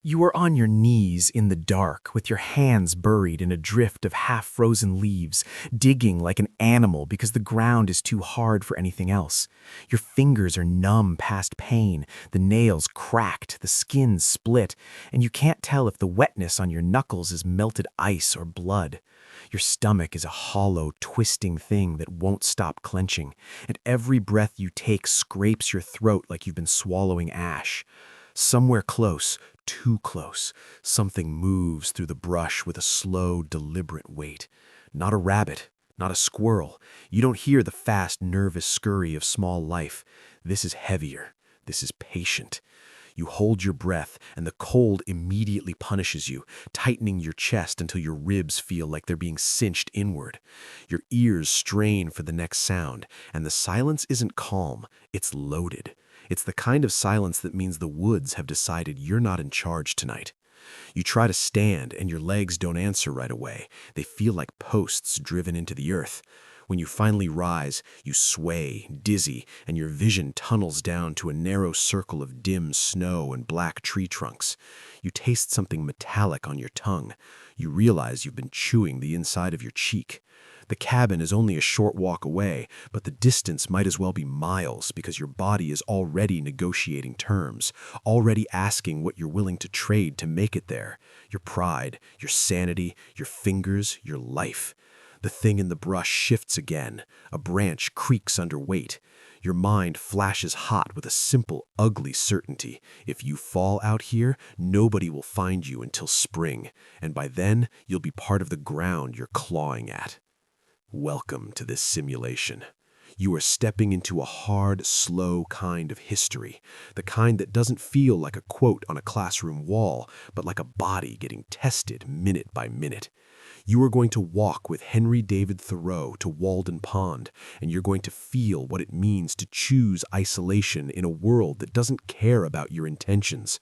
You are on your knees in the dark, with your hands buried in a drift of half-frozen leaves, digging like an animal because the ground is too hard for anything else. Your fingers are numb past pain, the nails cracked, the skin split, and you can't tell if the wetness on your knuckles is melted ice or blood. Your stomach is a hollow, twisting thing that won't stop clenching, and every breath you take scrapes your throat like you've been swallowing ash. Somewhere close, too close, something moves through the brush with a slow, deliberate weight. Not a rabbit, not a squirrel. You don't hear the fast, nervous scurry of small life. This is heavier. This is patient. You hold your breath, and the cold immediately punishes you, tightening your chest until your ribs feel like they're being cinched inward. Your ears strain for the next sound, and the silence isn't calm, it's loaded. It's the kind of silence that means the woods have decided you're not in charge tonight. You try to stand, and your legs don't answer right away. They feel like posts driven into the earth. When you finally rise, you sway, dizzy, and your vision tunnels down to a narrow circle of dim snow and black tree trunks. You taste something metallic on your tongue. You realize you've been chewing the inside of your cheek. The cabin is only a short walk away, but the distance might as well be miles because your body is already negotiating terms, already asking what you're willing to trade to make it there. Your pride, your sanity, your fingers, your life. The thing in the brush shifts again. A branch creaks under weight. Your mind flashes hot with a simple, ugly certainty. If you fall out here, nobody will find you until spring, and by then, you'll be part of the ground you're clawing at. Welcome to this simulation. You are stepping into a hard, slow kind of history, the kind that doesn't feel like a quote on a classroom wall, but like a body getting tested minute by minute. You are going to walk with Henry David Thoreau to Walden Pond, and you're going to feel what it means to choose isolation in a world that doesn't care about your intentions.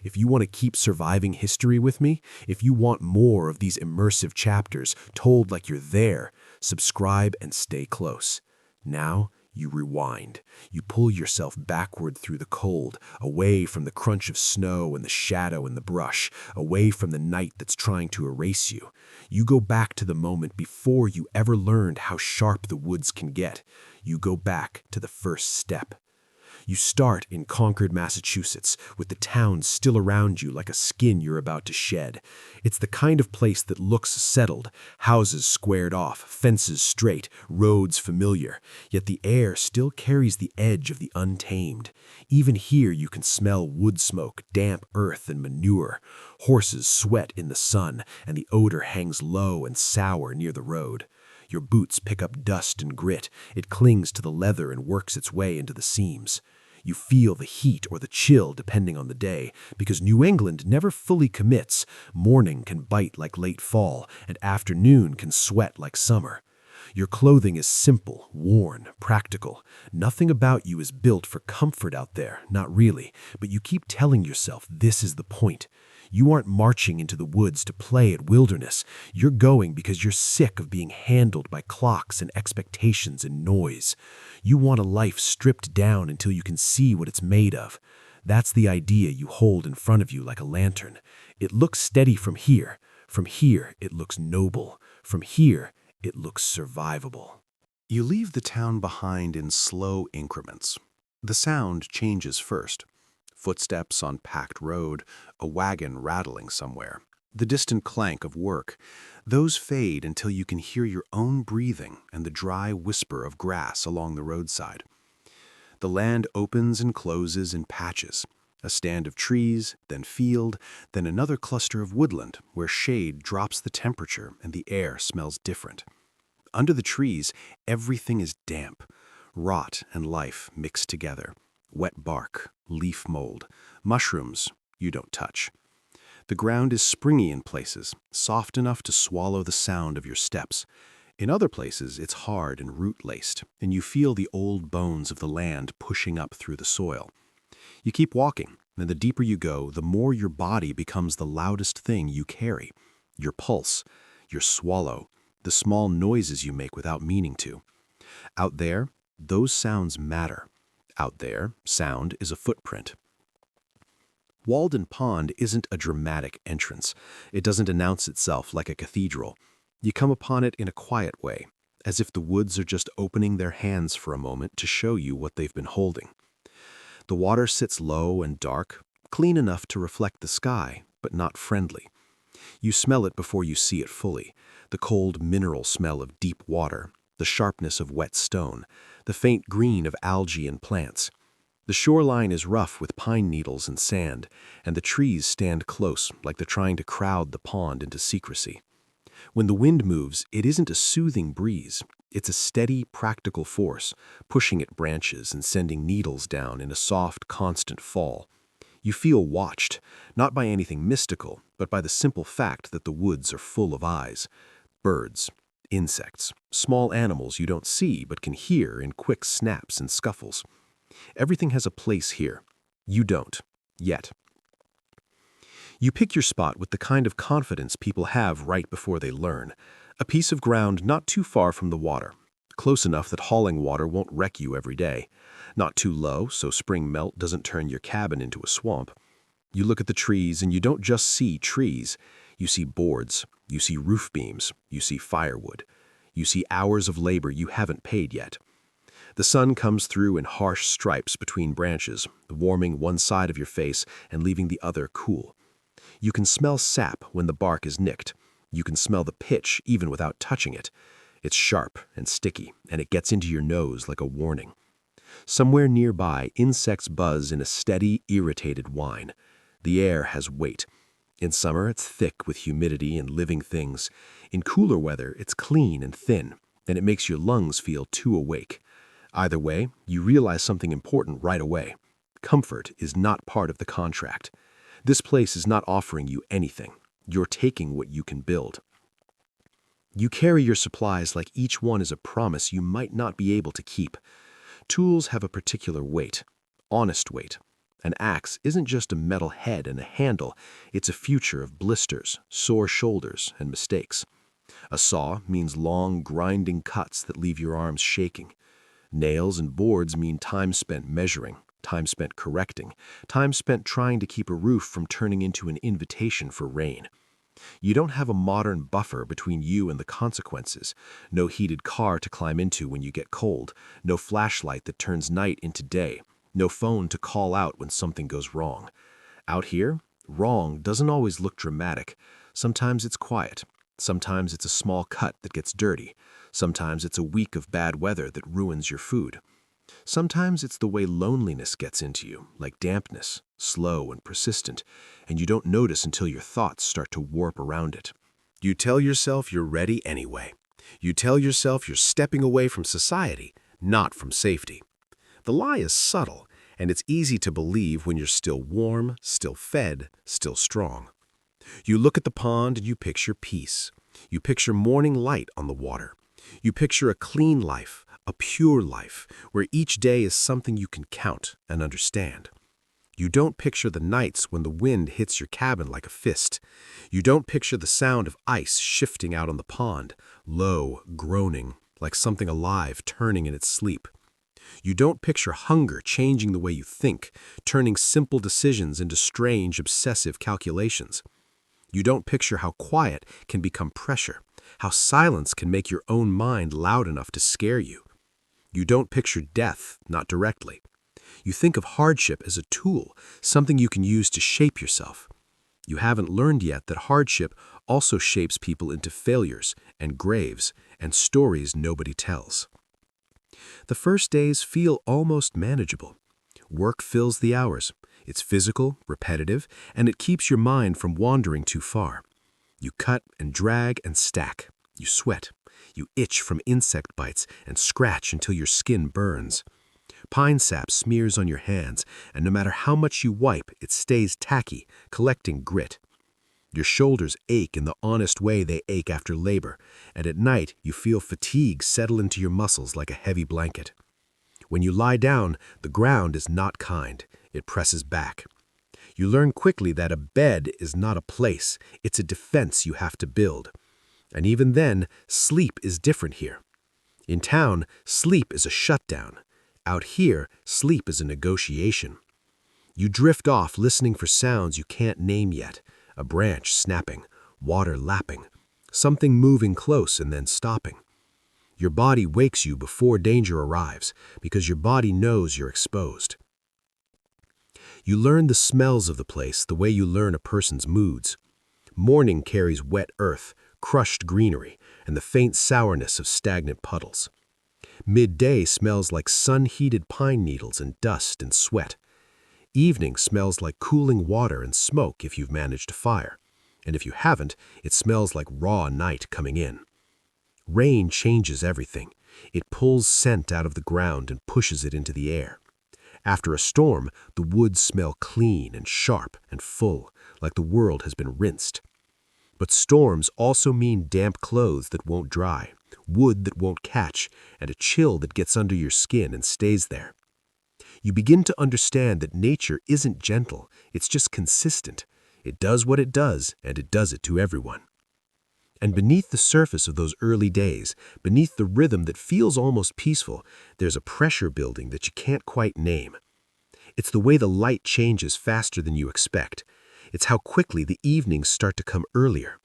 If you want to keep surviving history with me, if you want more of these immersive chapters told like you're there, subscribe and stay close. Now, you rewind. You pull yourself backward through the cold, away from the crunch of snow and the shadow in the brush, away from the night that's trying to erase you. You go back to the moment before you ever learned how sharp the woods can get. You go back to the first step. You start in Concord, Massachusetts, with the town still around you like a skin you're about to shed. It's the kind of place that looks settled, houses squared off, fences straight, roads familiar, yet the air still carries the edge of the untamed. Even here you can smell wood smoke, damp earth, and manure. Horses sweat in the sun, and the odor hangs low and sour near the road. Your boots pick up dust and grit. It clings to the leather and works its way into the seams. You feel the heat or the chill depending on the day, because New England never fully commits. Morning can bite like late fall, and afternoon can sweat like summer. Your clothing is simple, worn, practical. Nothing about you is built for comfort out there, not really, but you keep telling yourself this is the point. You aren't marching into the woods to play at wilderness. You're going because you're sick of being handled by clocks and expectations and noise. You want a life stripped down until you can see what it's made of. That's the idea you hold in front of you like a lantern. It looks steady from here. From here, it looks noble. From here, it looks survivable. You leave the town behind in slow increments. The sound changes first. Footsteps on packed road, a wagon rattling somewhere, the distant clank of work. Those fade until you can hear your own breathing and the dry whisper of grass along the roadside. The land opens and closes in patches. A stand of trees, then field, then another cluster of woodland where shade drops the temperature and the air smells different. Under the trees, everything is damp. Rot and life mixed together. Wet bark, leaf mold, mushrooms you don't touch. The ground is springy in places, soft enough to swallow the sound of your steps. In other places, it's hard and root-laced, and you feel the old bones of the land pushing up through the soil. You keep walking, and the deeper you go, the more your body becomes the loudest thing you carry. Your pulse, your swallow, the small noises you make without meaning to. Out there, those sounds matter. Out there, sound is a footprint. Walden Pond isn't a dramatic entrance. It doesn't announce itself like a cathedral. You come upon it in a quiet way, as if the woods are just opening their hands for a moment to show you what they've been holding. The water sits low and dark, clean enough to reflect the sky, but not friendly. You smell it before you see it fully, the cold mineral smell of deep water, the sharpness of wet stone, the faint green of algae and plants. The shoreline is rough with pine needles and sand, and the trees stand close like they're trying to crowd the pond into secrecy. When the wind moves, it isn't a soothing breeze. It's a steady, practical force, pushing at branches and sending needles down in a soft, constant fall. You feel watched, not by anything mystical, but by the simple fact that the woods are full of eyes. Birds, insects, small animals you don't see but can hear in quick snaps and scuffles. Everything has a place here. You don't, yet. You pick your spot with the kind of confidence people have right before they learn. A piece of ground not too far from the water, close enough that hauling water won't wreck you every day. Not too low so spring melt doesn't turn your cabin into a swamp. You look at the trees and you don't just see trees. You see boards, you see roof beams, you see firewood. You see hours of labor you haven't paid yet. The sun comes through in harsh stripes between branches, warming one side of your face and leaving the other cool. You can smell sap when the bark is nicked. You can smell the pitch even without touching it. It's sharp and sticky, and it gets into your nose like a warning. Somewhere nearby, insects buzz in a steady, irritated whine. The air has weight. In summer, it's thick with humidity and living things. In cooler weather, it's clean and thin, and it makes your lungs feel too awake. Either way, you realize something important right away. Comfort is not part of the contract. This place is not offering you anything. You're taking what you can build. You carry your supplies like each one is a promise you might not be able to keep. Tools have a particular weight, honest weight. An axe isn't just a metal head and a handle, it's a future of blisters, sore shoulders, and mistakes. A saw means long, grinding cuts that leave your arms shaking. Nails and boards mean time spent measuring, time spent correcting, time spent trying to keep a roof from turning into an invitation for rain. You don't have a modern buffer between you and the consequences, no heated car to climb into when you get cold, no flashlight that turns night into day, no phone to call out when something goes wrong. Out here, wrong doesn't always look dramatic. Sometimes it's quiet. Sometimes it's a small cut that gets dirty. Sometimes it's a week of bad weather that ruins your food. Sometimes it's the way loneliness gets into you, like dampness, slow and persistent, and you don't notice until your thoughts start to warp around it. You tell yourself you're ready anyway. You tell yourself you're stepping away from society, not from safety. The lie is subtle, and it's easy to believe when you're still warm, still fed, still strong. You look at the pond and you picture peace. You picture morning light on the water. You picture a clean life, a pure life, where each day is something you can count and understand. You don't picture the nights when the wind hits your cabin like a fist. You don't picture the sound of ice shifting out on the pond, low, groaning, like something alive turning in its sleep. You don't picture hunger changing the way you think, turning simple decisions into strange, obsessive calculations. You don't picture how quiet can become pressure, how silence can make your own mind loud enough to scare you. You don't picture death, not directly. You think of hardship as a tool, something you can use to shape yourself. You haven't learned yet that hardship also shapes people into failures and graves and stories nobody tells. The first days feel almost manageable. Work fills the hours. It's physical, repetitive, and it keeps your mind from wandering too far. You cut and drag and stack. You sweat. You itch from insect bites and scratch until your skin burns. Pine sap smears on your hands, and no matter how much you wipe, it stays tacky, collecting grit. Your shoulders ache in the honest way they ache after labor, and at night you feel fatigue settle into your muscles like a heavy blanket. When you lie down, the ground is not kind. It presses back. You learn quickly that a bed is not a place, it's a defense you have to build. And even then, sleep is different here. In town, sleep is a shutdown. Out here, sleep is a negotiation. You drift off listening for sounds you can't name yet, a branch snapping, water lapping, something moving close and then stopping. Your body wakes you before danger arrives because your body knows you're exposed. You learn the smells of the place the way you learn a person's moods. Morning carries wet earth, crushed greenery, and the faint sourness of stagnant puddles. Midday smells like sun-heated pine needles and dust and sweat. Evening smells like cooling water and smoke if you've managed a fire. And if you haven't, it smells like raw night coming in. Rain changes everything. It pulls scent out of the ground and pushes it into the air. After a storm, the woods smell clean and sharp and full, like the world has been rinsed. But storms also mean damp clothes that won't dry, wood that won't catch, and a chill that gets under your skin and stays there. You begin to understand that nature isn't gentle, it's just consistent. It does what it does, and it does it to everyone. And beneath the surface of those early days, beneath the rhythm that feels almost peaceful, there's a pressure building that you can't quite name. It's the way the light changes faster than you expect. It's how quickly the evenings start to come earlier.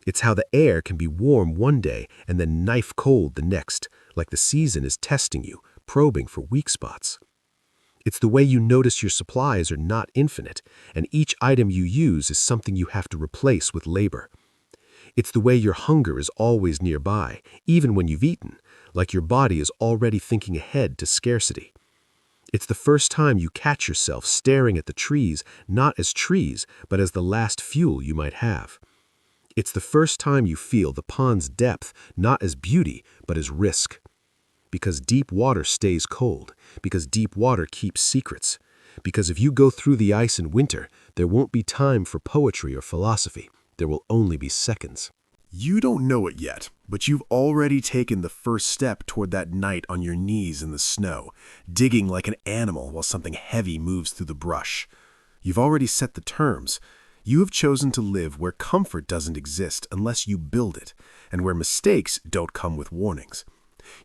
It's how the air can be warm one day and then knife cold the next, like the season is testing you, probing for weak spots. It's the way you notice your supplies are not infinite, and each item you use is something you have to replace with labor. It's the way your hunger is always nearby, even when you've eaten, like your body is already thinking ahead to scarcity. It's the first time you catch yourself staring at the trees, not as trees, but as the last fuel you might have. It's the first time you feel the pond's depth, not as beauty, but as risk. Because deep water stays cold, because deep water keeps secrets, because if you go through the ice in winter, there won't be time for poetry or philosophy. There will only be seconds. You don't know it yet, but you've already taken the first step toward that night on your knees in the snow, digging like an animal while something heavy moves through the brush. You've already set the terms. You have chosen to live where comfort doesn't exist unless you build it, and where mistakes don't come with warnings.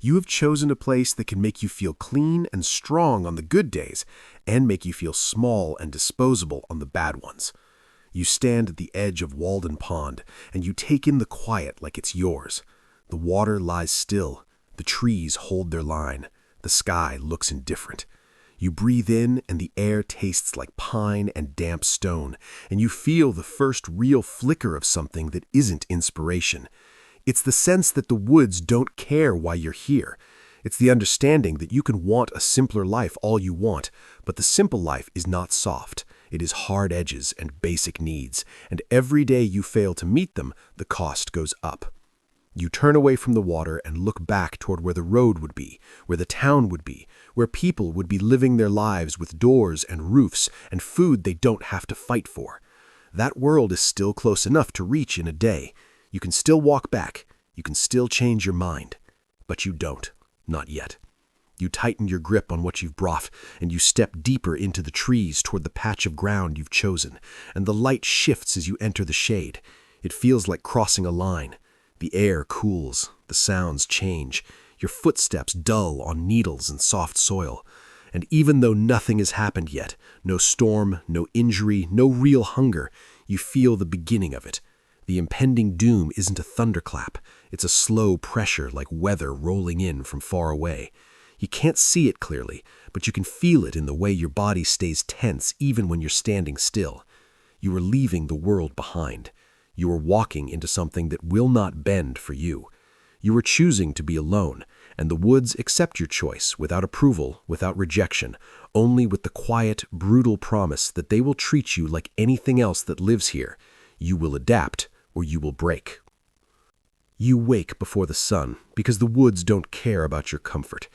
You have chosen a place that can make you feel clean and strong on the good days, and make you feel small and disposable on the bad ones. You stand at the edge of Walden Pond, and you take in the quiet like it's yours. The water lies still. The trees hold their line. The sky looks indifferent. You breathe in, and the air tastes like pine and damp stone, and you feel the first real flicker of something that isn't inspiration. It's the sense that the woods don't care why you're here. It's the understanding that you can want a simpler life all you want, but the simple life is not soft. It is hard edges and basic needs, and every day you fail to meet them, the cost goes up. You turn away from the water and look back toward where the road would be, where the town would be, where people would be living their lives with doors and roofs and food they don't have to fight for. That world is still close enough to reach in a day. You can still walk back. You can still change your mind. But you don't. Not yet. You tighten your grip on what you've brought, and you step deeper into the trees toward the patch of ground you've chosen, and the light shifts as you enter the shade. It feels like crossing a line. The air cools. The sounds change. Your footsteps dull on needles and soft soil. And even though nothing has happened yet, no storm, no injury, no real hunger, you feel the beginning of it. The impending doom isn't a thunderclap. It's a slow pressure like weather rolling in from far away. You can't see it clearly, but you can feel it in the way your body stays tense even when you're standing still. You are leaving the world behind. You are walking into something that will not bend for you. You are choosing to be alone, and the woods accept your choice without approval, without rejection, only with the quiet, brutal promise that they will treat you like anything else that lives here. You will adapt, or you will break. You wake before the sun because the woods don't care about your comfort.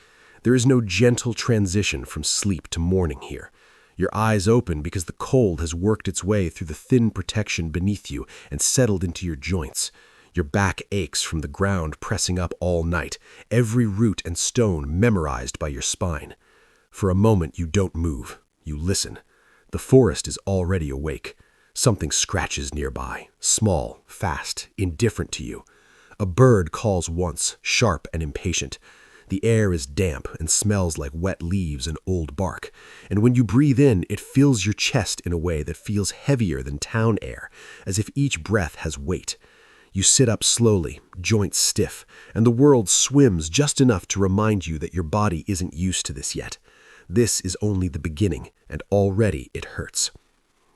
There is no gentle transition from sleep to morning here. Your eyes open because the cold has worked its way through the thin protection beneath you and settled into your joints. Your back aches from the ground pressing up all night, every root and stone memorized by your spine. For a moment you don't move. You listen. The forest is already awake. Something scratches nearby, small, fast, indifferent to you. A bird calls once, sharp and impatient. The air is damp and smells like wet leaves and old bark, and when you breathe in, it fills your chest in a way that feels heavier than town air, as if each breath has weight. You sit up slowly, joints stiff, and the world swims just enough to remind you that your body isn't used to this yet. This is only the beginning, and already it hurts.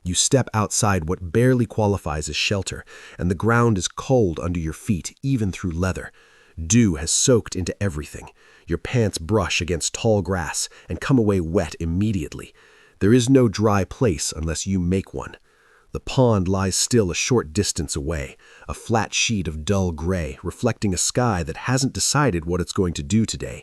You step outside what barely qualifies as shelter, and the ground is cold under your feet, even through leather. Dew has soaked into everything. Your pants brush against tall grass and come away wet immediately. There is no dry place unless you make one. The pond lies still a short distance away, a flat sheet of dull gray, reflecting a sky that hasn't decided what it's going to do today.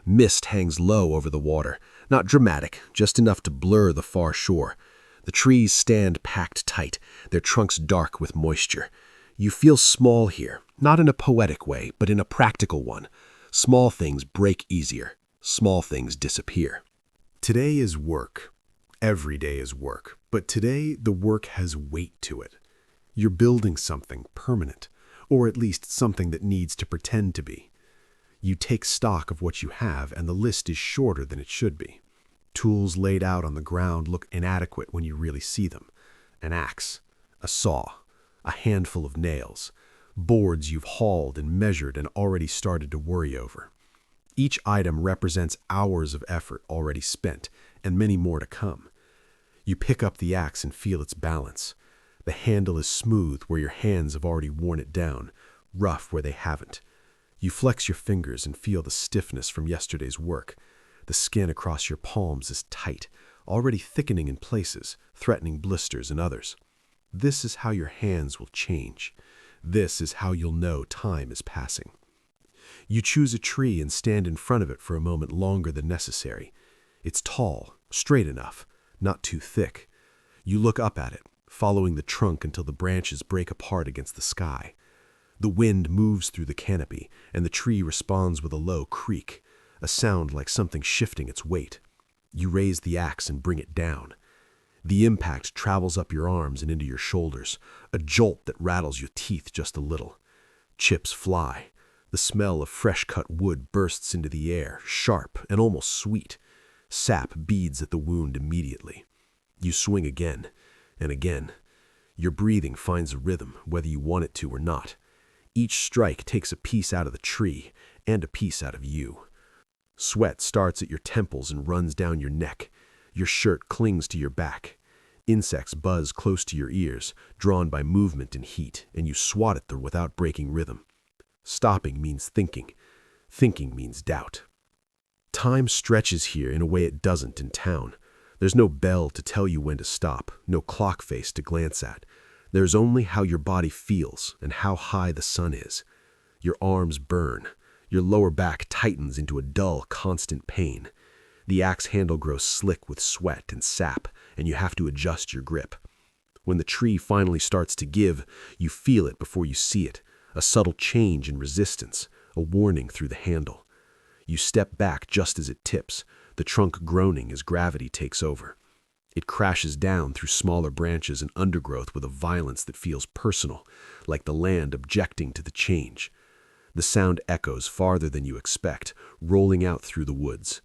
Mist hangs low over the water, not dramatic, just enough to blur the far shore. The trees stand packed tight, their trunks dark with moisture. You feel small here, not in a poetic way, but in a practical one. Small things break easier. Small things disappear. Today is work. Every day is work. But today, the work has weight to it. You're building something permanent, or at least something that needs to pretend to be. You take stock of what you have, and the list is shorter than it should be. Tools laid out on the ground look inadequate when you really see them. An axe, a saw, a handful of nails, boards you've hauled and measured and already started to worry over. Each item represents hours of effort already spent, and many more to come. You pick up the axe and feel its balance. The handle is smooth where your hands have already worn it down, rough where they haven't. You flex your fingers and feel the stiffness from yesterday's work. The skin across your palms is tight, already thickening in places, threatening blisters in others. This is how your hands will change. This is how you'll know time is passing. You choose a tree and stand in front of it for a moment longer than necessary. It's tall, straight enough, not too thick. You look up at it, following the trunk until the branches break apart against the sky. The wind moves through the canopy, and the tree responds with a low creak, a sound like something shifting its weight. You raise the axe and bring it down. The impact travels up your arms and into your shoulders, a jolt that rattles your teeth just a little. Chips fly. The smell of fresh-cut wood bursts into the air, sharp and almost sweet. Sap beads at the wound immediately. You swing again and again. Your breathing finds a rhythm, whether you want it to or not. Each strike takes a piece out of the tree and a piece out of you. Sweat starts at your temples and runs down your neck. Your shirt clings to your back. Insects buzz close to your ears, drawn by movement and heat, and you swat at them without breaking rhythm. Stopping means thinking. Thinking means doubt. Time stretches here in a way it doesn't in town. There's no bell to tell you when to stop, no clock face to glance at. There's only how your body feels and how high the sun is. Your arms burn. Your lower back tightens into a dull, constant pain. The axe handle grows slick with sweat and sap, and you have to adjust your grip. When the tree finally starts to give, you feel it before you see it, a subtle change in resistance, a warning through the handle. You step back just as it tips, the trunk groaning as gravity takes over. It crashes down through smaller branches and undergrowth with a violence that feels personal, like the land objecting to the change. The sound echoes farther than you expect, rolling out through the woods.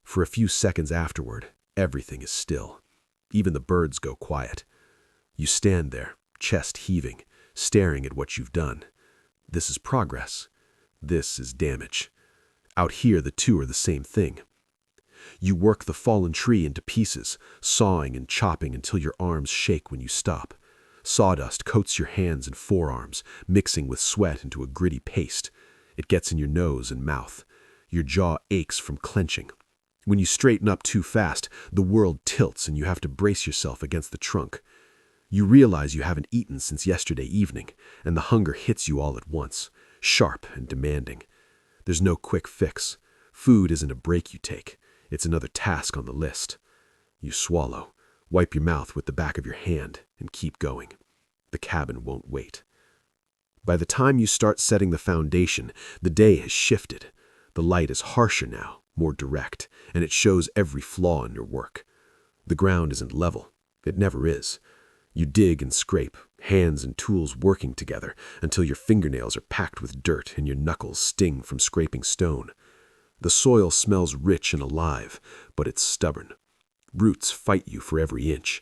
For a few seconds afterward, everything is still. Even the birds go quiet. You stand there, chest heaving, staring at what you've done. This is progress. This is damage. Out here, the two are the same thing. You work the fallen tree into pieces, sawing and chopping until your arms shake when you stop. Sawdust coats your hands and forearms, mixing with sweat into a gritty paste. It gets in your nose and mouth. Your jaw aches from clenching. When you straighten up too fast, the world tilts and you have to brace yourself against the trunk. You realize you haven't eaten since yesterday evening, and the hunger hits you all at once, sharp and demanding. There's no quick fix. Food isn't a break you take. It's another task on the list. You swallow, wipe your mouth with the back of your hand, and keep going. The cabin won't wait. By the time you start setting the foundation, the day has shifted. The light is harsher now, more direct, and it shows every flaw in your work. The ground isn't level. It never is. You dig and scrape, hands and tools working together, until your fingernails are packed with dirt and your knuckles sting from scraping stone. The soil smells rich and alive, but it's stubborn. Roots fight you for every inch.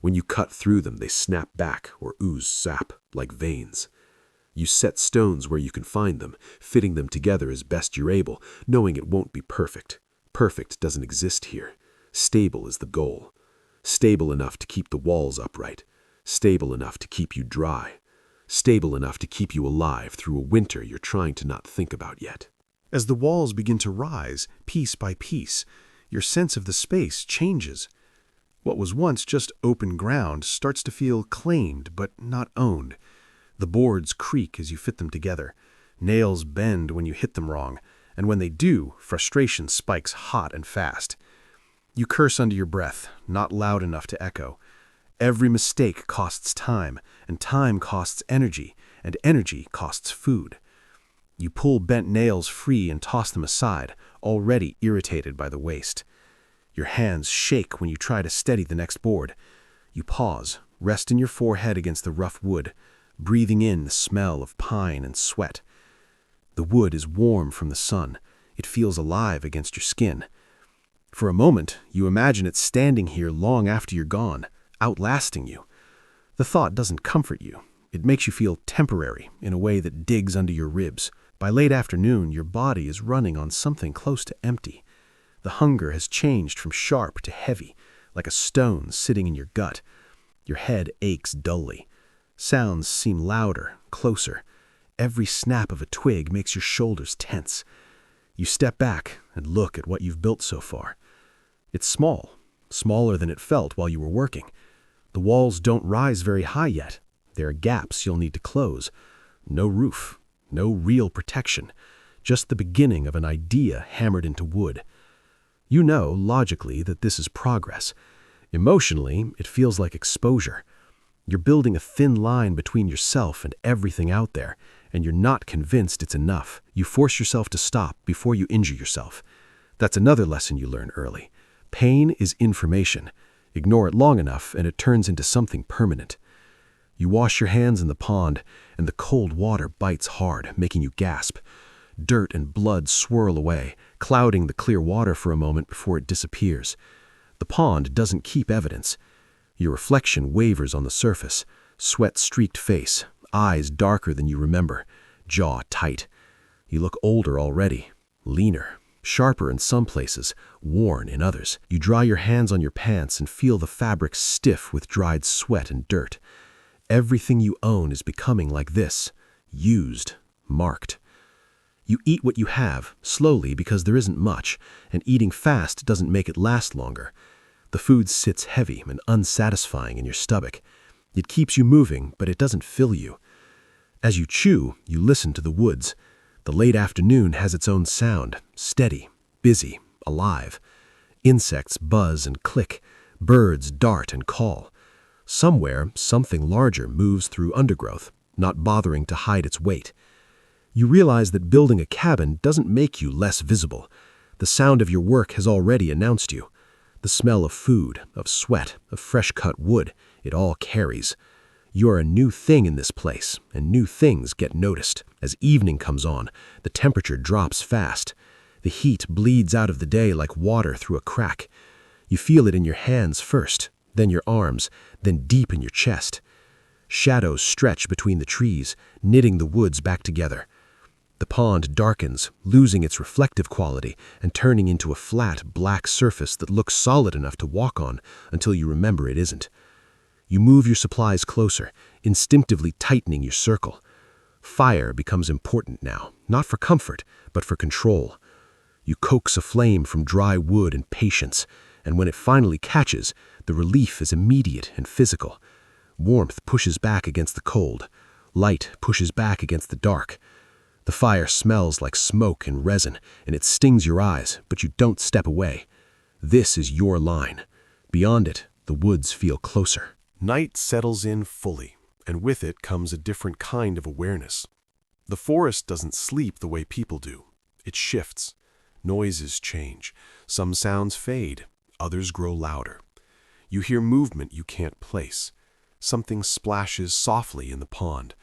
When you cut through them, they snap back or ooze sap like veins. You set stones where you can find them, fitting them together as best you're able, knowing it won't be perfect. Perfect doesn't exist here. Stable is the goal. Stable enough to keep the walls upright. Stable enough to keep you dry. Stable enough to keep you alive through a winter you're trying to not think about yet. As the walls begin to rise, piece by piece, your sense of the space changes. What was once just open ground starts to feel claimed but not owned. The boards creak as you fit them together. Nails bend when you hit them wrong, and when they do, frustration spikes hot and fast. You curse under your breath, not loud enough to echo. Every mistake costs time, and time costs energy, and energy costs food. You pull bent nails free and toss them aside, already irritated by the waste. Your hands shake when you try to steady the next board. You pause, resting your forehead against the rough wood, breathing in the smell of pine and sweat. The wood is warm from the sun. It feels alive against your skin. For a moment, you imagine it standing here long after you're gone, outlasting you. The thought doesn't comfort you. It makes you feel temporary in a way that digs under your ribs. By late afternoon, your body is running on something close to empty. The hunger has changed from sharp to heavy, like a stone sitting in your gut. Your head aches dully. Sounds seem louder, closer. Every snap of a twig makes your shoulders tense. You step back and look at what you've built so far. It's small, smaller than it felt while you were working. The walls don't rise very high yet. There are gaps you'll need to close. No roof, no real protection, just the beginning of an idea hammered into wood. You know, logically, that this is progress. Emotionally, it feels like exposure. You're building a thin line between yourself and everything out there, and you're not convinced it's enough. You force yourself to stop before you injure yourself. That's another lesson you learn early. Pain is information. Ignore it long enough, and it turns into something permanent. You wash your hands in the pond, and the cold water bites hard, making you gasp. Dirt and blood swirl away, clouding the clear water for a moment before it disappears. The pond doesn't keep evidence. Your reflection wavers on the surface, sweat-streaked face, eyes darker than you remember, jaw tight. You look older already, leaner, sharper in some places, worn in others. You dry your hands on your pants and feel the fabric stiff with dried sweat and dirt. Everything you own is becoming like this, used, marked. You eat what you have, slowly because there isn't much, and eating fast doesn't make it last longer. The food sits heavy and unsatisfying in your stomach. It keeps you moving, but it doesn't fill you. As you chew, you listen to the woods. The late afternoon has its own sound, steady, busy, alive. Insects buzz and click, birds dart and call. Somewhere, something larger moves through undergrowth, not bothering to hide its weight. You realize that building a cabin doesn't make you less visible. The sound of your work has already announced you. The smell of food, of sweat, of fresh-cut wood, it all carries. You are a new thing in this place, and new things get noticed. As evening comes on, the temperature drops fast. The heat bleeds out of the day like water through a crack. You feel it in your hands first, then your arms, then deep in your chest. Shadows stretch between the trees, knitting the woods back together. The pond darkens, losing its reflective quality and turning into a flat, black surface that looks solid enough to walk on until you remember it isn't. You move your supplies closer, instinctively tightening your circle. Fire becomes important now, not for comfort, but for control. You coax a flame from dry wood in patience, and when it finally catches, the relief is immediate and physical. Warmth pushes back against the cold. Light pushes back against the dark. The fire smells like smoke and resin, and it stings your eyes, but you don't step away. This is your line. Beyond it, the woods feel closer. Night settles in fully, and with it comes a different kind of awareness. The forest doesn't sleep the way people do. It shifts. Noises change. Some sounds fade. Others grow louder. You hear movement you can't place. Something splashes softly in the pond.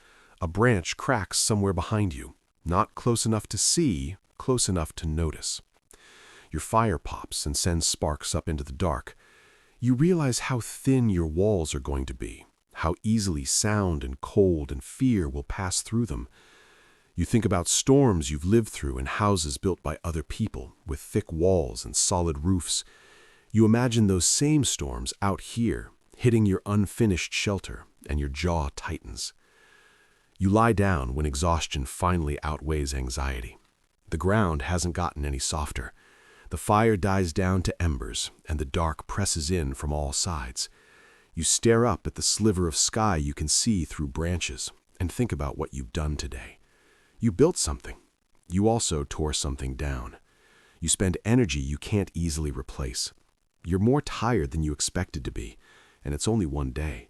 A branch cracks somewhere behind you. Not close enough to see, close enough to notice. Your fire pops and sends sparks up into the dark. You realize how thin your walls are going to be, how easily sound and cold and fear will pass through them. You think about storms you've lived through in houses built by other people, with thick walls and solid roofs. You imagine those same storms out here, hitting your unfinished shelter, and your jaw tightens. You lie down when exhaustion finally outweighs anxiety. The ground hasn't gotten any softer. The fire dies down to embers, and the dark presses in from all sides. You stare up at the sliver of sky you can see through branches, and think about what you've done today. You built something. You also tore something down. You spend energy you can't easily replace. You're more tired than you expected to be, and it's only one day.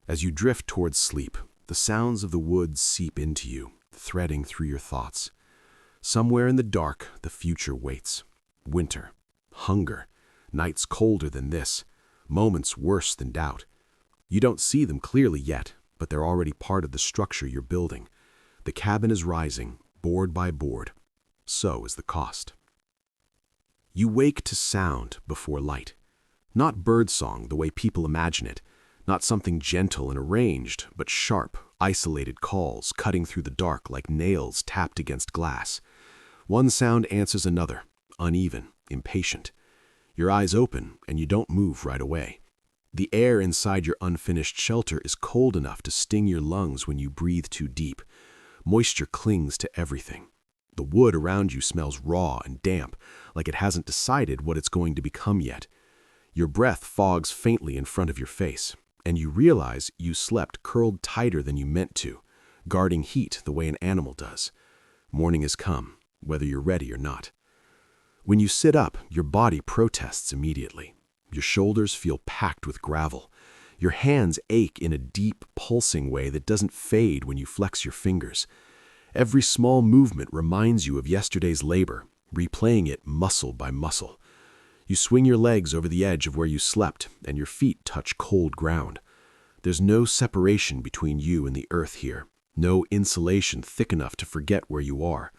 As you drift towards sleep, the sounds of the woods seep into you, threading through your thoughts. Somewhere in the dark, the future waits. Winter, hunger, nights colder than this, moments worse than doubt. You don't see them clearly yet, but they're already part of the structure you're building. The cabin is rising, board by board. So is the cost. You wake to sound before light. Not birdsong the way people imagine it, not something gentle and arranged, but sharp, isolated calls cutting through the dark like nails tapped against glass. One sound answers another, uneven, impatient. Your eyes open, and you don't move right away. The air inside your unfinished shelter is cold enough to sting your lungs when you breathe too deep. Moisture clings to everything. The wood around you smells raw and damp, like it hasn't decided what it's going to become yet. Your breath fogs faintly in front of your face, and you realize you slept curled tighter than you meant to, guarding heat the way an animal does. Morning has come, whether you're ready or not. When you sit up, your body protests immediately. Your shoulders feel packed with gravel. Your hands ache in a deep, pulsing way that doesn't fade when you flex your fingers. Every small movement reminds you of yesterday's labor, replaying it muscle by muscle. You swing your legs over the edge of where you slept, and your feet touch cold ground. There's no separation between you and the earth here, no insulation thick enough to forget where you are.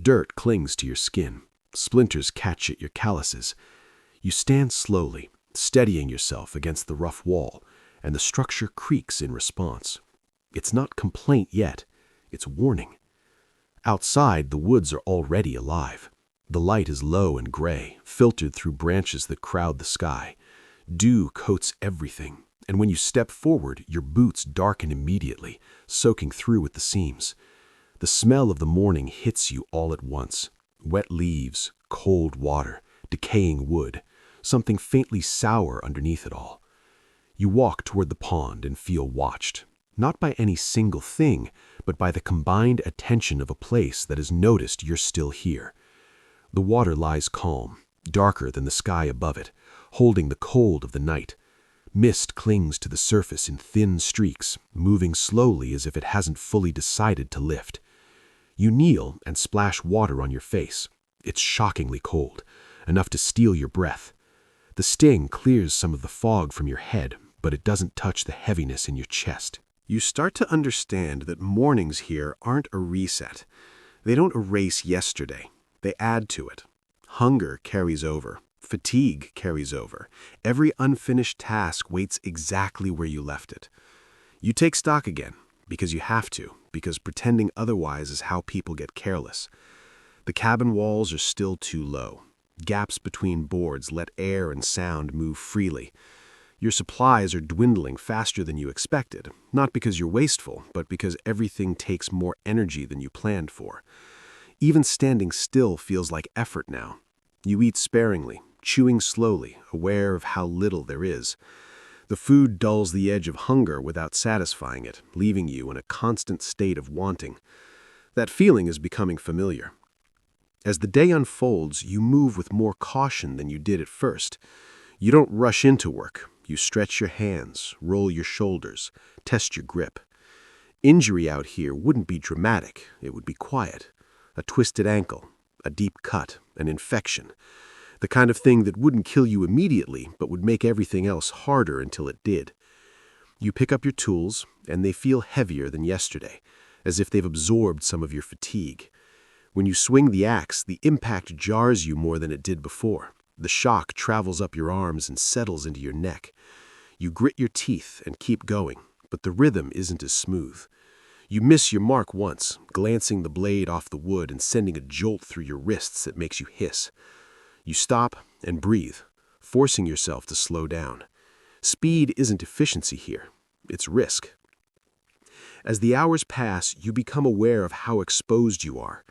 Dirt clings to your skin. Splinters catch at your calluses. You stand slowly, steadying yourself against the rough wall, and the structure creaks in response. It's not complaint yet, it's warning. Outside, the woods are already alive. The light is low and gray, filtered through branches that crowd the sky. Dew coats everything, and when you step forward, your boots darken immediately, soaking through at the seams. The smell of the morning hits you all at once. Wet leaves, cold water, decaying wood, something faintly sour underneath it all. You walk toward the pond and feel watched, not by any single thing, but by the combined attention of a place that has noticed you're still here. The water lies calm, darker than the sky above it, holding the cold of the night. Mist clings to the surface in thin streaks, moving slowly as if it hasn't fully decided to lift. You kneel and splash water on your face. It's shockingly cold, enough to steal your breath. The sting clears some of the fog from your head, but it doesn't touch the heaviness in your chest. You start to understand that mornings here aren't a reset. They don't erase yesterday. They add to it. Hunger carries over. Fatigue carries over. Every unfinished task waits exactly where you left it. You take stock again, because you have to, because pretending otherwise is how people get careless. The cabin walls are still too low. Gaps between boards let air and sound move freely. Your supplies are dwindling faster than you expected, not because you're wasteful, but because everything takes more energy than you planned for. Even standing still feels like effort now. You eat sparingly, chewing slowly, aware of how little there is. The food dulls the edge of hunger without satisfying it, leaving you in a constant state of wanting. That feeling is becoming familiar. As the day unfolds, you move with more caution than you did at first. You don't rush into work. You stretch your hands, roll your shoulders, test your grip. Injury out here wouldn't be dramatic. It would be quiet. A twisted ankle, a deep cut, an infection. The kind of thing that wouldn't kill you immediately, but would make everything else harder until it did. You pick up your tools, and they feel heavier than yesterday, as if they've absorbed some of your fatigue. When you swing the axe, the impact jars you more than it did before. The shock travels up your arms and settles into your neck. You grit your teeth and keep going, but the rhythm isn't as smooth. You miss your mark once, glancing the blade off the wood and sending a jolt through your wrists that makes you hiss. You stop and breathe, forcing yourself to slow down. Speed isn't efficiency here, it's risk. As the hours pass, you become aware of how exposed you are.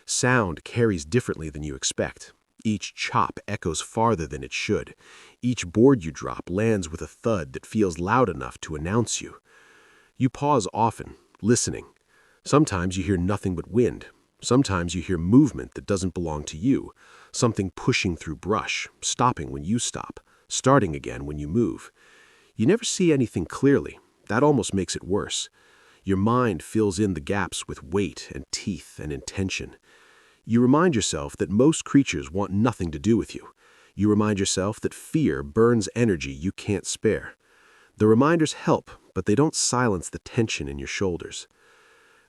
Sound carries differently than you expect. Each chop echoes farther than it should. Each board you drop lands with a thud that feels loud enough to announce you. You pause often, listening. Sometimes you hear nothing but wind. Sometimes you hear movement that doesn't belong to you. Something pushing through brush, stopping when you stop, starting again when you move. You never see anything clearly. That almost makes it worse. Your mind fills in the gaps with weight and teeth and intention. You remind yourself that most creatures want nothing to do with you. You remind yourself that fear burns energy you can't spare. The reminders help, but they don't silence the tension in your shoulders.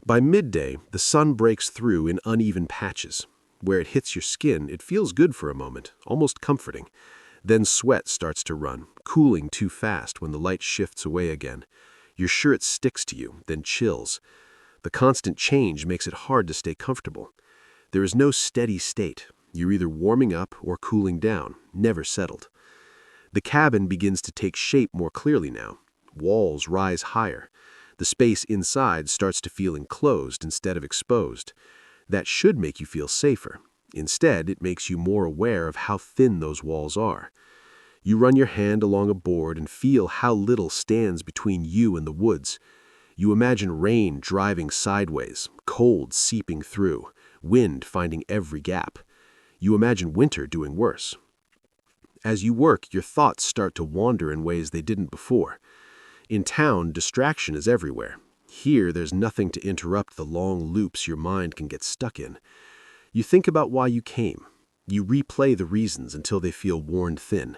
By midday, the sun breaks through in uneven patches. Where it hits your skin, it feels good for a moment, almost comforting. Then sweat starts to run, cooling too fast when the light shifts away again. Your shirt sticks to you, then chills. The constant change makes it hard to stay comfortable. There is no steady state. You're either warming up or cooling down, never settled. The cabin begins to take shape more clearly now. Walls rise higher. The space inside starts to feel enclosed instead of exposed. That should make you feel safer. Instead, it makes you more aware of how thin those walls are. You run your hand along a board and feel how little stands between you and the woods. You imagine rain driving sideways, cold seeping through, wind finding every gap. You imagine winter doing worse. As you work, your thoughts start to wander in ways they didn't before. In town, distraction is everywhere. Here, there's nothing to interrupt the long loops your mind can get stuck in. You think about why you came. You replay the reasons until they feel worn thin.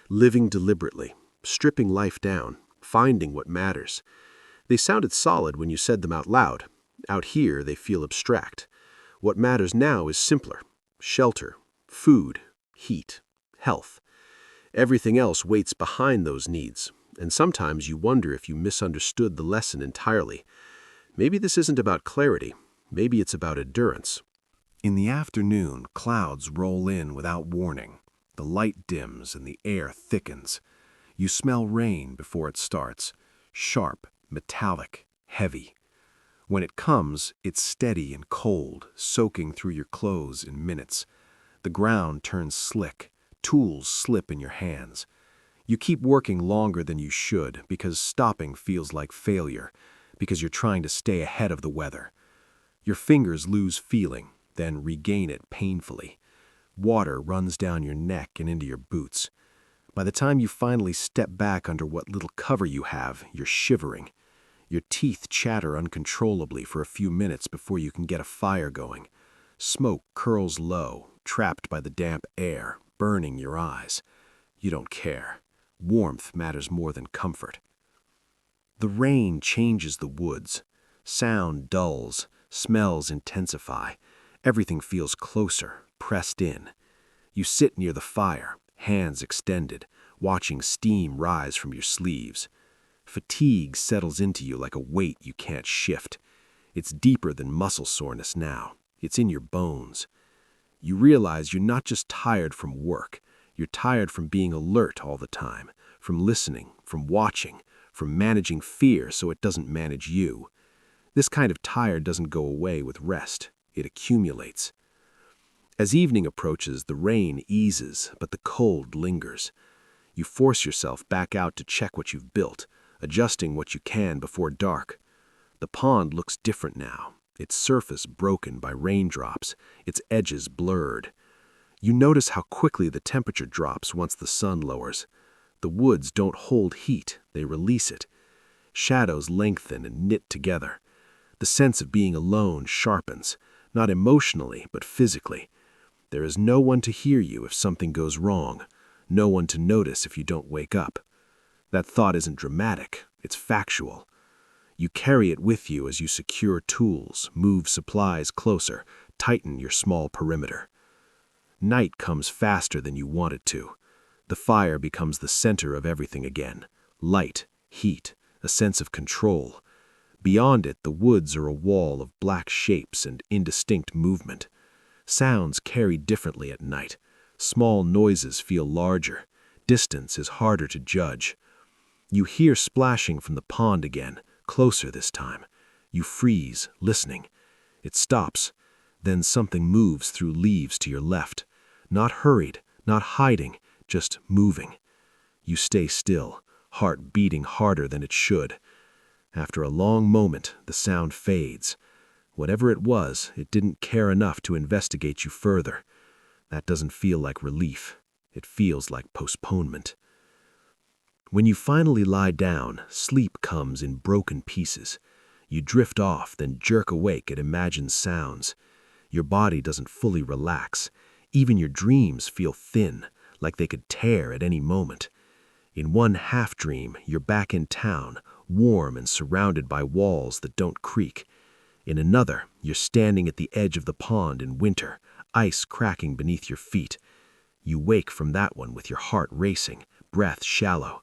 Living deliberately, stripping life down, finding what matters. They sounded solid when you said them out loud. Out here, they feel abstract. What matters now is simpler. Shelter, food, heat, health. Everything else waits behind those needs, and sometimes you wonder if you misunderstood the lesson entirely. Maybe this isn't about clarity. Maybe it's about endurance. In the afternoon, clouds roll in without warning. The light dims and the air thickens. You smell rain before it starts, sharp, metallic, heavy. When it comes, it's steady and cold, soaking through your clothes in minutes. The ground turns slick, tools slip in your hands. You keep working longer than you should because stopping feels like failure, because you're trying to stay ahead of the weather. Your fingers lose feeling, then regain it painfully. Water runs down your neck and into your boots. By the time you finally step back under what little cover you have, you're shivering. Your teeth chatter uncontrollably for a few minutes before you can get a fire going. Smoke curls low, trapped by the damp air, burning your eyes. You don't care. Warmth matters more than comfort. The rain changes the woods. Sound dulls, smells intensify. Everything feels closer, pressed in. You sit near the fire, hands extended, watching steam rise from your sleeves. Fatigue settles into you like a weight you can't shift. It's deeper than muscle soreness now. It's in your bones. You realize you're not just tired from work. You're tired from being alert all the time, from listening, from watching, from managing fear so it doesn't manage you. This kind of tired doesn't go away with rest. It accumulates. As evening approaches, the rain eases, but the cold lingers. You force yourself back out to check what you've built, adjusting what you can before dark. The pond looks different now, its surface broken by raindrops, its edges blurred. You notice how quickly the temperature drops once the sun lowers. The woods don't hold heat, they release it. Shadows lengthen and knit together. The sense of being alone sharpens, not emotionally, but physically. There is no one to hear you if something goes wrong, no one to notice if you don't wake up. That thought isn't dramatic, it's factual. You carry it with you as you secure tools, move supplies closer, tighten your small perimeter. Night comes faster than you want it to. The fire becomes the center of everything again. Light, heat, a sense of control. Beyond it, the woods are a wall of black shapes and indistinct movement. Sounds carry differently at night. Small noises feel larger. Distance is harder to judge. You hear splashing from the pond again, closer this time. You freeze, listening. It stops. Then something moves through leaves to your left. Not hurried, not hiding, just moving. You stay still, heart beating harder than it should. After a long moment, the sound fades. Whatever it was, it didn't care enough to investigate you further. That doesn't feel like relief. It feels like postponement. When you finally lie down, sleep comes in broken pieces. You drift off, then jerk awake at imagined sounds. Your body doesn't fully relax. Even your dreams feel thin, like they could tear at any moment. In one half-dream, you're back in town, warm and surrounded by walls that don't creak. In another, you're standing at the edge of the pond in winter, ice cracking beneath your feet. You wake from that one with your heart racing, breath shallow.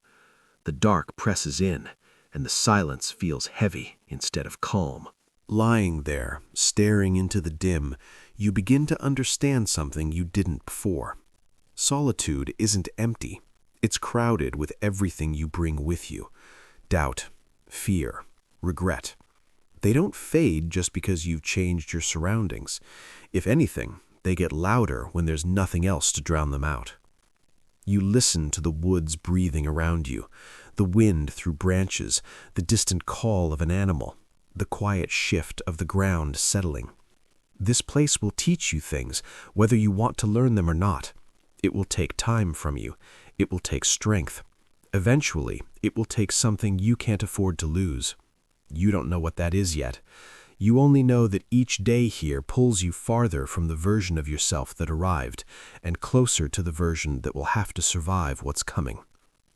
The dark presses in, and the silence feels heavy instead of calm. Lying there, staring into the dim, you begin to understand something you didn't before. Solitude isn't empty. It's crowded with everything you bring with you. Doubt, fear, regret. They don't fade just because you've changed your surroundings. If anything, they get louder when there's nothing else to drown them out. You listen to the woods breathing around you, the wind through branches, the distant call of an animal, the quiet shift of the ground settling. This place will teach you things, whether you want to learn them or not. It will take time from you. It will take strength. Eventually, it will take something you can't afford to lose. You don't know what that is yet. You only know that each day here pulls you farther from the version of yourself that arrived, and closer to the version that will have to survive what's coming.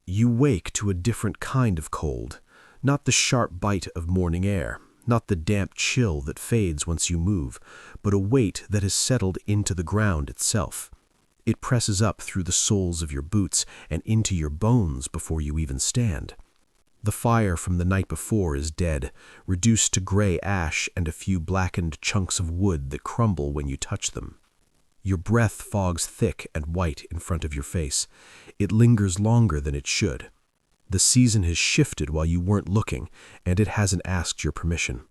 You wake to a different kind of cold, not the sharp bite of morning air, not the damp chill that fades once you move, but a weight that has settled into the ground itself. It presses up through the soles of your boots and into your bones before you even stand. The fire from the night before is dead, reduced to gray ash and a few blackened chunks of wood that crumble when you touch them. Your breath fogs thick and white in front of your face. It lingers longer than it should. The season has shifted while you weren't looking, and it hasn't asked your permission.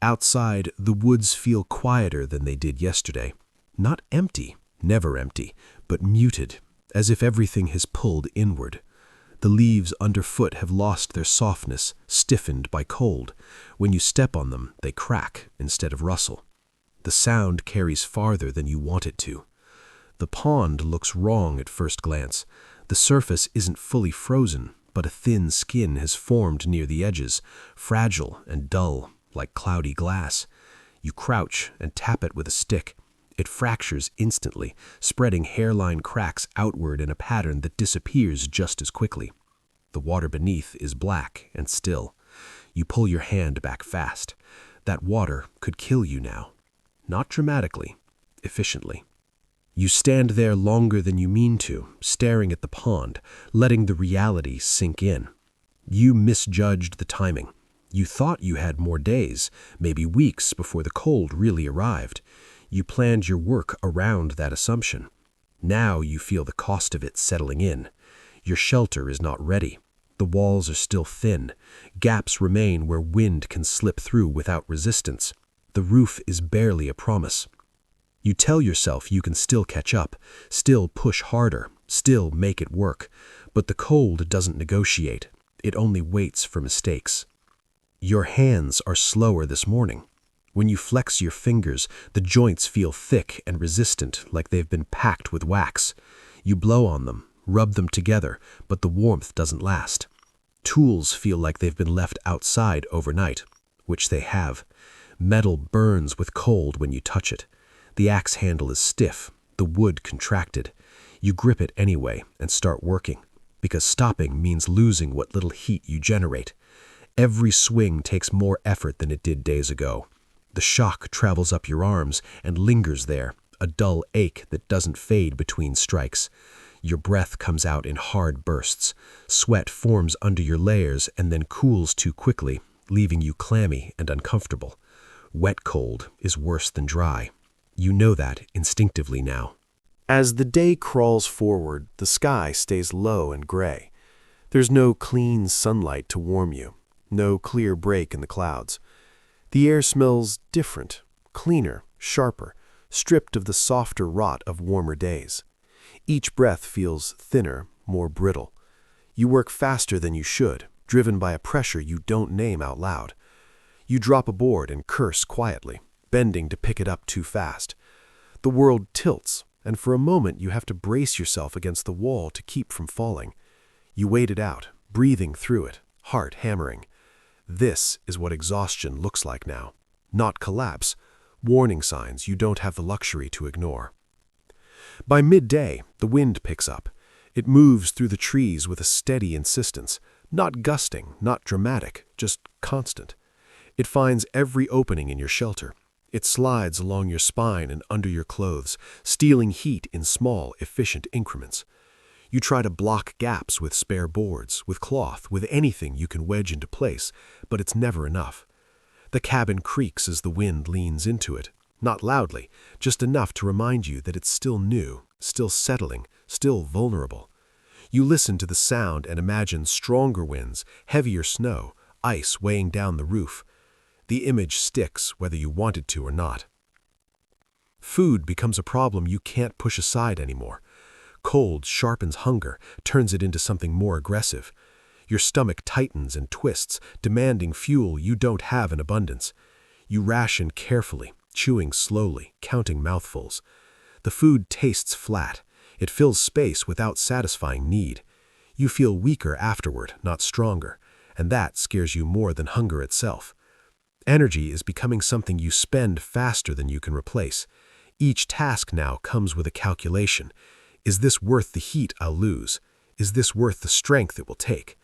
Outside, the woods feel quieter than they did yesterday. Not empty, never empty, but muted, as if everything has pulled inward. The leaves underfoot have lost their softness, stiffened by cold. When you step on them, they crack instead of rustle. The sound carries farther than you want it to. The pond looks wrong at first glance. The surface isn't fully frozen, but a thin skin has formed near the edges, fragile and dull, like cloudy glass. You crouch and tap it with a stick. It fractures instantly, spreading hairline cracks outward in a pattern that disappears just as quickly. The water beneath is black and still. You pull your hand back fast. That water could kill you now. Not dramatically, efficiently. You stand there longer than you mean to, staring at the pond, letting the reality sink in. You misjudged the timing. You thought you had more days, maybe weeks before the cold really arrived. You planned your work around that assumption. Now you feel the cost of it settling in. Your shelter is not ready. The walls are still thin. Gaps remain where wind can slip through without resistance. The roof is barely a promise. You tell yourself you can still catch up, still push harder, still make it work. But the cold doesn't negotiate. It only waits for mistakes. Your hands are slower this morning. When you flex your fingers, the joints feel thick and resistant, like they've been packed with wax. You blow on them, rub them together, but the warmth doesn't last. Tools feel like they've been left outside overnight, which they have. Metal burns with cold when you touch it. The axe handle is stiff, the wood contracted. You grip it anyway and start working, because stopping means losing what little heat you generate. Every swing takes more effort than it did days ago. The shock travels up your arms and lingers there, a dull ache that doesn't fade between strikes. Your breath comes out in hard bursts. Sweat forms under your layers and then cools too quickly, leaving you clammy and uncomfortable. Wet cold is worse than dry. You know that instinctively now. As the day crawls forward, the sky stays low and gray. There's no clean sunlight to warm you, no clear break in the clouds. The air smells different, cleaner, sharper, stripped of the softer rot of warmer days. Each breath feels thinner, more brittle. You work faster than you should, driven by a pressure you don't name out loud. You drop a board and curse quietly, bending to pick it up too fast. The world tilts, and for a moment you have to brace yourself against the wall to keep from falling. You wait it out, breathing through it, heart hammering. This is what exhaustion looks like now. Not collapse, warning signs you don't have the luxury to ignore. By midday, the wind picks up. It moves through the trees with a steady insistence, not gusting, not dramatic, just constant. It finds every opening in your shelter. It slides along your spine and under your clothes, stealing heat in small, efficient increments. You try to block gaps with spare boards, with cloth, with anything you can wedge into place, but it's never enough. The cabin creaks as the wind leans into it, not loudly, just enough to remind you that it's still new, still settling, still vulnerable. You listen to the sound and imagine stronger winds, heavier snow, ice weighing down the roof. The image sticks whether you want it to or not. Food becomes a problem you can't push aside anymore. Cold sharpens hunger, turns it into something more aggressive. Your stomach tightens and twists, demanding fuel you don't have in abundance. You ration carefully, chewing slowly, counting mouthfuls. The food tastes flat. It fills space without satisfying need. You feel weaker afterward, not stronger, and that scares you more than hunger itself. Energy is becoming something you spend faster than you can replace. Each task now comes with a calculation. Is this worth the heat I'll lose? Is this worth the strength it will take?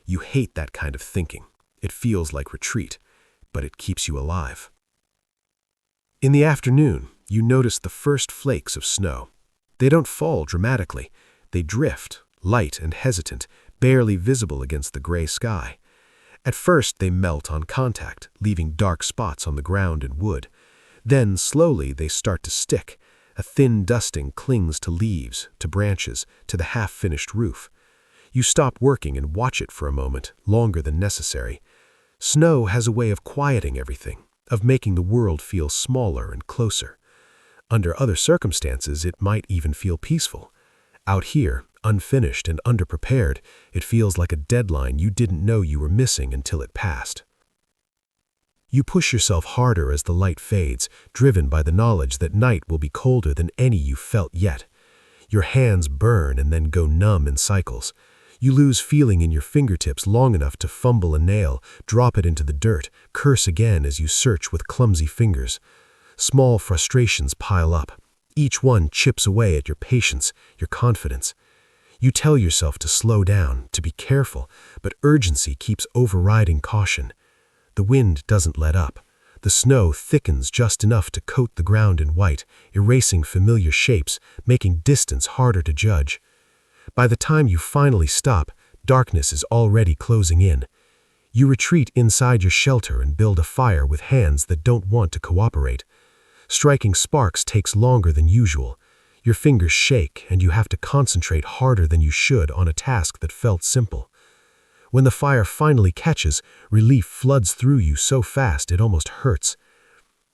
You hate that kind of thinking. It feels like retreat, but it keeps you alive. In the afternoon, you notice the first flakes of snow. They don't fall dramatically. They drift, light and hesitant, barely visible against the gray sky. At first, they melt on contact, leaving dark spots on the ground and wood. Then, slowly, they start to stick. A thin dusting clings to leaves, to branches, to the half-finished roof. You stop working and watch it for a moment, longer than necessary. Snow has a way of quieting everything, of making the world feel smaller and closer. Under other circumstances, it might even feel peaceful. Out here, unfinished and underprepared, it feels like a deadline you didn't know you were missing until it passed. You push yourself harder as the light fades, driven by the knowledge that night will be colder than any you've felt yet. Your hands burn and then go numb in cycles. You lose feeling in your fingertips long enough to fumble a nail, drop it into the dirt, curse again as you search with clumsy fingers. Small frustrations pile up. Each one chips away at your patience, your confidence. You tell yourself to slow down, to be careful, but urgency keeps overriding caution. The wind doesn't let up. The snow thickens just enough to coat the ground in white, erasing familiar shapes, making distance harder to judge. By the time you finally stop, darkness is already closing in. You retreat inside your shelter and build a fire with hands that don't want to cooperate. Striking sparks takes longer than usual. Your fingers shake and you have to concentrate harder than you should on a task that felt simple. When the fire finally catches, relief floods through you so fast it almost hurts.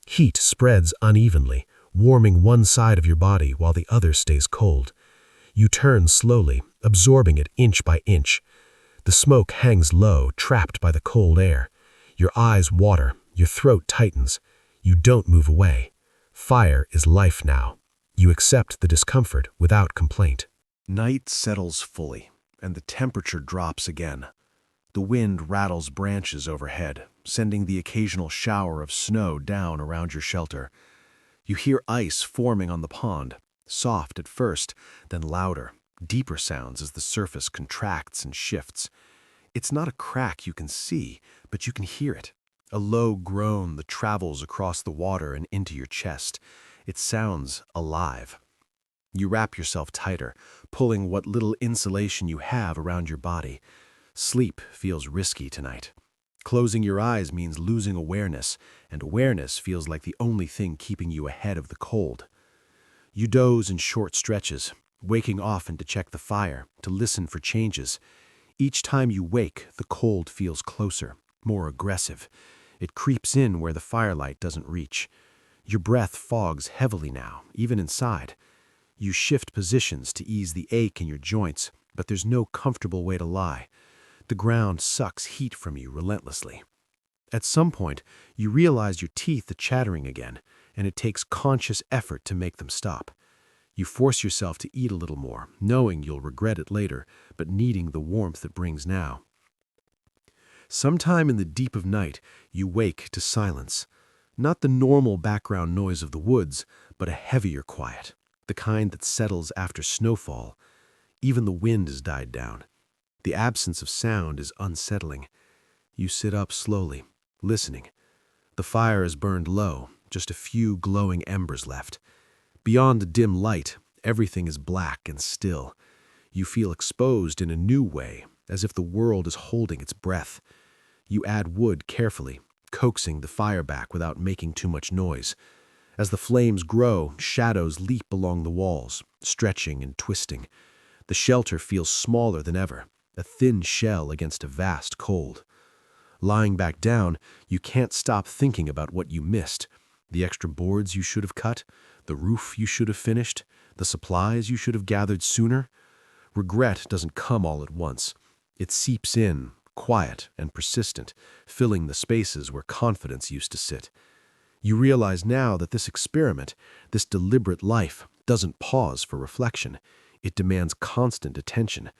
Heat spreads unevenly, warming one side of your body while the other stays cold. You turn slowly, absorbing it inch by inch. The smoke hangs low, trapped by the cold air. Your eyes water, your throat tightens. You don't move away. Fire is life now. You accept the discomfort without complaint. Night settles fully, and the temperature drops again. The wind rattles branches overhead, sending the occasional shower of snow down around your shelter. You hear ice forming on the pond, soft at first, then louder, deeper sounds as the surface contracts and shifts. It's not a crack you can see, but you can hear it. A low groan that travels across the water and into your chest. It sounds alive. You wrap yourself tighter, pulling what little insulation you have around your body. Sleep feels risky tonight. Closing your eyes means losing awareness, and awareness feels like the only thing keeping you ahead of the cold. You doze in short stretches, waking often to check the fire, to listen for changes. Each time you wake, the cold feels closer, more aggressive. It creeps in where the firelight doesn't reach. Your breath fogs heavily now, even inside. You shift positions to ease the ache in your joints, but there's no comfortable way to lie. The ground sucks heat from you relentlessly. At some point, you realize your teeth are chattering again, and it takes conscious effort to make them stop. You force yourself to eat a little more, knowing you'll regret it later, but needing the warmth it brings now. Sometime in the deep of night, you wake to silence. Not the normal background noise of the woods, but a heavier quiet, the kind that settles after snowfall. Even the wind has died down. The absence of sound is unsettling. You sit up slowly, listening. The fire is burned low, just a few glowing embers left. Beyond the dim light, everything is black and still. You feel exposed in a new way, as if the world is holding its breath. You add wood carefully, coaxing the fire back without making too much noise. As the flames grow, shadows leap along the walls, stretching and twisting. The shelter feels smaller than ever, a thin shell against a vast cold. Lying back down, you can't stop thinking about what you missed. The extra boards you should have cut, the roof you should have finished, the supplies you should have gathered sooner. Regret doesn't come all at once. It seeps in, quiet and persistent, filling the spaces where confidence used to sit. You realize now that this experiment, this deliberate life, doesn't pause for reflection. It demands constant attention.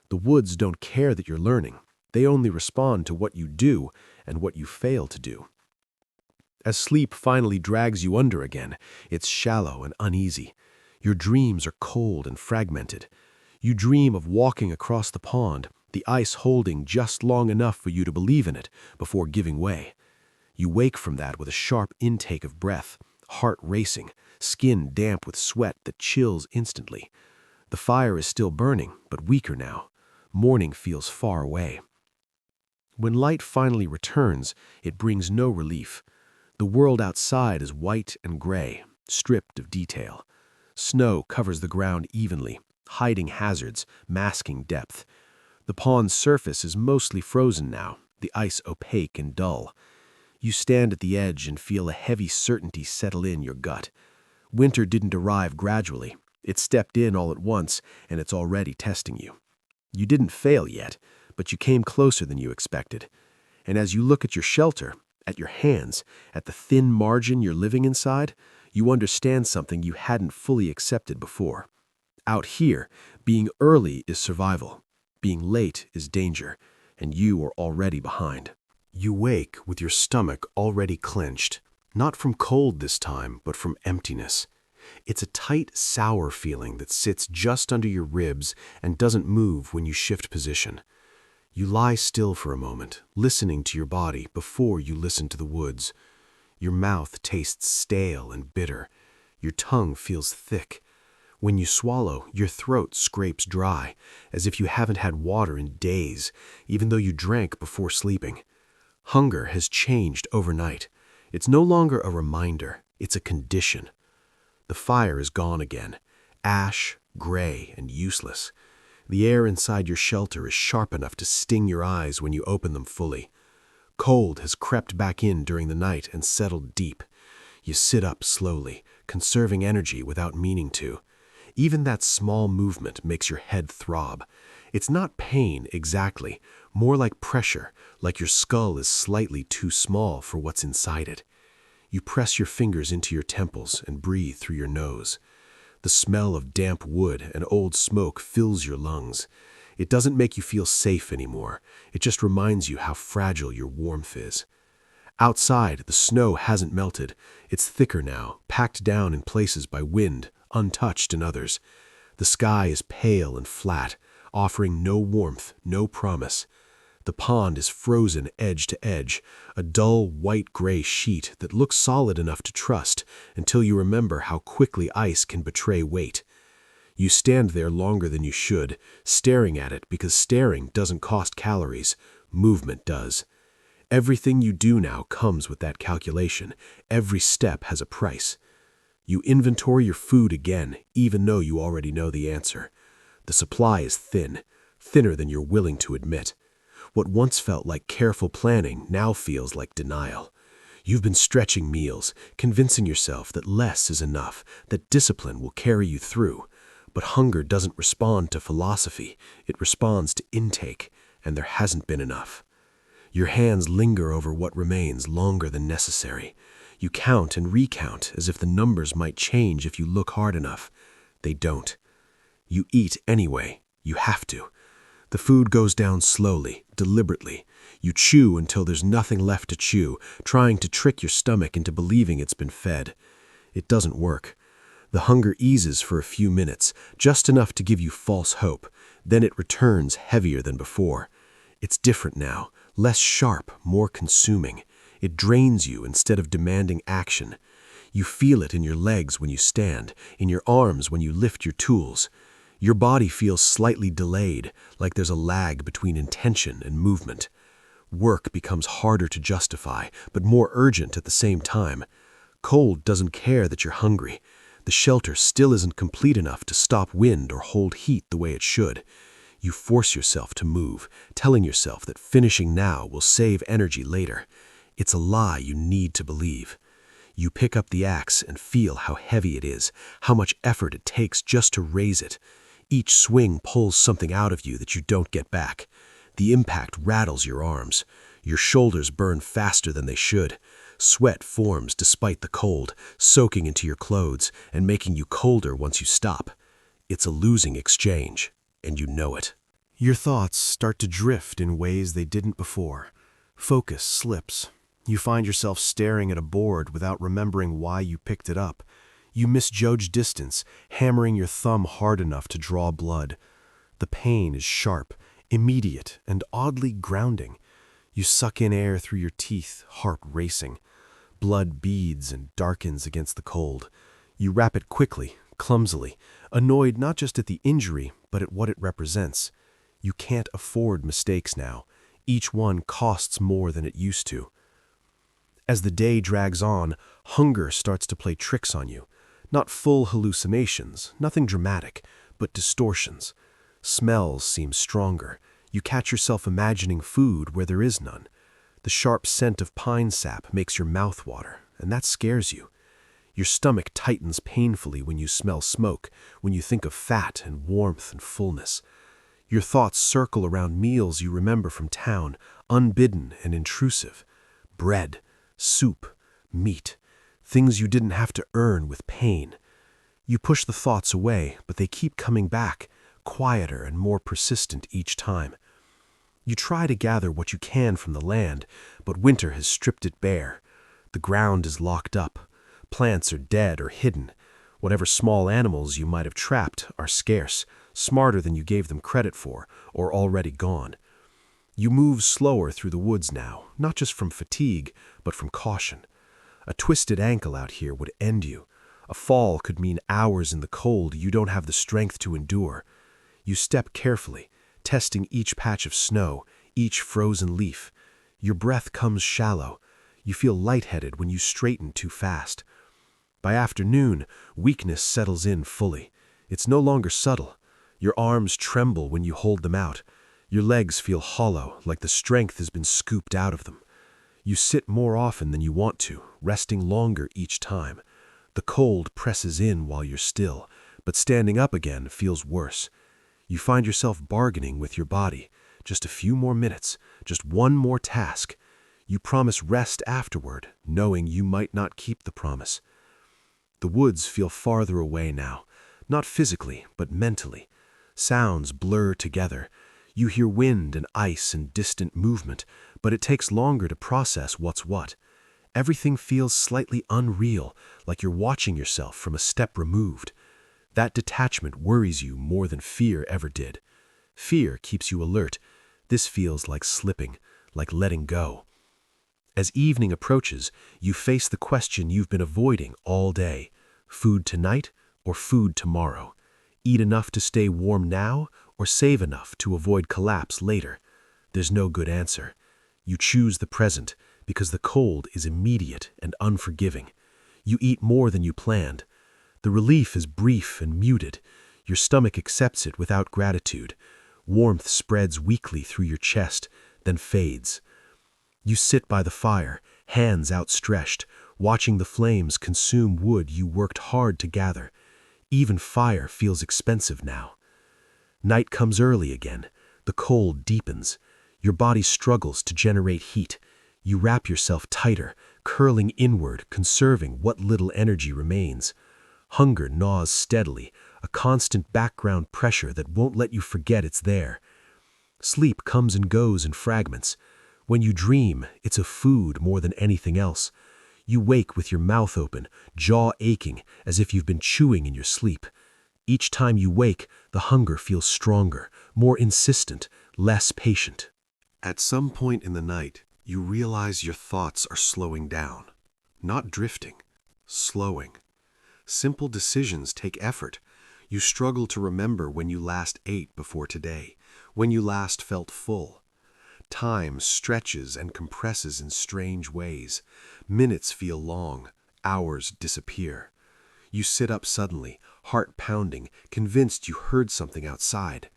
The woods don't care that you're learning. They only respond to what you do and what you fail to do. As sleep finally drags you under again, it's shallow and uneasy. Your dreams are cold and fragmented. You dream of walking across the pond, the ice holding just long enough for you to believe in it before giving way. You wake from that with a sharp intake of breath, heart racing, skin damp with sweat that chills instantly. The fire is still burning, but weaker now. Morning feels far away. When light finally returns, it brings no relief. The world outside is white and gray, stripped of detail. Snow covers the ground evenly, hiding hazards, masking depth. The pond's surface is mostly frozen now, the ice opaque and dull. You stand at the edge and feel a heavy certainty settle in your gut. Winter didn't arrive gradually. It stepped in all at once, and it's already testing you. You didn't fail yet, but you came closer than you expected. And as you look at your shelter, at your hands, at the thin margin you're living inside, you understand something you hadn't fully accepted before. Out here, being early is survival. Being late is danger, and you are already behind. You wake with your stomach already clenched, not from cold this time, but from emptiness. It's a tight, sour feeling that sits just under your ribs and doesn't move when you shift position. You lie still for a moment, listening to your body before you listen to the woods. Your mouth tastes stale and bitter. Your tongue feels thick. When you swallow, your throat scrapes dry, as if you haven't had water in days, even though you drank before sleeping. Hunger has changed overnight. It's no longer a reminder, it's a condition. The fire is gone again, ash, gray, and useless. The air inside your shelter is sharp enough to sting your eyes when you open them fully. Cold has crept back in during the night and settled deep. You sit up slowly, conserving energy without meaning to. Even that small movement makes your head throb. It's not pain exactly, more like pressure, like your skull is slightly too small for what's inside it. You press your fingers into your temples and breathe through your nose. The smell of damp wood and old smoke fills your lungs. It doesn't make you feel safe anymore. It just reminds you how fragile your warmth is. Outside, the snow hasn't melted. It's thicker now, packed down in places by wind, untouched in others. The sky is pale and flat, offering no warmth, no promise. The pond is frozen edge to edge, a dull white-gray sheet that looks solid enough to trust until you remember how quickly ice can betray weight. You stand there longer than you should, staring at it because staring doesn't cost calories, movement does. Everything you do now comes with that calculation. Every step has a price. You inventory your food again, even though you already know the answer. The supply is thin, thinner than you're willing to admit. What once felt like careful planning now feels like denial. You've been stretching meals, convincing yourself that less is enough, that discipline will carry you through. But hunger doesn't respond to philosophy, it responds to intake, and there hasn't been enough. Your hands linger over what remains longer than necessary. You count and recount as if the numbers might change if you look hard enough. They don't. You eat anyway. You have to. The food goes down slowly, deliberately. You chew until there's nothing left to chew, trying to trick your stomach into believing it's been fed. It doesn't work. The hunger eases for a few minutes, just enough to give you false hope. Then it returns heavier than before. It's different now, less sharp, more consuming. It drains you instead of demanding action. You feel it in your legs when you stand, in your arms when you lift your tools. Your body feels slightly delayed, like there's a lag between intention and movement. Work becomes harder to justify, but more urgent at the same time. Cold doesn't care that you're hungry. The shelter still isn't complete enough to stop wind or hold heat the way it should. You force yourself to move, telling yourself that finishing now will save energy later. It's a lie you need to believe. You pick up the axe and feel how heavy it is, how much effort it takes just to raise it. Each swing pulls something out of you that you don't get back. The impact rattles your arms. Your shoulders burn faster than they should. Sweat forms despite the cold, soaking into your clothes and making you colder once you stop. It's a losing exchange, and you know it. Your thoughts start to drift in ways they didn't before. Focus slips. You find yourself staring at a board without remembering why you picked it up. You misjudge distance, hammering your thumb hard enough to draw blood. The pain is sharp, immediate, and oddly grounding. You suck in air through your teeth, heart racing. Blood beads and darkens against the cold. You wrap it quickly, clumsily, annoyed not just at the injury, but at what it represents. You can't afford mistakes now. Each one costs more than it used to. As the day drags on, hunger starts to play tricks on you. Not full hallucinations, nothing dramatic, but distortions. Smells seem stronger. You catch yourself imagining food where there is none. The sharp scent of pine sap makes your mouth water, and that scares you. Your stomach tightens painfully when you smell smoke, when you think of fat and warmth and fullness. Your thoughts circle around meals you remember from town, unbidden and intrusive. Bread, soup, meat, things you didn't have to earn with pain. You push the thoughts away, but they keep coming back, quieter and more persistent each time. You try to gather what you can from the land, but winter has stripped it bare. The ground is locked up. Plants are dead or hidden. Whatever small animals you might have trapped are scarce, smarter than you gave them credit for, or already gone. You move slower through the woods now, not just from fatigue, but from caution. A twisted ankle out here would end you. A fall could mean hours in the cold you don't have the strength to endure. You step carefully, testing each patch of snow, each frozen leaf. Your breath comes shallow. You feel lightheaded when you straighten too fast. By afternoon, weakness settles in fully. It's no longer subtle. Your arms tremble when you hold them out. Your legs feel hollow, like the strength has been scooped out of them. You sit more often than you want to, resting longer each time. The cold presses in while you're still, but standing up again feels worse. You find yourself bargaining with your body. Just a few more minutes, just one more task. You promise rest afterward, knowing you might not keep the promise. The woods feel farther away now, not physically, but mentally. Sounds blur together. You hear wind and ice and distant movement, but it takes longer to process what's what. Everything feels slightly unreal, like you're watching yourself from a step removed. That detachment worries you more than fear ever did. Fear keeps you alert. This feels like slipping, like letting go. As evening approaches, you face the question you've been avoiding all day. Food tonight or food tomorrow? Eat enough to stay warm now or save enough to avoid collapse later? There's no good answer. You choose the present because the cold is immediate and unforgiving. You eat more than you planned. The relief is brief and muted. Your stomach accepts it without gratitude. Warmth spreads weakly through your chest, then fades. You sit by the fire, hands outstretched, watching the flames consume wood you worked hard to gather. Even fire feels expensive now. Night comes early again. The cold deepens. Your body struggles to generate heat. You wrap yourself tighter, curling inward, conserving what little energy remains. Hunger gnaws steadily, a constant background pressure that won't let you forget it's there. Sleep comes and goes in fragments. When you dream, it's of food more than anything else. You wake with your mouth open, jaw aching, as if you've been chewing in your sleep. Each time you wake, the hunger feels stronger, more insistent, less patient. At some point in the night, you realize your thoughts are slowing down. Not drifting, slowing. Simple decisions take effort. You struggle to remember when you last ate before today, when you last felt full. Time stretches and compresses in strange ways. Minutes feel long, hours disappear. You sit up suddenly, heart pounding, convinced you heard something outside.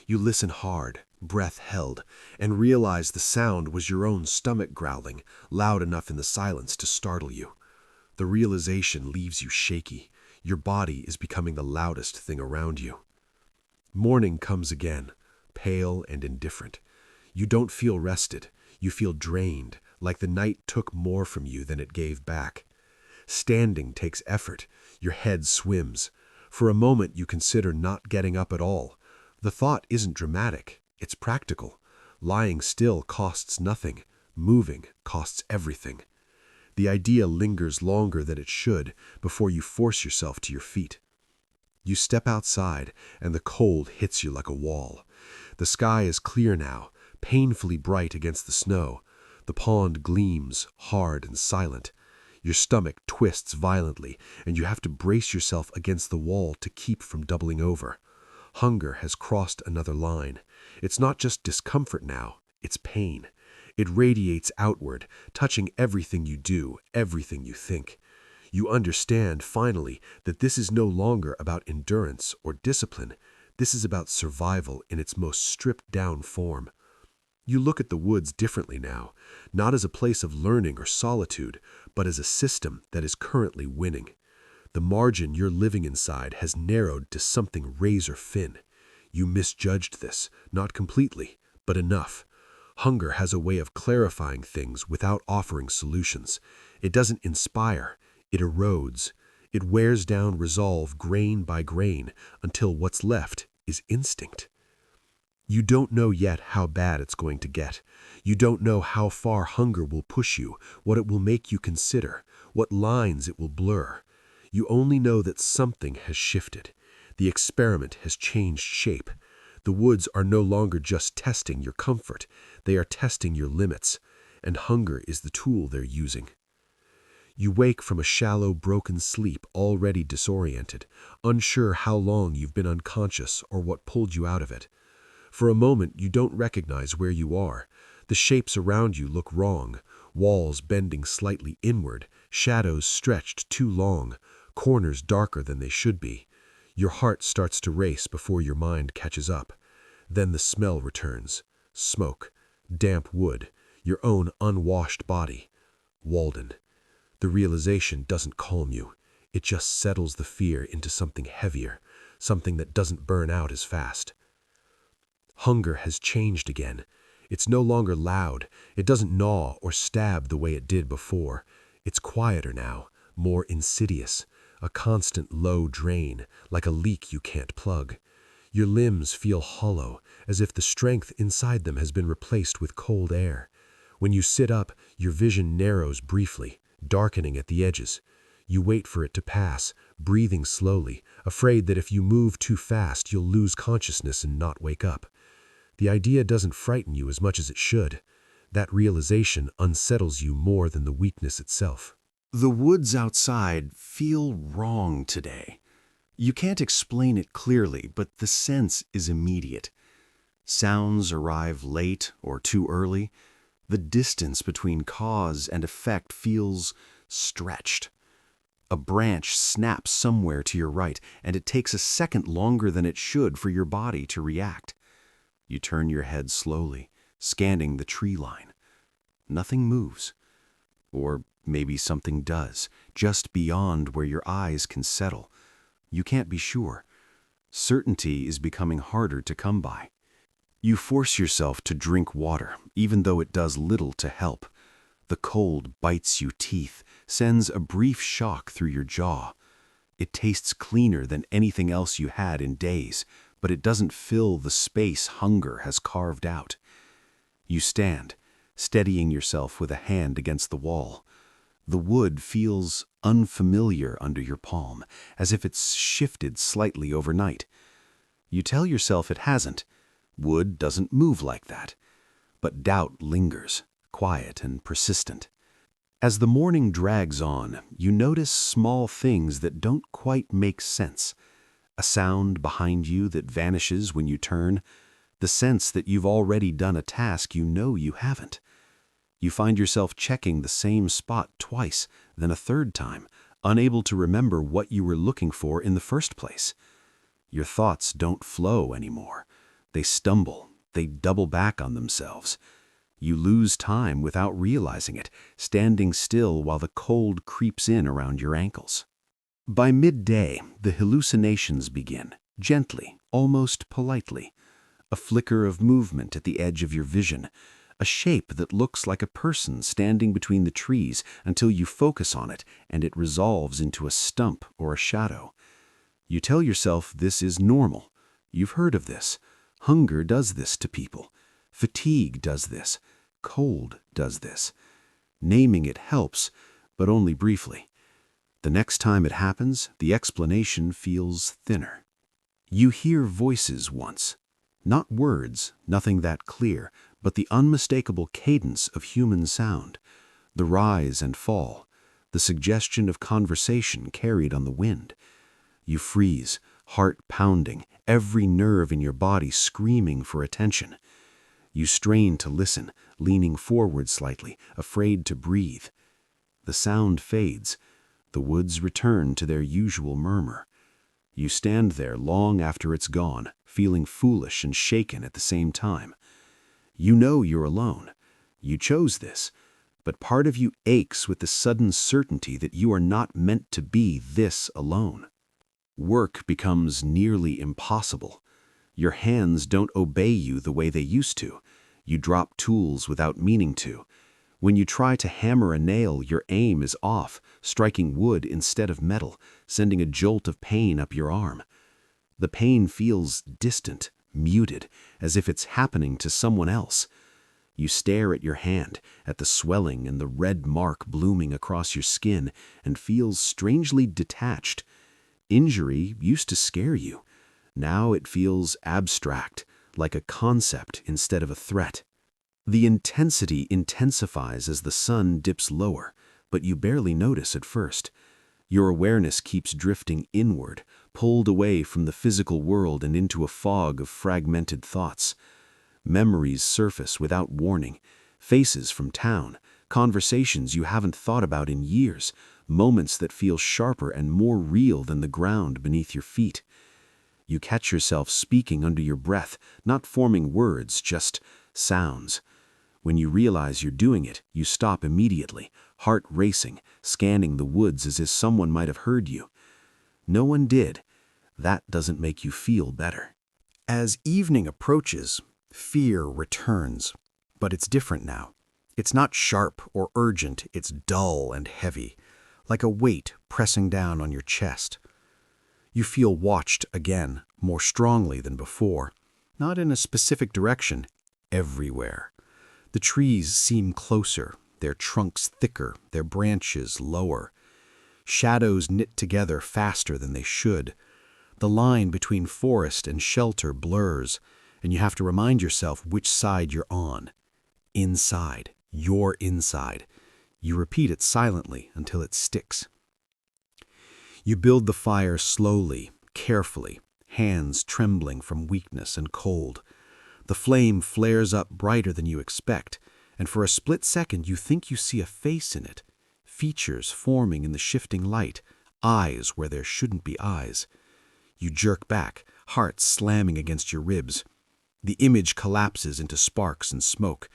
You listen hard, breath held, and realize the sound was your own stomach growling, loud enough in the silence to startle you. The realization leaves you shaky. Your body is becoming the loudest thing around you. Morning comes again, pale and indifferent. You don't feel rested. You feel drained, like the night took more from you than it gave back. Standing takes effort. Your head swims. For a moment you consider not getting up at all. The thought isn't dramatic. It's practical. Lying still costs nothing. Moving costs everything. The idea lingers longer than it should before you force yourself to your feet. You step outside, and the cold hits you like a wall. The sky is clear now, painfully bright against the snow. The pond gleams, hard and silent. Your stomach twists violently, and you have to brace yourself against the wall to keep from doubling over. Hunger has crossed another line. It's not just discomfort now, it's pain. It radiates outward, touching everything you do, everything you think. You understand, finally, that this is no longer about endurance or discipline. This is about survival in its most stripped-down form. You look at the woods differently now, not as a place of learning or solitude, but as a system that is currently winning. The margin you're living inside has narrowed to something razor-thin. You misjudged this, not completely, but enough. Hunger has a way of clarifying things without offering solutions. It doesn't inspire, it erodes. It wears down resolve grain by grain until what's left is instinct. You don't know yet how bad it's going to get. You don't know how far hunger will push you, what it will make you consider, what lines it will blur. You only know that something has shifted. The experiment has changed shape. The woods are no longer just testing your comfort. They are testing your limits, and hunger is the tool they're using. You wake from a shallow, broken sleep already disoriented, unsure how long you've been unconscious or what pulled you out of it. For a moment, you don't recognize where you are. The shapes around you look wrong, walls bending slightly inward, shadows stretched too long, corners darker than they should be. Your heart starts to race before your mind catches up. Then the smell returns. Smoke, damp wood, your own unwashed body. Walden. The realization doesn't calm you. It just settles the fear into something heavier, something that doesn't burn out as fast. Hunger has changed again. It's no longer loud. It doesn't gnaw or stab the way it did before. It's quieter now, more insidious, a constant low drain, like a leak you can't plug. Your limbs feel hollow, as if the strength inside them has been replaced with cold air. When you sit up, your vision narrows briefly, darkening at the edges. You wait for it to pass, breathing slowly, afraid that if you move too fast, you'll lose consciousness and not wake up. The idea doesn't frighten you as much as it should. That realization unsettles you more than the weakness itself. The woods outside feel wrong today. You can't explain it clearly, but the sense is immediate. Sounds arrive late or too early. The distance between cause and effect feels stretched. A branch snaps somewhere to your right, and it takes a second longer than it should for your body to react. You turn your head slowly, scanning the tree line. Nothing moves. Or maybe something does, just beyond where your eyes can settle. You can't be sure. Certainty is becoming harder to come by. You force yourself to drink water, even though it does little to help. The cold bites you teeth, sends a brief shock through your jaw. It tastes cleaner than anything else you had in days, but it doesn't fill the space hunger has carved out. You stand, steadying yourself with a hand against the wall. The wood feels unfamiliar under your palm, as if it's shifted slightly overnight. You tell yourself it hasn't. Wood doesn't move like that. But doubt lingers, quiet and persistent. As the morning drags on, you notice small things that don't quite make sense. A sound behind you that vanishes when you turn, the sense that you've already done a task you know you haven't. You find yourself checking the same spot twice, then a third time, unable to remember what you were looking for in the first place. Your thoughts don't flow anymore. They stumble, they double back on themselves. You lose time without realizing it, standing still while the cold creeps in around your ankles. By midday, the hallucinations begin, gently, almost politely. A flicker of movement at the edge of your vision, a shape that looks like a person standing between the trees until you focus on it and it resolves into a stump or a shadow. You tell yourself this is normal. You've heard of this. Hunger does this to people. Fatigue does this. Cold does this. Naming it helps, but only briefly. The next time it happens, the explanation feels thinner. You hear voices once. Not words, nothing that clear, but the unmistakable cadence of human sound, the rise and fall, the suggestion of conversation carried on the wind. You freeze, heart pounding, every nerve in your body screaming for attention. You strain to listen, leaning forward slightly, afraid to breathe. The sound fades. The woods return to their usual murmur. You stand there long after it's gone, feeling foolish and shaken at the same time. You know you're alone. You chose this. But part of you aches with the sudden certainty that you are not meant to be this alone. Work becomes nearly impossible. Your hands don't obey you the way they used to. You drop tools without meaning to. When you try to hammer a nail, your aim is off, striking wood instead of metal, sending a jolt of pain up your arm. The pain feels distant, muted, as if it's happening to someone else. You stare at your hand, at the swelling and the red mark blooming across your skin, and feel strangely detached. Injury used to scare you. Now it feels abstract, like a concept instead of a threat. The intensity intensifies as the sun dips lower, but you barely notice at first. Your awareness keeps drifting inward, pulled away from the physical world and into a fog of fragmented thoughts. Memories surface without warning, faces from town, conversations you haven't thought about in years, moments that feel sharper and more real than the ground beneath your feet. You catch yourself speaking under your breath, not forming words, just sounds. When you realize you're doing it, you stop immediately, heart racing, scanning the woods as if someone might have heard you. No one did. That doesn't make you feel better. As evening approaches, fear returns, but it's different now. It's not sharp or urgent, it's dull and heavy, like a weight pressing down on your chest. You feel watched again, more strongly than before, not in a specific direction, everywhere. The trees seem closer, their trunks thicker, their branches lower. Shadows knit together faster than they should. The line between forest and shelter blurs, and you have to remind yourself which side you're on. Inside. You're inside. You repeat it silently until it sticks. You build the fire slowly, carefully, hands trembling from weakness and cold. The flame flares up brighter than you expect, and for a split second you think you see a face in it, features forming in the shifting light, eyes where there shouldn't be eyes. You jerk back, heart slamming against your ribs. The image collapses into sparks and smoke.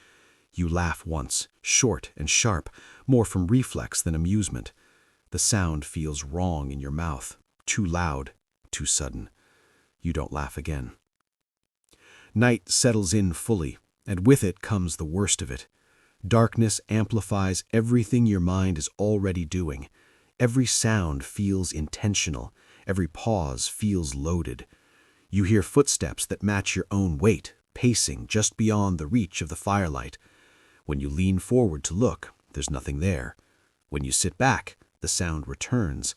You laugh once, short and sharp, more from reflex than amusement. The sound feels wrong in your mouth, too loud, too sudden. You don't laugh again. Night settles in fully, and with it comes the worst of it. Darkness amplifies everything your mind is already doing. Every sound feels intentional. Every pause feels loaded. You hear footsteps that match your own weight, pacing just beyond the reach of the firelight. When you lean forward to look, there's nothing there. When you sit back, the sound returns.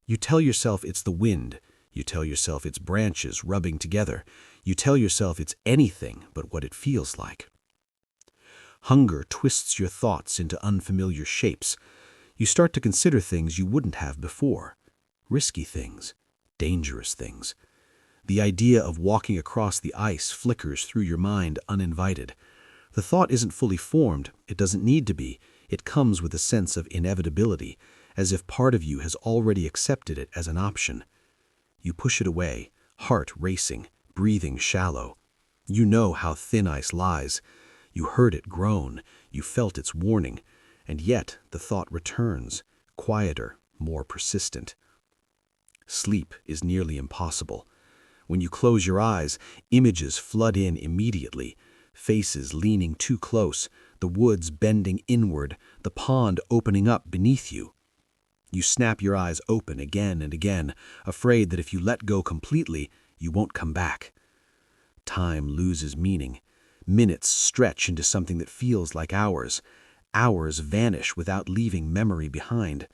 You tell yourself it's the wind. You tell yourself it's branches rubbing together. You tell yourself it's anything but what it feels like. Hunger twists your thoughts into unfamiliar shapes. You start to consider things you wouldn't have before. Risky things, dangerous things. The idea of walking across the ice flickers through your mind uninvited. The thought isn't fully formed, it doesn't need to be. It comes with a sense of inevitability, as if part of you has already accepted it as an option. You push it away, heart racing, breathing shallow. You know how thin ice lies. You heard it groan, you felt its warning, and yet the thought returns, quieter, more persistent. Sleep is nearly impossible. When you close your eyes, images flood in immediately. Faces leaning too close, the woods bending inward, the pond opening up beneath you. You snap your eyes open again and again, afraid that if you let go completely, you won't come back. Time loses meaning. Minutes stretch into something that feels like hours. Hours vanish without leaving memory behind.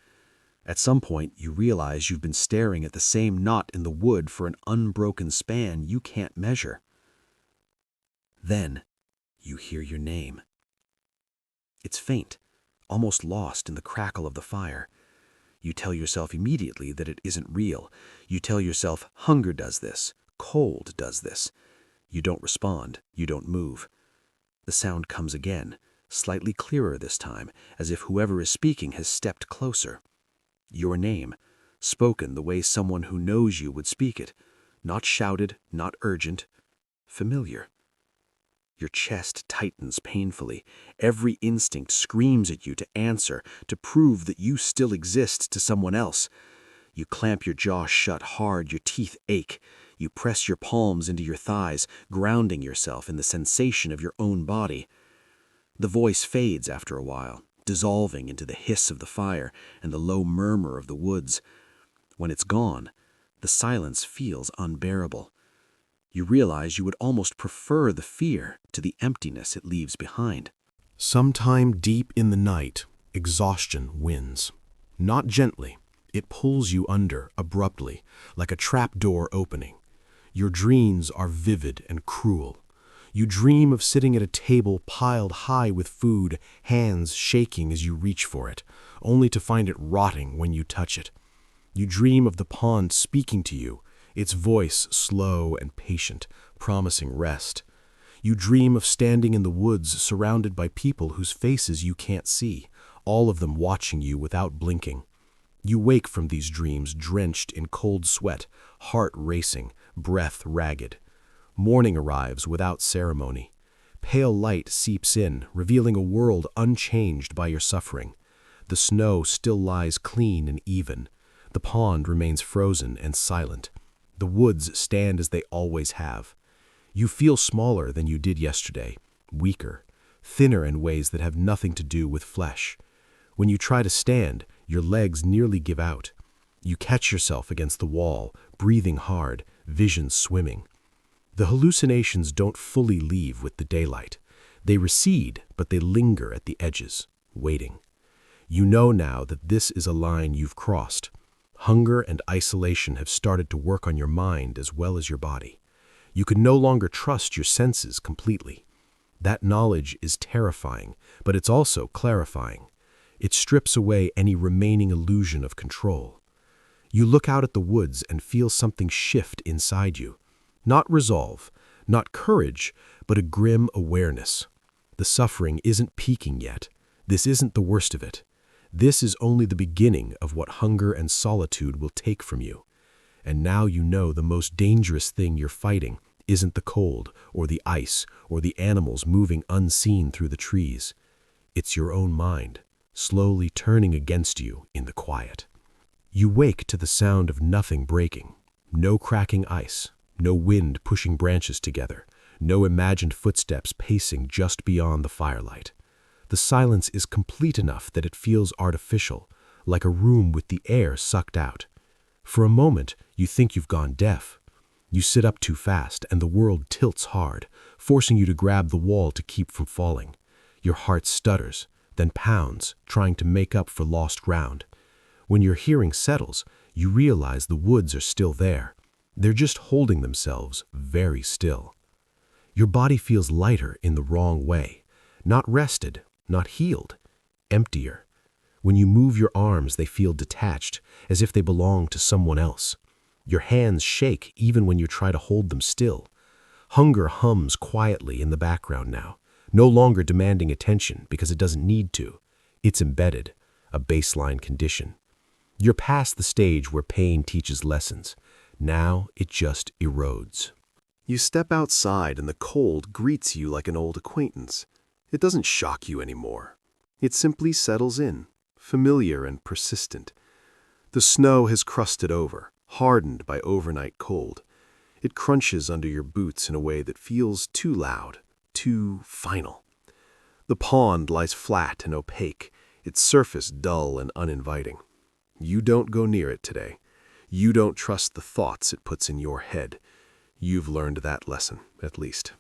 At some point, you realize you've been staring at the same knot in the wood for an unbroken span you can't measure. Then, you hear your name. It's faint, almost lost in the crackle of the fire. You tell yourself immediately that it isn't real. You tell yourself hunger does this, cold does this. You don't respond, you don't move. The sound comes again, slightly clearer this time, as if whoever is speaking has stepped closer. Your name, spoken the way someone who knows you would speak it, not shouted, not urgent, familiar. Your chest tightens painfully. Every instinct screams at you to answer, to prove that you still exist to someone else. You clamp your jaw shut hard, your teeth ache. You press your palms into your thighs, grounding yourself in the sensation of your own body. The voice fades after a while, dissolving into the hiss of the fire and the low murmur of the woods. When it's gone, the silence feels unbearable. You realize you would almost prefer the fear to the emptiness it leaves behind. Sometime deep in the night, exhaustion wins. Not gently, it pulls you under abruptly, like a trapdoor opening. Your dreams are vivid and cruel. You dream of sitting at a table piled high with food, hands shaking as you reach for it, only to find it rotting when you touch it. You dream of the pond speaking to you, its voice slow and patient, promising rest. You dream of standing in the woods surrounded by people whose faces you can't see, all of them watching you without blinking. You wake from these dreams drenched in cold sweat, heart racing, breath ragged. Morning arrives without ceremony. Pale light seeps in, revealing a world unchanged by your suffering. The snow still lies clean and even. The pond remains frozen and silent. The woods stand as they always have. You feel smaller than you did yesterday, weaker, thinner in ways that have nothing to do with flesh. When you try to stand, your legs nearly give out. You catch yourself against the wall, breathing hard, vision swimming. The hallucinations don't fully leave with the daylight. They recede, but they linger at the edges, waiting. You know now that this is a line you've crossed. Hunger and isolation have started to work on your mind as well as your body. You can no longer trust your senses completely. That knowledge is terrifying, but it's also clarifying. It strips away any remaining illusion of control. You look out at the woods and feel something shift inside you. Not resolve, not courage, but a grim awareness. The suffering isn't peaking yet. This isn't the worst of it. This is only the beginning of what hunger and solitude will take from you. And now you know the most dangerous thing you're fighting isn't the cold or the ice or the animals moving unseen through the trees. It's your own mind, slowly turning against you in the quiet. You wake to the sound of nothing breaking, no cracking ice, no wind pushing branches together, no imagined footsteps pacing just beyond the firelight. The silence is complete enough that it feels artificial, like a room with the air sucked out. For a moment, you think you've gone deaf. You sit up too fast, and the world tilts hard, forcing you to grab the wall to keep from falling. Your heart stutters, then pounds, trying to make up for lost ground. When your hearing settles, you realize the woods are still there. They're just holding themselves very still. Your body feels lighter in the wrong way. Not rested, not healed, emptier. When you move your arms, they feel detached, as if they belong to someone else. Your hands shake even when you try to hold them still. Hunger hums quietly in the background now, no longer demanding attention because it doesn't need to. It's embedded, a baseline condition. You're past the stage where pain teaches lessons. Now it just erodes. You step outside and the cold greets you like an old acquaintance. It doesn't shock you anymore. It simply settles in, familiar and persistent. The snow has crusted over, hardened by overnight cold. It crunches under your boots in a way that feels too loud, too final. The pond lies flat and opaque, its surface dull and uninviting. You don't go near it today. You don't trust the thoughts it puts in your head. You've learned that lesson, at least.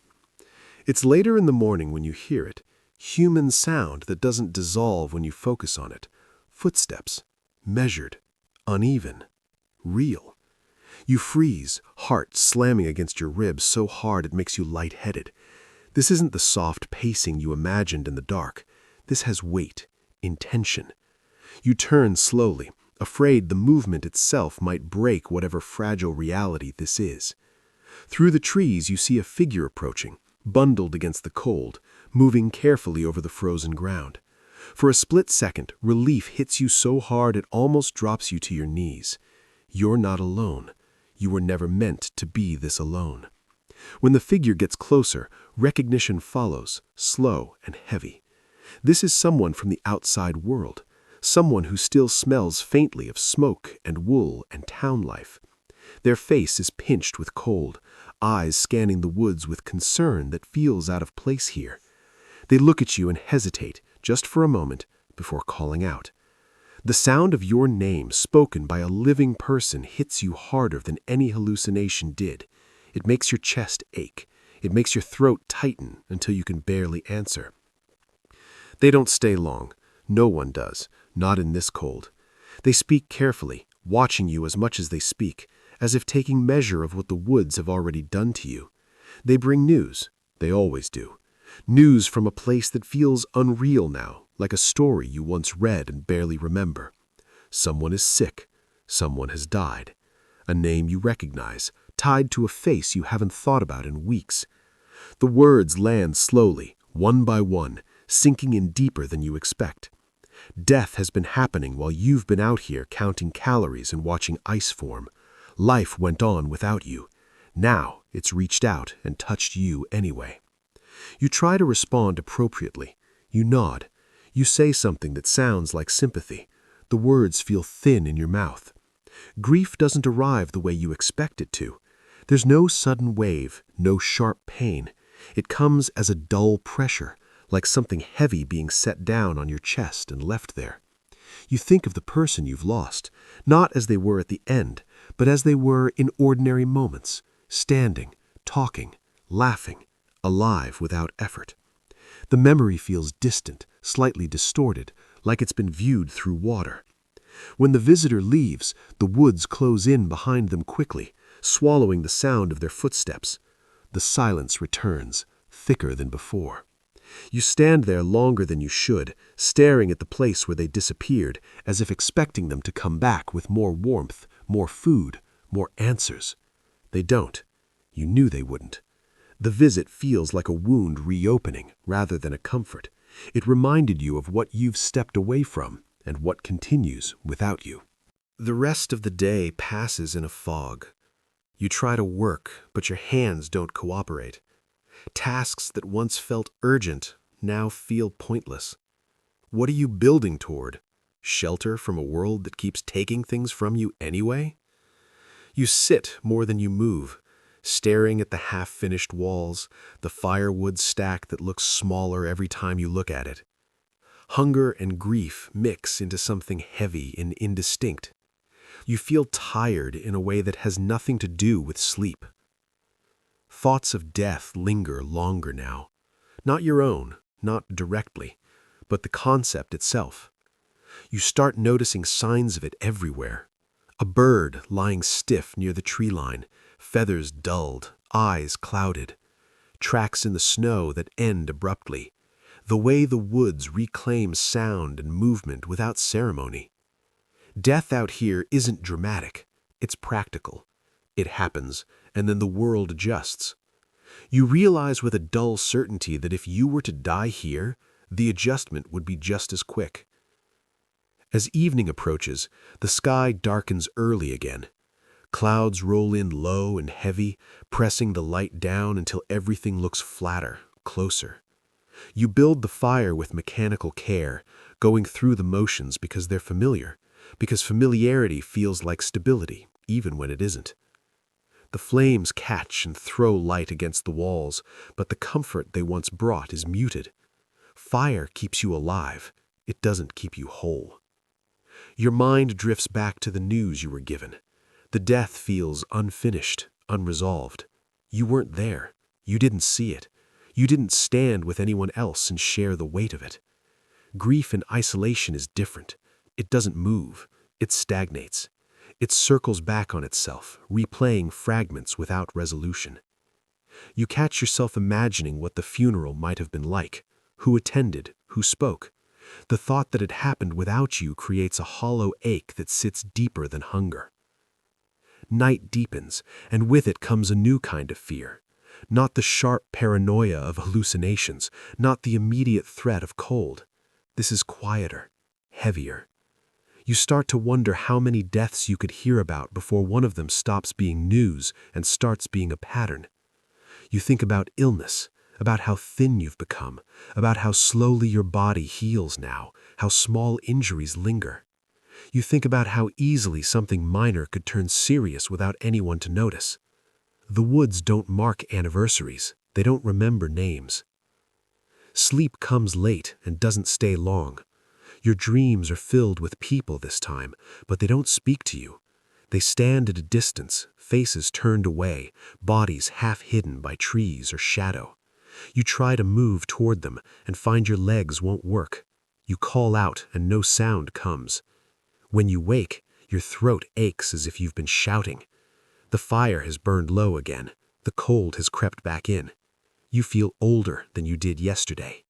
It's later in the morning when you hear it, human sound that doesn't dissolve when you focus on it. Footsteps, measured, uneven, real. You freeze, heart slamming against your ribs so hard it makes you lightheaded. This isn't the soft pacing you imagined in the dark. This has weight, intention. You turn slowly, afraid the movement itself might break whatever fragile reality this is. Through the trees you see a figure approaching, bundled against the cold, moving carefully over the frozen ground. For a split second, relief hits you so hard it almost drops you to your knees. You're not alone. You were never meant to be this alone. When the figure gets closer, recognition follows, slow and heavy. This is someone from the outside world, someone who still smells faintly of smoke and wool and town life. Their face is pinched with cold, eyes scanning the woods with concern that feels out of place here. They look at you and hesitate, just for a moment, before calling out. The sound of your name spoken by a living person hits you harder than any hallucination did. It makes your chest ache. It makes your throat tighten until you can barely answer. They don't stay long. No one does, not in this cold. They speak carefully, watching you as much as they speak, as if taking measure of what the woods have already done to you. They bring news. They always do. News from a place that feels unreal now, like a story you once read and barely remember. Someone is sick. Someone has died. A name you recognize, tied to a face you haven't thought about in weeks. The words land slowly, one by one, sinking in deeper than you expect. Death has been happening while you've been out here counting calories and watching ice form. Life went on without you. Now it's reached out and touched you anyway. You try to respond appropriately. You nod. You say something that sounds like sympathy. The words feel thin in your mouth. Grief doesn't arrive the way you expect it to. There's no sudden wave, no sharp pain. It comes as a dull pressure, like something heavy being set down on your chest and left there. You think of the person you've lost, not as they were at the end, but as they were in ordinary moments, standing, talking, laughing, alive without effort. The memory feels distant, slightly distorted, like it's been viewed through water. When the visitor leaves, the woods close in behind them quickly, swallowing the sound of their footsteps. The silence returns, thicker than before. You stand there longer than you should, staring at the place where they disappeared, as if expecting them to come back with more warmth, more food, more answers. They don't. You knew they wouldn't. The visit feels like a wound reopening rather than a comfort. It reminded you of what you've stepped away from and what continues without you. The rest of the day passes in a fog. You try to work, but your hands don't cooperate. Tasks that once felt urgent now feel pointless. What are you building toward? Shelter from a world that keeps taking things from you anyway? You sit more than you move, staring at the half-finished walls, the firewood stack that looks smaller every time you look at it. Hunger and grief mix into something heavy and indistinct. You feel tired in a way that has nothing to do with sleep. Thoughts of death linger longer now. Not your own, not directly, but the concept itself. You start noticing signs of it everywhere. A bird lying stiff near the tree line, feathers dulled, eyes clouded. Tracks in the snow that end abruptly. The way the woods reclaim sound and movement without ceremony. Death out here isn't dramatic. It's practical. It happens, and then the world adjusts. You realize with a dull certainty that if you were to die here, the adjustment would be just as quick. As evening approaches, the sky darkens early again. Clouds roll in low and heavy, pressing the light down until everything looks flatter, closer. You build the fire with mechanical care, going through the motions because they're familiar, because familiarity feels like stability, even when it isn't. The flames catch and throw light against the walls, but the comfort they once brought is muted. Fire keeps you alive. It doesn't keep you whole. Your mind drifts back to the news you were given. The death feels unfinished, unresolved. You weren't there. You didn't see it. You didn't stand with anyone else and share the weight of it. Grief in isolation is different. It doesn't move. It stagnates. It circles back on itself, replaying fragments without resolution. You catch yourself imagining what the funeral might have been like, who attended, who spoke. The thought that it happened without you creates a hollow ache that sits deeper than hunger. Night deepens, and with it comes a new kind of fear. Not the sharp paranoia of hallucinations, not the immediate threat of cold. This is quieter, heavier. You start to wonder how many deaths you could hear about before one of them stops being news and starts being a pattern. You think about illness, about how thin you've become, about how slowly your body heals now, how small injuries linger. You think about how easily something minor could turn serious without anyone to notice. The woods don't mark anniversaries. They don't remember names. Sleep comes late and doesn't stay long. Your dreams are filled with people this time, but they don't speak to you. They stand at a distance, faces turned away, bodies half hidden by trees or shadow. You try to move toward them and find your legs won't work. You call out and no sound comes. When you wake, your throat aches as if you've been shouting. The fire has burned low again. The cold has crept back in. You feel older than you did yesterday.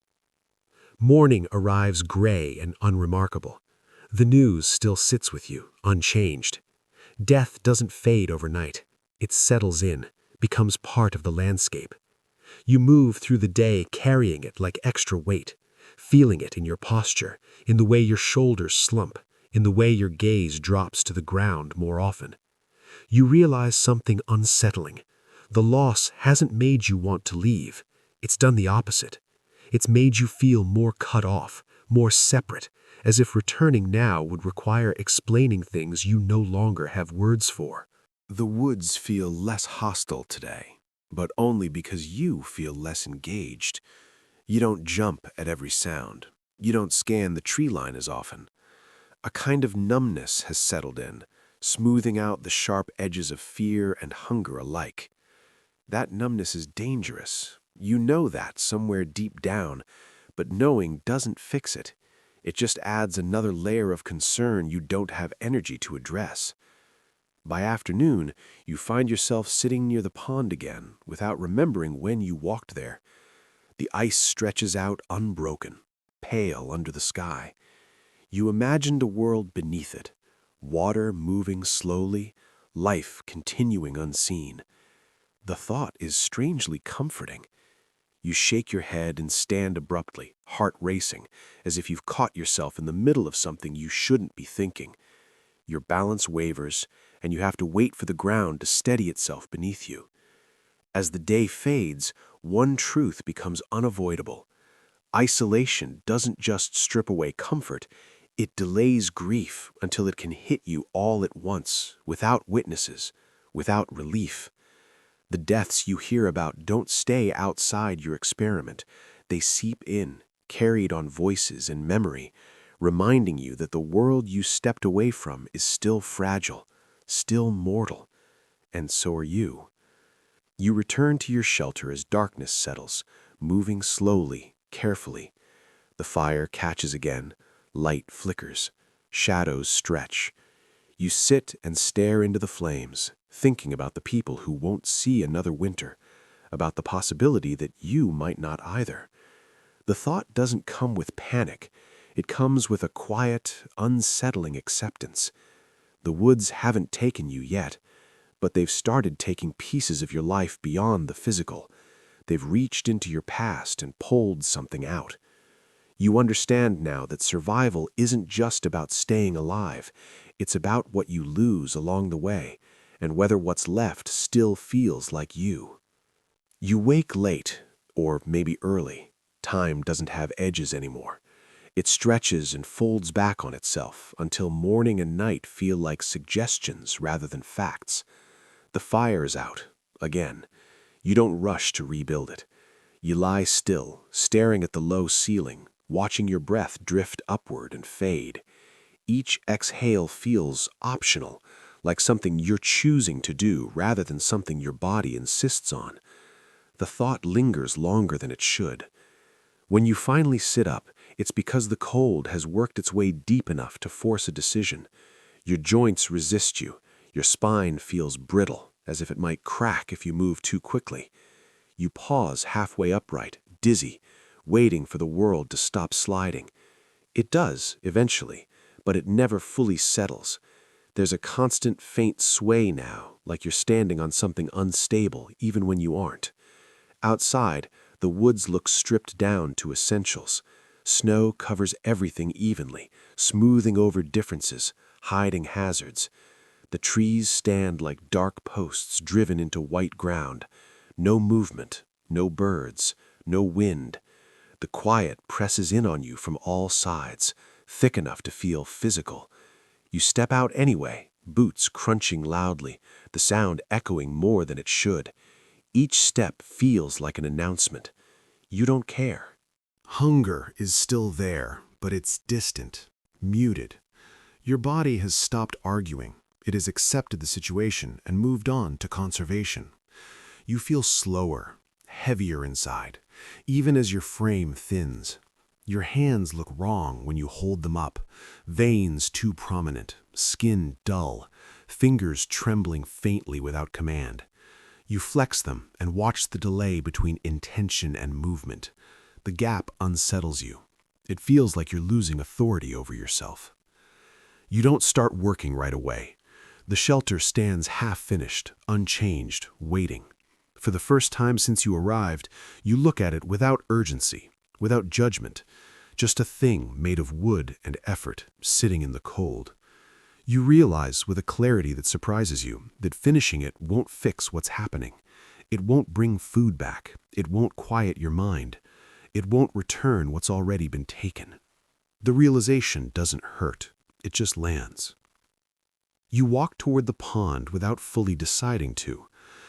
Morning arrives gray and unremarkable. The news still sits with you, unchanged. Death doesn't fade overnight. It settles in, becomes part of the landscape. You move through the day carrying it like extra weight, feeling it in your posture, in the way your shoulders slump, in the way your gaze drops to the ground more often. You realize something unsettling. The loss hasn't made you want to leave. It's done the opposite. It's made you feel more cut off, more separate, as if returning now would require explaining things you no longer have words for. The woods feel less hostile today, but only because you feel less engaged. You don't jump at every sound. You don't scan the tree line as often. A kind of numbness has settled in, smoothing out the sharp edges of fear and hunger alike. That numbness is dangerous. You know that somewhere deep down, but knowing doesn't fix it. It just adds another layer of concern you don't have energy to address. By afternoon, you find yourself sitting near the pond again without remembering when you walked there. The ice stretches out unbroken, pale under the sky. You imagined a world beneath it, water moving slowly, life continuing unseen. The thought is strangely comforting. You shake your head and stand abruptly, heart racing, as if you've caught yourself in the middle of something you shouldn't be thinking. Your balance wavers, and you have to wait for the ground to steady itself beneath you. As the day fades, one truth becomes unavoidable. Isolation doesn't just strip away comfort, it delays grief until it can hit you all at once, without witnesses, without relief. The deaths you hear about don't stay outside your experiment. They seep in, carried on voices and memory, reminding you that the world you stepped away from is still fragile, still mortal, and so are you. You return to your shelter as darkness settles, moving slowly, carefully. The fire catches again, light flickers, shadows stretch. You sit and stare into the flames, thinking about the people who won't see another winter, about the possibility that you might not either. The thought doesn't come with panic. It comes with a quiet, unsettling acceptance. The woods haven't taken you yet, but they've started taking pieces of your life beyond the physical. They've reached into your past and pulled something out. You understand now that survival isn't just about staying alive. It's about what you lose along the way, and whether what's left still feels like you. You wake late, or maybe early. Time doesn't have edges anymore. It stretches and folds back on itself until morning and night feel like suggestions rather than facts. The fire is out, again. You don't rush to rebuild it. You lie still, staring at the low ceiling, watching your breath drift upward and fade. Each exhale feels optional, like something you're choosing to do rather than something your body insists on. The thought lingers longer than it should. When you finally sit up, it's because the cold has worked its way deep enough to force a decision. Your joints resist you. Your spine feels brittle, as if it might crack if you move too quickly. You pause halfway upright, dizzy, waiting for the world to stop sliding. It does, eventually, but it never fully settles. There's a constant faint sway now, like you're standing on something unstable even when you aren't. Outside, the woods look stripped down to essentials. Snow covers everything evenly, smoothing over differences, hiding hazards. The trees stand like dark posts driven into white ground. No movement, no birds, no wind. The quiet presses in on you from all sides, thick enough to feel physical. You step out anyway, boots crunching loudly, the sound echoing more than it should. Each step feels like an announcement. You don't care. Hunger is still there, but it's distant, muted. Your body has stopped arguing. It has accepted the situation and moved on to conservation. You feel slower, heavier inside, even as your frame thins. Your hands look wrong when you hold them up, veins too prominent, skin dull, fingers trembling faintly without command. You flex them and watch the delay between intention and movement. The gap unsettles you. It feels like you're losing authority over yourself. You don't start working right away. The shelter stands half-finished, unchanged, waiting. For the first time since you arrived, you look at it without urgency, without judgment, just a thing made of wood and effort, sitting in the cold. You realize with a clarity that surprises you that finishing it won't fix what's happening. It won't bring food back. It won't quiet your mind. It won't return what's already been taken. The realization doesn't hurt. It just lands. You walk toward the pond without fully deciding to.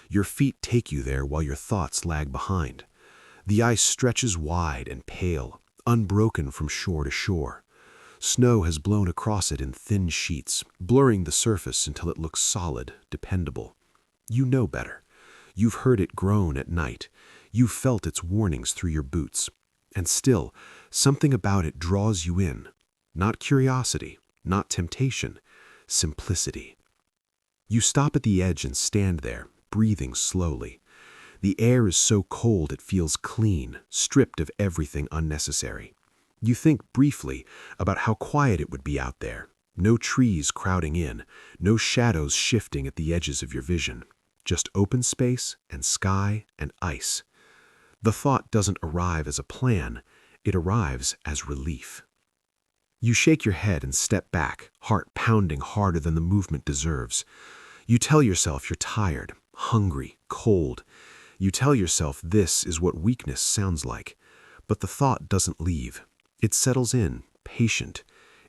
Your feet take you there while your thoughts lag behind. The ice stretches wide and pale, unbroken from shore to shore. Snow has blown across it in thin sheets, blurring the surface until it looks solid, dependable. You know better. You've heard it groan at night. You've felt its warnings through your boots. And still, something about it draws you in. Not curiosity, not temptation, simplicity. You stop at the edge and stand there, breathing slowly. The air is so cold it feels clean, stripped of everything unnecessary. You think briefly about how quiet it would be out there. No trees crowding in, no shadows shifting at the edges of your vision. Just open space and sky and ice. The thought doesn't arrive as a plan, it arrives as relief. You shake your head and step back, heart pounding harder than the movement deserves. You tell yourself you're tired, hungry, cold. You tell yourself this is what weakness sounds like. But the thought doesn't leave. It settles in, patient.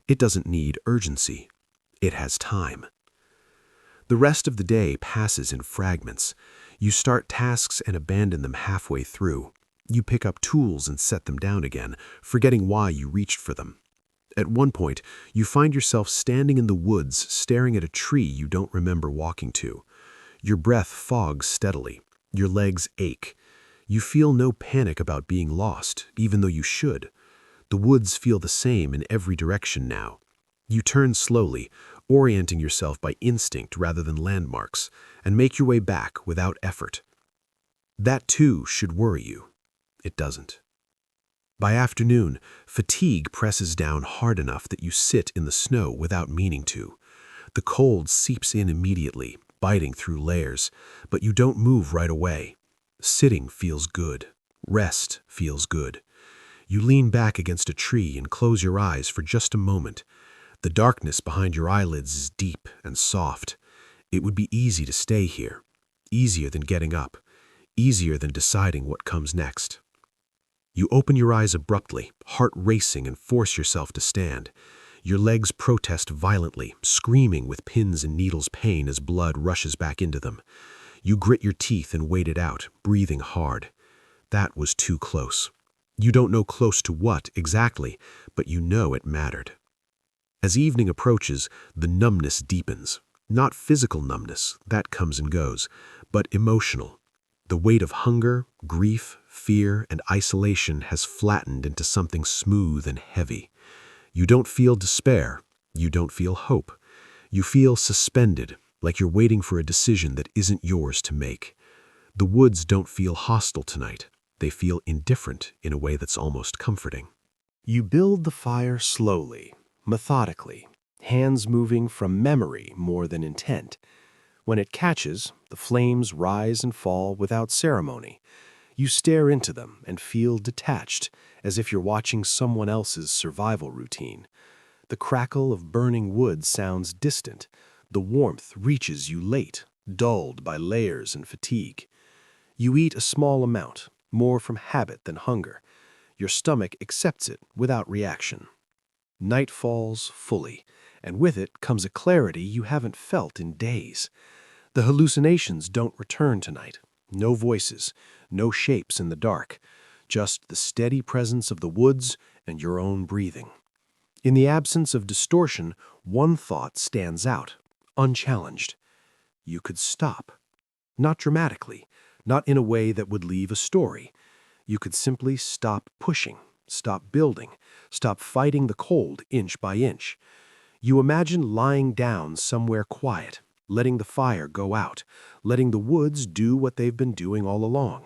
It doesn't need urgency. It has time. The rest of the day passes in fragments. You start tasks and abandon them halfway through. You pick up tools and set them down again, forgetting why you reached for them. At one point, you find yourself standing in the woods staring at a tree you don't remember walking to. Your breath fogs steadily. Your legs ache. You feel no panic about being lost, even though you should. The woods feel the same in every direction now. You turn slowly, orienting yourself by instinct rather than landmarks, and make your way back without effort. That too should worry you. It doesn't. By afternoon, fatigue presses down hard enough that you sit in the snow without meaning to. The cold seeps in immediately, biting through layers, but you don't move right away. Sitting feels good. Rest feels good. You lean back against a tree and close your eyes for just a moment. The darkness behind your eyelids is deep and soft. It would be easy to stay here. Easier than getting up. Easier than deciding what comes next. You open your eyes abruptly, heart racing, and force yourself to stand. Your legs protest violently, screaming with pins and needles pain as blood rushes back into them. You grit your teeth and wait it out, breathing hard. That was too close. You don't know close to what exactly, but you know it mattered. As evening approaches, the numbness deepens. Not physical numbness, that comes and goes, but emotional. The weight of hunger, grief, fear, and isolation has flattened into something smooth and heavy. You don't feel despair. You don't feel hope. You feel suspended, like you're waiting for a decision that isn't yours to make. The woods don't feel hostile tonight. They feel indifferent in a way that's almost comforting. You build the fire slowly, methodically, hands moving from memory more than intent. When it catches, the flames rise and fall without ceremony. You stare into them and feel detached, as if you're watching someone else's survival routine. The crackle of burning wood sounds distant. The warmth reaches you late, dulled by layers and fatigue. You eat a small amount, more from habit than hunger. Your stomach accepts it without reaction. Night falls fully, and with it comes a clarity you haven't felt in days. The hallucinations don't return tonight. No voices, no shapes in the dark, just the steady presence of the woods and your own breathing. In the absence of distortion, one thought stands out, unchallenged. You could stop. Not dramatically, not in a way that would leave a story. You could simply stop pushing, stop building, stop fighting the cold inch by inch. You imagine lying down somewhere quiet, letting the fire go out, letting the woods do what they've been doing all along.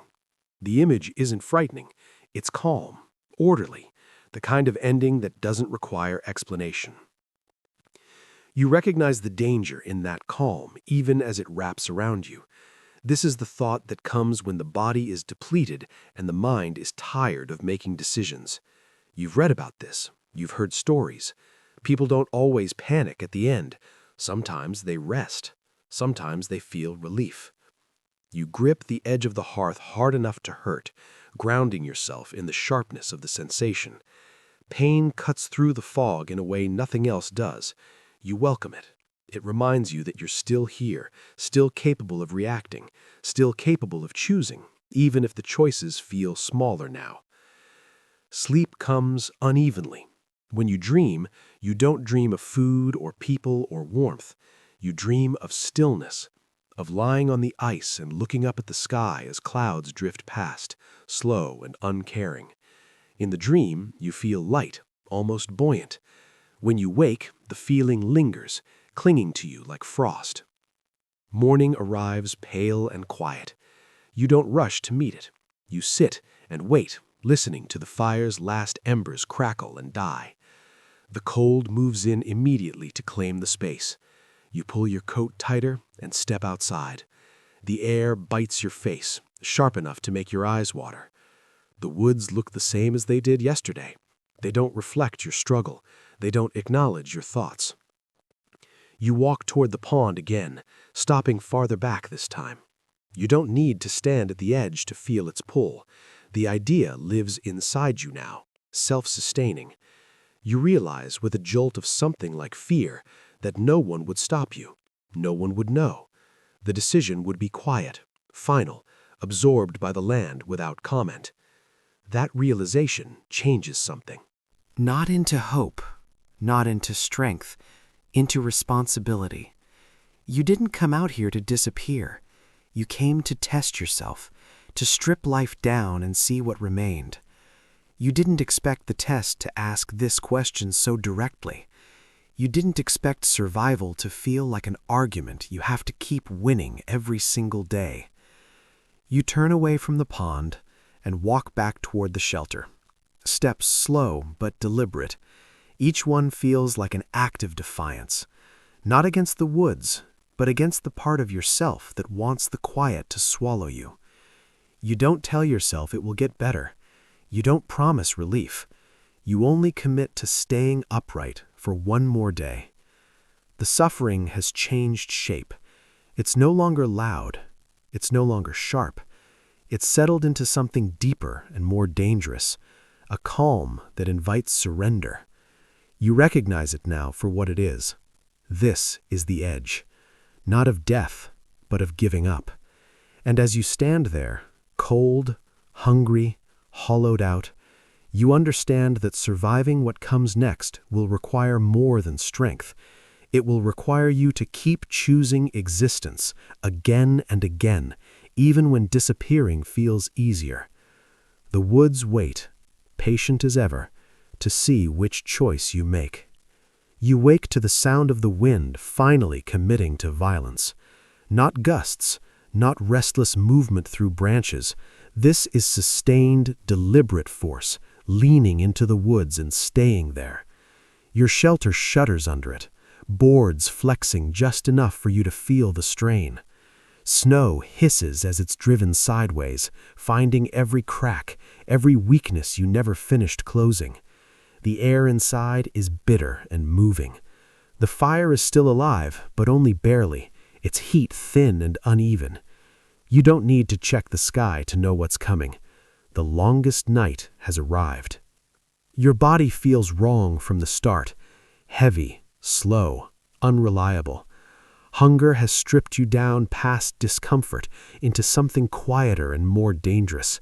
The image isn't frightening, it's calm, orderly, the kind of ending that doesn't require explanation. You recognize the danger in that calm, even as it wraps around you. This is the thought that comes when the body is depleted and the mind is tired of making decisions. You've read about this. You've heard stories. People don't always panic at the end. Sometimes they rest. Sometimes they feel relief. You grip the edge of the hearth hard enough to hurt, grounding yourself in the sharpness of the sensation. Pain cuts through the fog in a way nothing else does. You welcome it. It reminds you that you're still here, still capable of reacting, still capable of choosing, even if the choices feel smaller now. Sleep comes unevenly. When you dream, you don't dream of food or people or warmth. You dream of stillness, of lying on the ice and looking up at the sky as clouds drift past, slow and uncaring. In the dream, you feel light, almost buoyant. When you wake, the feeling lingers, clinging to you like frost. Morning arrives pale and quiet. You don't rush to meet it. You sit and wait, listening to the fire's last embers crackle and die. The cold moves in immediately to claim the space. You pull your coat tighter and step outside. The air bites your face, sharp enough to make your eyes water. The woods look the same as they did yesterday. They don't reflect your struggle. They don't acknowledge your thoughts. You walk toward the pond again, stopping farther back this time. You don't need to stand at the edge to feel its pull. The idea lives inside you now, self-sustaining. You realize with a jolt of something like fear that no one would stop you. No one would know. The decision would be quiet, final, absorbed by the land without comment. That realization changes something. Not into hope, not into strength, into responsibility. You didn't come out here to disappear. You came to test yourself, to strip life down and see what remained. You didn't expect the test to ask this question so directly. You didn't expect survival to feel like an argument you have to keep winning every single day. You turn away from the pond and walk back toward the shelter. Steps slow but deliberate. Each one feels like an act of defiance, not against the woods, but against the part of yourself that wants the quiet to swallow you. You don't tell yourself it will get better. You don't promise relief. You only commit to staying upright for one more day. The suffering has changed shape. It's no longer loud. It's no longer sharp. It's settled into something deeper and more dangerous, a calm that invites surrender. You recognize it now for what it is. This is the edge, not of death, but of giving up. And as you stand there, cold, hungry, hollowed out, you understand that surviving what comes next will require more than strength. It will require you to keep choosing existence again and again, even when disappearing feels easier. The woods wait, patient as ever, to see which choice you make. You wake to the sound of the wind finally committing to violence. Not gusts, not restless movement through branches. This is sustained, deliberate force, leaning into the woods and staying there. Your shelter shudders under it, boards flexing just enough for you to feel the strain. Snow hisses as it's driven sideways, finding every crack, every weakness you never finished closing. The air inside is bitter and moving. The fire is still alive, but only barely, its heat thin and uneven. You don't need to check the sky to know what's coming. The longest night has arrived. Your body feels wrong from the start, heavy, slow, unreliable. Hunger has stripped you down past discomfort into something quieter and more dangerous.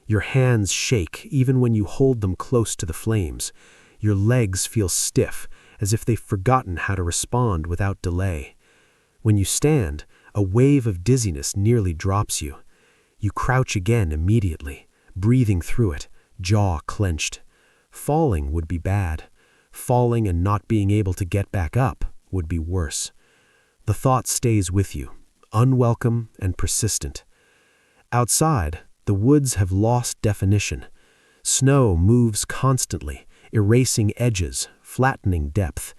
Your hands shake even when you hold them close to the flames. Your legs feel stiff, as if they've forgotten how to respond without delay. When you stand, a wave of dizziness nearly drops you. You crouch again immediately, breathing through it, jaw clenched. Falling would be bad. Falling and not being able to get back up would be worse. The thought stays with you, unwelcome and persistent. Outside, the woods have lost definition. Snow moves constantly, erasing edges, flattening depth.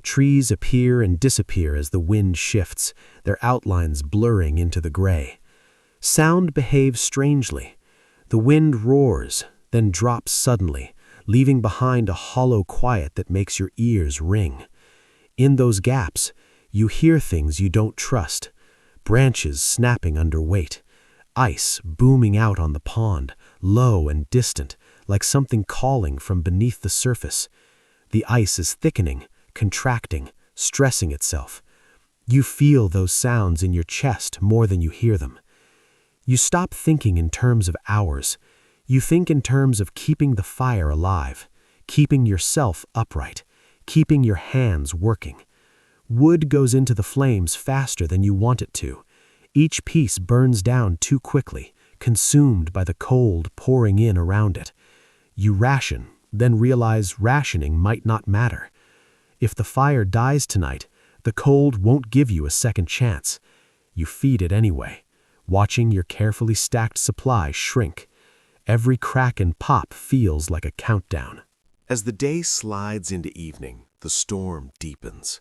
Trees appear and disappear as the wind shifts, their outlines blurring into the gray. Sound behaves strangely. The wind roars, then drops suddenly, leaving behind a hollow quiet that makes your ears ring. In those gaps, you hear things you don't trust. Branches snapping under weight. Ice booming out on the pond, low and distant, like something calling from beneath the surface. The ice is thickening, contracting, stressing itself. You feel those sounds in your chest more than you hear them. You stop thinking in terms of hours. You think in terms of keeping the fire alive, keeping yourself upright, keeping your hands working. Wood goes into the flames faster than you want it to. Each piece burns down too quickly, consumed by the cold pouring in around it. You ration, then realize rationing might not matter. If the fire dies tonight, the cold won't give you a second chance. You feed it anyway, watching your carefully stacked supply shrink. Every crack and pop feels like a countdown. As the day slides into evening, the storm deepens.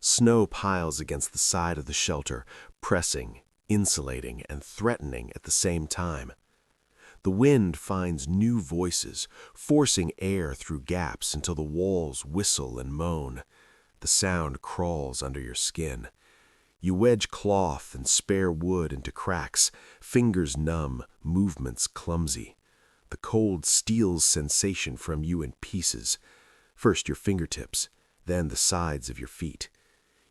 Snow piles against the side of the shelter, pressing, insulating, and threatening at the same time. The wind finds new voices, forcing air through gaps until the walls whistle and moan. The sound crawls under your skin. You wedge cloth and spare wood into cracks, fingers numb, movements clumsy. The cold steals sensation from you in pieces. First your fingertips, then the sides of your feet.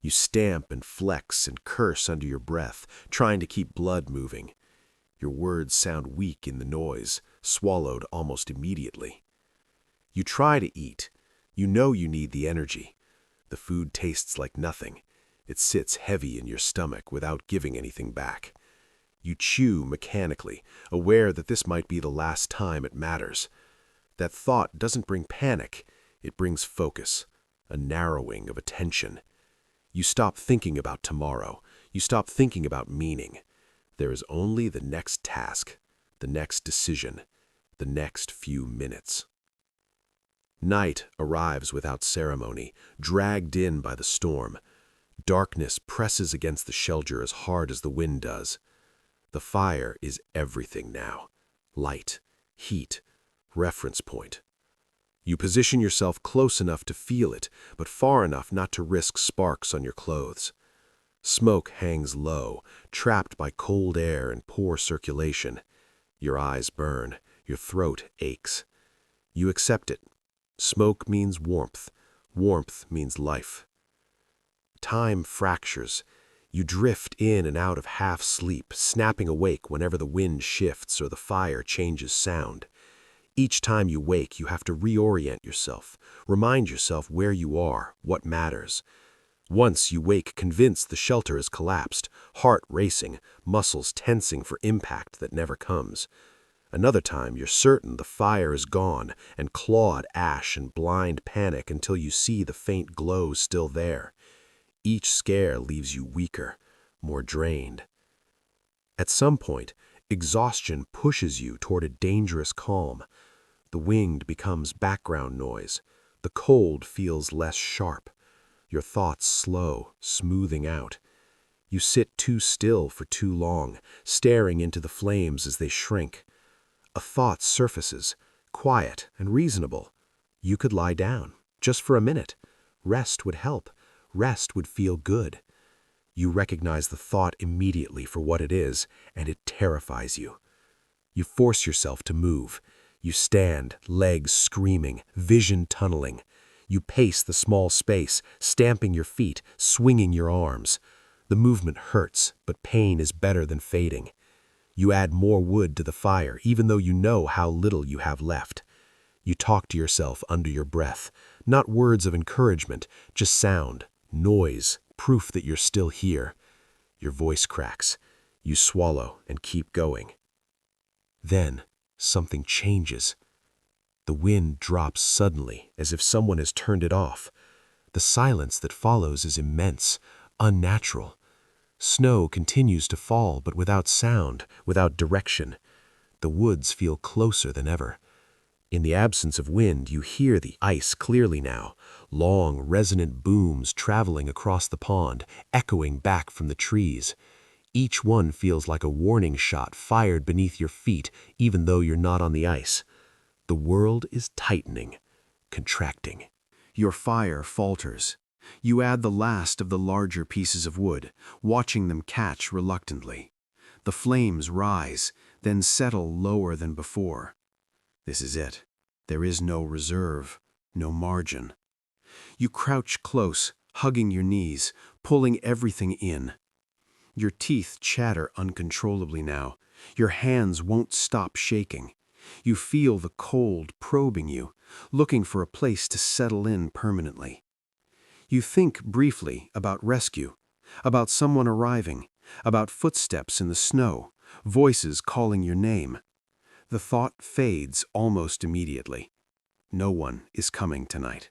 You stamp and flex and curse under your breath, trying to keep blood moving. Your words sound weak in the noise, swallowed almost immediately. You try to eat. You know you need the energy. The food tastes like nothing. It sits heavy in your stomach without giving anything back. You chew mechanically, aware that this might be the last time it matters. That thought doesn't bring panic, it brings focus, a narrowing of attention. You stop thinking about tomorrow. You stop thinking about meaning. There is only the next task, the next decision, the next few minutes. Night arrives without ceremony, dragged in by the storm. Darkness presses against the shelter as hard as the wind does. The fire is everything now. Light, heat, reference point. You position yourself close enough to feel it, but far enough not to risk sparks on your clothes. Smoke hangs low, trapped by cold air and poor circulation. Your eyes burn, your throat aches. You accept it. Smoke means warmth. Warmth means life. Time fractures. You drift in and out of half-sleep, snapping awake whenever the wind shifts or the fire changes sound. Each time you wake, you have to reorient yourself, remind yourself where you are, what matters. Once you wake convinced the shelter has collapsed, heart racing, muscles tensing for impact that never comes. Another time you're certain the fire is gone and clawed ash and blind panic until you see the faint glow still there. Each scare leaves you weaker, more drained. At some point, exhaustion pushes you toward a dangerous calm. The wind becomes background noise. The cold feels less sharp. Your thoughts slow, smoothing out. You sit too still for too long, staring into the flames as they shrink. A thought surfaces, quiet and reasonable. You could lie down, just for a minute. Rest would help. Rest would feel good. You recognize the thought immediately for what it is, and it terrifies you. You force yourself to move. You stand, legs screaming, vision tunneling. You pace the small space, stamping your feet, swinging your arms. The movement hurts, but pain is better than fading. You add more wood to the fire, even though you know how little you have left. You talk to yourself under your breath, not words of encouragement, just sound, noise, proof that you're still here. Your voice cracks. You swallow and keep going. Then, something changes. The wind drops suddenly, as if someone has turned it off. The silence that follows is immense, unnatural. Snow continues to fall, but without sound, without direction. The woods feel closer than ever. In the absence of wind, you hear the ice clearly now, long, resonant booms traveling across the pond, echoing back from the trees. Each one feels like a warning shot fired beneath your feet, even though you're not on the ice. The world is tightening, contracting. Your fire falters. You add the last of the larger pieces of wood, watching them catch reluctantly. The flames rise, then settle lower than before. This is it. There is no reserve, no margin. You crouch close, hugging your knees, pulling everything in. Your teeth chatter uncontrollably now. Your hands won't stop shaking. You feel the cold probing you, looking for a place to settle in permanently. You think briefly about rescue, about someone arriving, about footsteps in the snow, voices calling your name. The thought fades almost immediately. No one is coming tonight.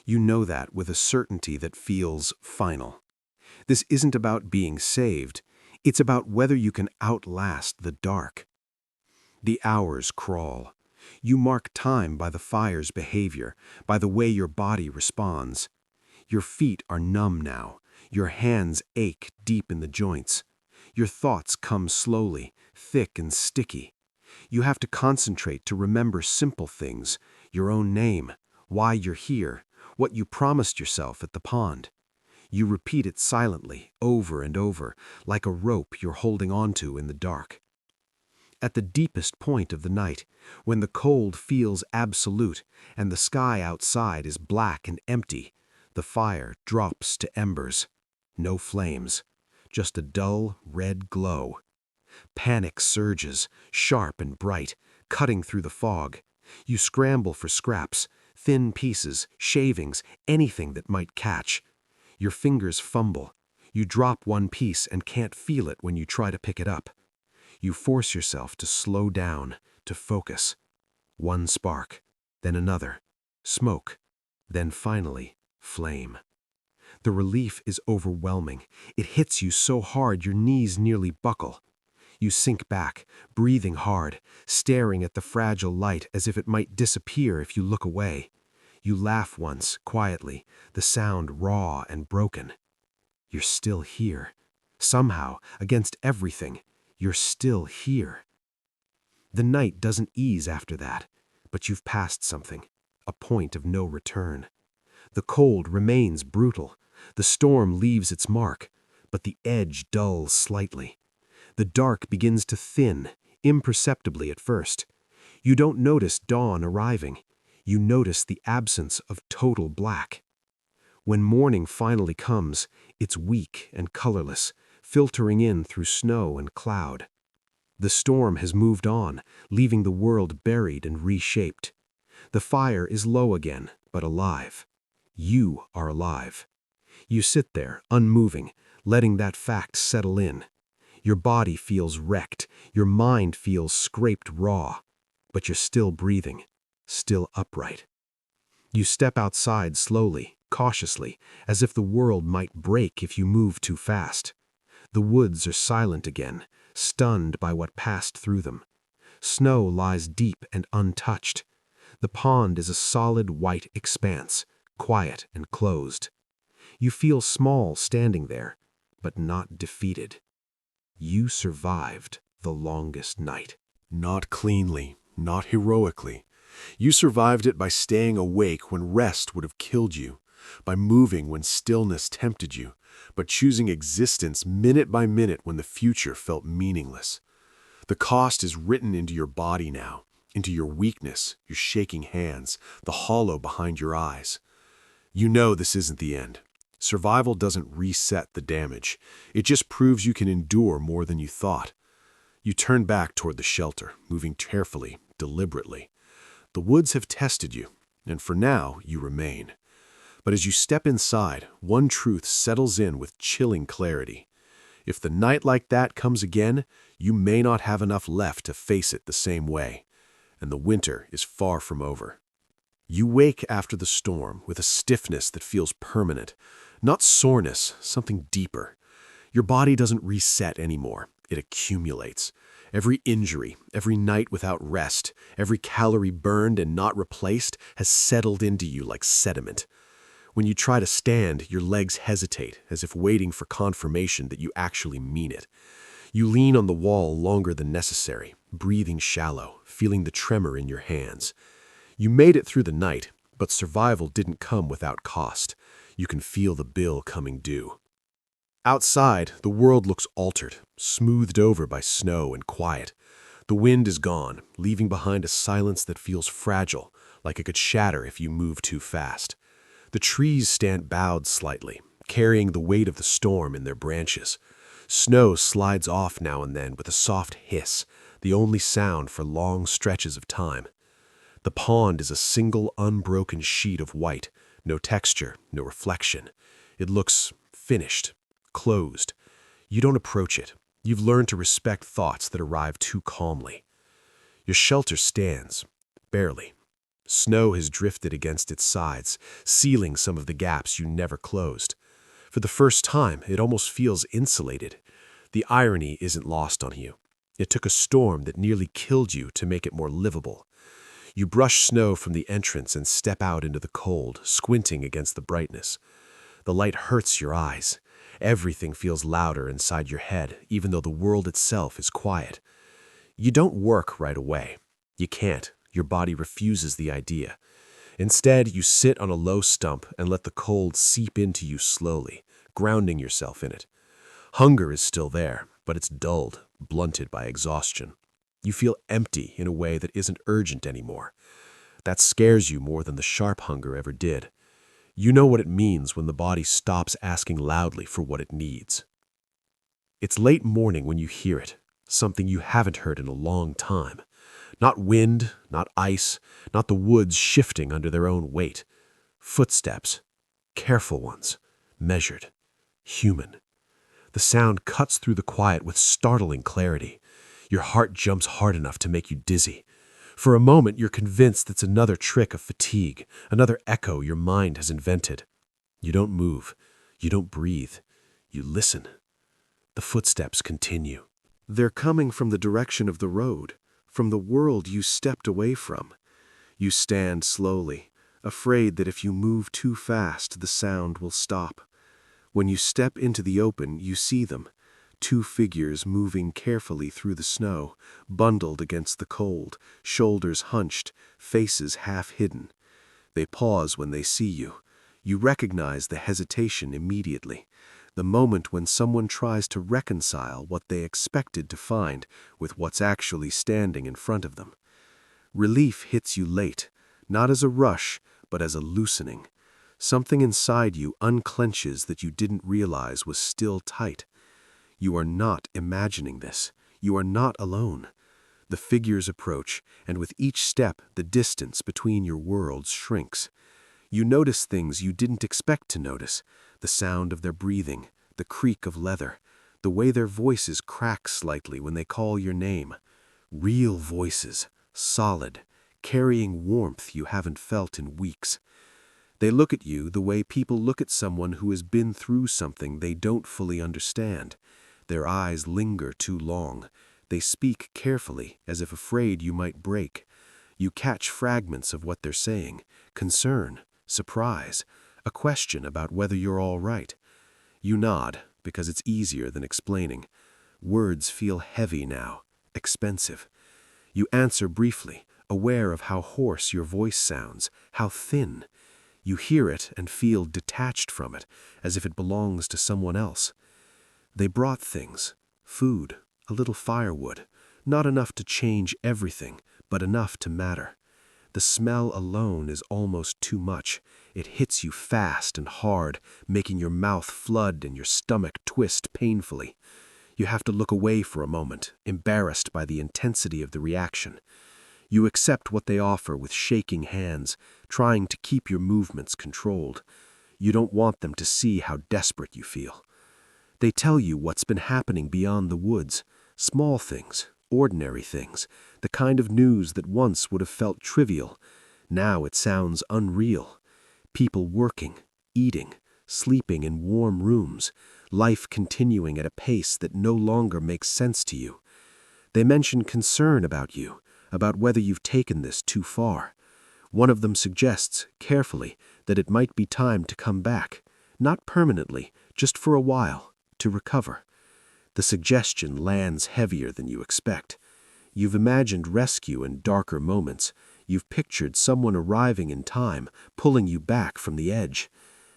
You know that with a certainty that feels final. This isn't about being saved. It's about whether you can outlast the dark. The hours crawl. You mark time by the fire's behavior, by the way your body responds. Your feet are numb now. Your hands ache deep in the joints. Your thoughts come slowly, thick and sticky. You have to concentrate to remember simple things, your own name, why you're here, what you promised yourself at the pond. You repeat it silently, over and over, like a rope you're holding onto in the dark. At the deepest point of the night, when the cold feels absolute and the sky outside is black and empty, the fire drops to embers. No flames, just a dull red glow. Panic surges, sharp and bright, cutting through the fog. You scramble for scraps, thin pieces, shavings, anything that might catch. Your fingers fumble. You drop one piece and can't feel it when you try to pick it up. You force yourself to slow down, to focus. One spark, then another. Smoke, then finally, flame. The relief is overwhelming. It hits you so hard your knees nearly buckle. You sink back, breathing hard, staring at the fragile light as if it might disappear if you look away. You laugh once, quietly, the sound raw and broken. You're still here. Somehow, against everything, you're still here. The night doesn't ease after that, but you've passed something, a point of no return. The cold remains brutal. The storm leaves its mark, but the edge dulls slightly. The dark begins to thin, imperceptibly at first. You don't notice dawn arriving. You notice the absence of total black. When morning finally comes, it's weak and colorless, filtering in through snow and cloud. The storm has moved on, leaving the world buried and reshaped. The fire is low again, but alive. You are alive. You sit there, unmoving, letting that fact settle in. Your body feels wrecked, your mind feels scraped raw, but you're still breathing, still upright. You step outside slowly, cautiously, as if the world might break if you move too fast. The woods are silent again, stunned by what passed through them. Snow lies deep and untouched. The pond is a solid white expanse, quiet and closed. You feel small standing there, but not defeated. You survived the longest night. Not cleanly, not heroically. You survived it by staying awake when rest would have killed you, by moving when stillness tempted you, but choosing existence minute by minute when the future felt meaningless. The cost is written into your body now, into your weakness, your shaking hands, the hollow behind your eyes. You know this isn't the end. Survival doesn't reset the damage. It just proves you can endure more than you thought. You turn back toward the shelter, moving carefully, deliberately. The woods have tested you, and for now, you remain. But as you step inside, one truth settles in with chilling clarity. If the night like that comes again, you may not have enough left to face it the same way, and the winter is far from over. You wake after the storm with a stiffness that feels permanent, not soreness, something deeper. Your body doesn't reset anymore, it accumulates. Every injury, every night without rest, every calorie burned and not replaced has settled into you like sediment. When you try to stand, your legs hesitate, as if waiting for confirmation that you actually mean it. You lean on the wall longer than necessary, breathing shallow, feeling the tremor in your hands. You made it through the night, but survival didn't come without cost. You can feel the bill coming due. Outside, the world looks altered, smoothed over by snow and quiet. The wind is gone, leaving behind a silence that feels fragile, like it could shatter if you move too fast. The trees stand bowed slightly, carrying the weight of the storm in their branches. Snow slides off now and then with a soft hiss, the only sound for long stretches of time. The pond is a single unbroken sheet of white, no texture, no reflection. It looks finished, closed. You don't approach it. You've learned to respect thoughts that arrive too calmly. Your shelter stands, barely. Snow has drifted against its sides, sealing some of the gaps you never closed. For the first time, it almost feels insulated. The irony isn't lost on you. It took a storm that nearly killed you to make it more livable. You brush snow from the entrance and step out into the cold, squinting against the brightness. The light hurts your eyes. Everything feels louder inside your head, even though the world itself is quiet. You don't work right away. You can't. Your body refuses the idea. Instead, you sit on a low stump and let the cold seep into you slowly, grounding yourself in it. Hunger is still there, but it's dulled, blunted by exhaustion. You feel empty in a way that isn't urgent anymore. That scares you more than the sharp hunger ever did. You know what it means when the body stops asking loudly for what it needs. It's late morning when you hear it, something you haven't heard in a long time. Not wind, not ice, not the woods shifting under their own weight. Footsteps, careful ones, measured, human. The sound cuts through the quiet with startling clarity. Your heart jumps hard enough to make you dizzy. For a moment, you're convinced it's another trick of fatigue, another echo your mind has invented. You don't move. You don't breathe. You listen. The footsteps continue. They're coming from the direction of the road, from the world you stepped away from. You stand slowly, afraid that if you move too fast, the sound will stop. When you step into the open, you see them. Two figures moving carefully through the snow, bundled against the cold, shoulders hunched, faces half hidden. They pause when they see you. You recognize the hesitation immediately, the moment when someone tries to reconcile what they expected to find with what's actually standing in front of them. Relief hits you late, not as a rush, but as a loosening. Something inside you unclenches that you didn't realize was still tight. You are not imagining this. You are not alone. The figures approach, and with each step, the distance between your worlds shrinks. You notice things you didn't expect to notice, the sound of their breathing, the creak of leather, the way their voices crack slightly when they call your name. Real voices, solid, carrying warmth you haven't felt in weeks. They look at you the way people look at someone who has been through something they don't fully understand. Their eyes linger too long. They speak carefully, as if afraid you might break. You catch fragments of what they're saying, concern, surprise, a question about whether you're all right. You nod, because it's easier than explaining. Words feel heavy now, expensive. You answer briefly, aware of how hoarse your voice sounds, how thin. You hear it and feel detached from it, as if it belongs to someone else. They brought things, food, a little firewood, not enough to change everything, but enough to matter. The smell alone is almost too much. It hits you fast and hard, making your mouth flood and your stomach twist painfully. You have to look away for a moment, embarrassed by the intensity of the reaction. You accept what they offer with shaking hands, trying to keep your movements controlled. You don't want them to see how desperate you feel. They tell you what's been happening beyond the woods, small things, ordinary things, the kind of news that once would have felt trivial. Now it sounds unreal. People working, eating, sleeping in warm rooms, life continuing at a pace that no longer makes sense to you. They mention concern about you, about whether you've taken this too far. One of them suggests, carefully, that it might be time to come back, not permanently, just for a while, to recover. The suggestion lands heavier than you expect. You've imagined rescue in darker moments. You've pictured someone arriving in time, pulling you back from the edge.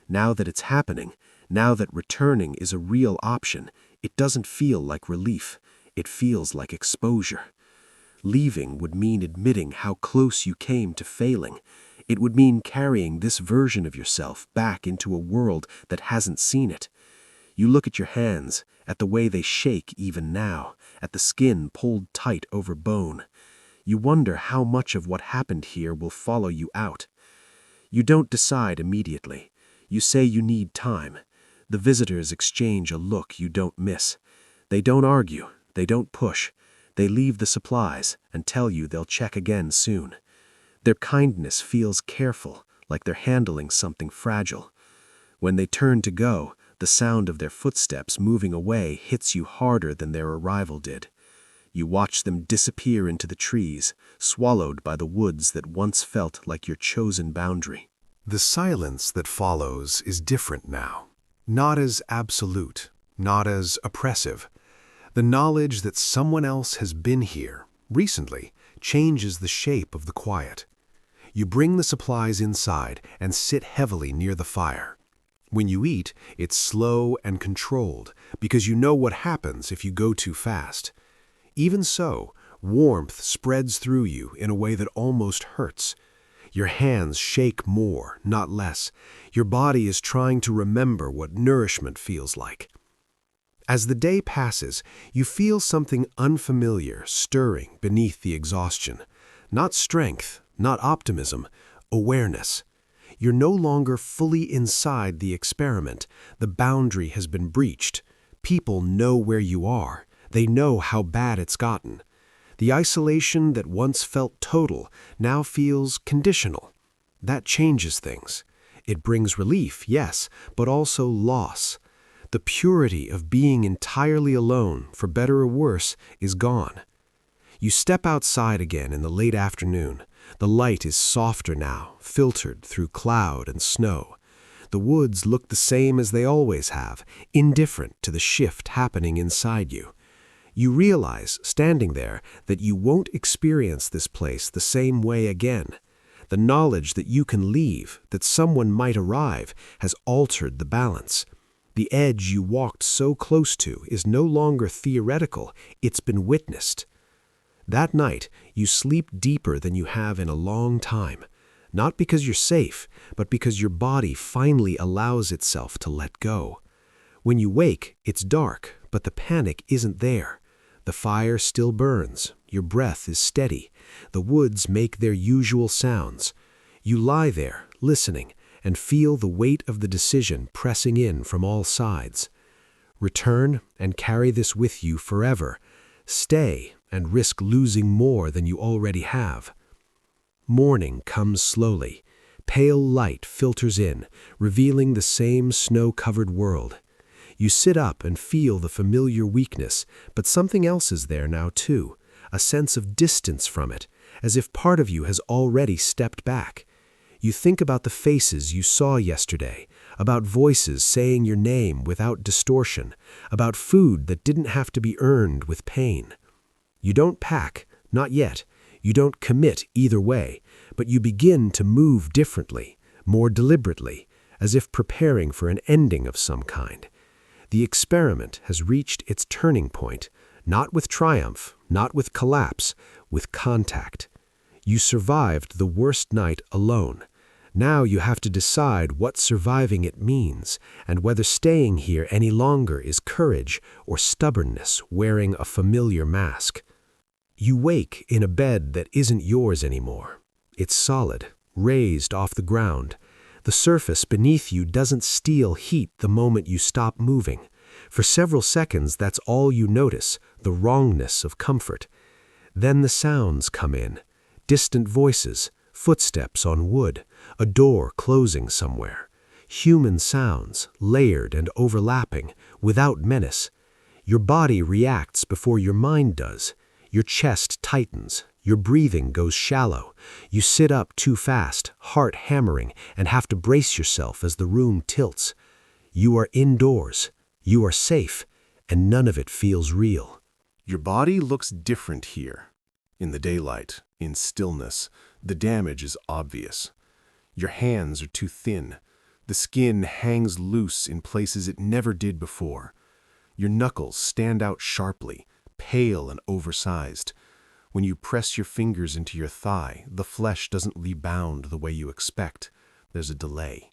Now that it's happening, now that returning is a real option, it doesn't feel like relief. It feels like exposure. Leaving would mean admitting how close you came to failing. It would mean carrying this version of yourself back into a world that hasn't seen it. You look at your hands, at the way they shake even now, at the skin pulled tight over bone. You wonder how much of what happened here will follow you out. You don't decide immediately. You say you need time. The visitors exchange a look you don't miss. They don't argue. They don't push. They leave the supplies and tell you they'll check again soon. Their kindness feels careful, like they're handling something fragile. When they turn to go, The sound of their footsteps moving away hits you harder than their arrival did. You watch them disappear into the trees, swallowed by the woods that once felt like your chosen boundary. The silence that follows is different now. Not as absolute, not as oppressive. The knowledge that someone else has been here, recently, changes the shape of the quiet. You bring the supplies inside and sit heavily near the fire. When you eat, it's slow and controlled, because you know what happens if you go too fast. Even so, warmth spreads through you in a way that almost hurts. Your hands shake more, not less. Your body is trying to remember what nourishment feels like. As the day passes, you feel something unfamiliar stirring beneath the exhaustion. Not strength, not optimism, awareness. You're no longer fully inside the experiment. The boundary has been breached. People know where you are. They know how bad it's gotten. The isolation that once felt total now feels conditional. That changes things. It brings relief, yes, but also loss. The purity of being entirely alone, for better or worse, is gone. You step outside again in the late afternoon. The light is softer now, filtered through cloud and snow. The woods look the same as they always have, indifferent to the shift happening inside you. You realize, standing there, that you won't experience this place the same way again. The knowledge that you can leave, that someone might arrive, has altered the balance. The edge you walked so close to is no longer theoretical, it's been witnessed. That night, you sleep deeper than you have in a long time, not because you're safe, but because your body finally allows itself to let go. When you wake, it's dark, but the panic isn't there. The fire still burns, your breath is steady, the woods make their usual sounds. You lie there, listening, and feel the weight of the decision pressing in from all sides. Return and carry this with you forever. Stay and risk losing more than you already have. Morning comes slowly. Pale light filters in, revealing the same snow-covered world. You sit up and feel the familiar weakness, but something else is there now too, a sense of distance from it, as if part of you has already stepped back. You think about the faces you saw yesterday, about voices saying your name without distortion, about food that didn't have to be earned with pain. You don't pack, not yet. You don't commit either way, but you begin to move differently, more deliberately, as if preparing for an ending of some kind. The experiment has reached its turning point, not with triumph, not with collapse, with contact. You survived the worst night alone. Now you have to decide what surviving it means, and whether staying here any longer is courage or stubbornness wearing a familiar mask. You wake in a bed that isn't yours anymore. It's solid, raised off the ground. The surface beneath you doesn't steal heat the moment you stop moving. For several seconds, that's all you notice, the wrongness of comfort. Then the sounds come in. Distant voices, footsteps on wood, a door closing somewhere. Human sounds, layered and overlapping, without menace. Your body reacts before your mind does. Your chest tightens. Your breathing goes shallow. You sit up too fast, heart hammering, and have to brace yourself as the room tilts. You are indoors. You are safe, and none of it feels real. Your body looks different here. In the daylight, in stillness, the damage is obvious. Your hands are too thin. The skin hangs loose in places it never did before. Your knuckles stand out sharply, pale and oversized. When you press your fingers into your thigh, the flesh doesn't rebound the way you expect. There's a delay.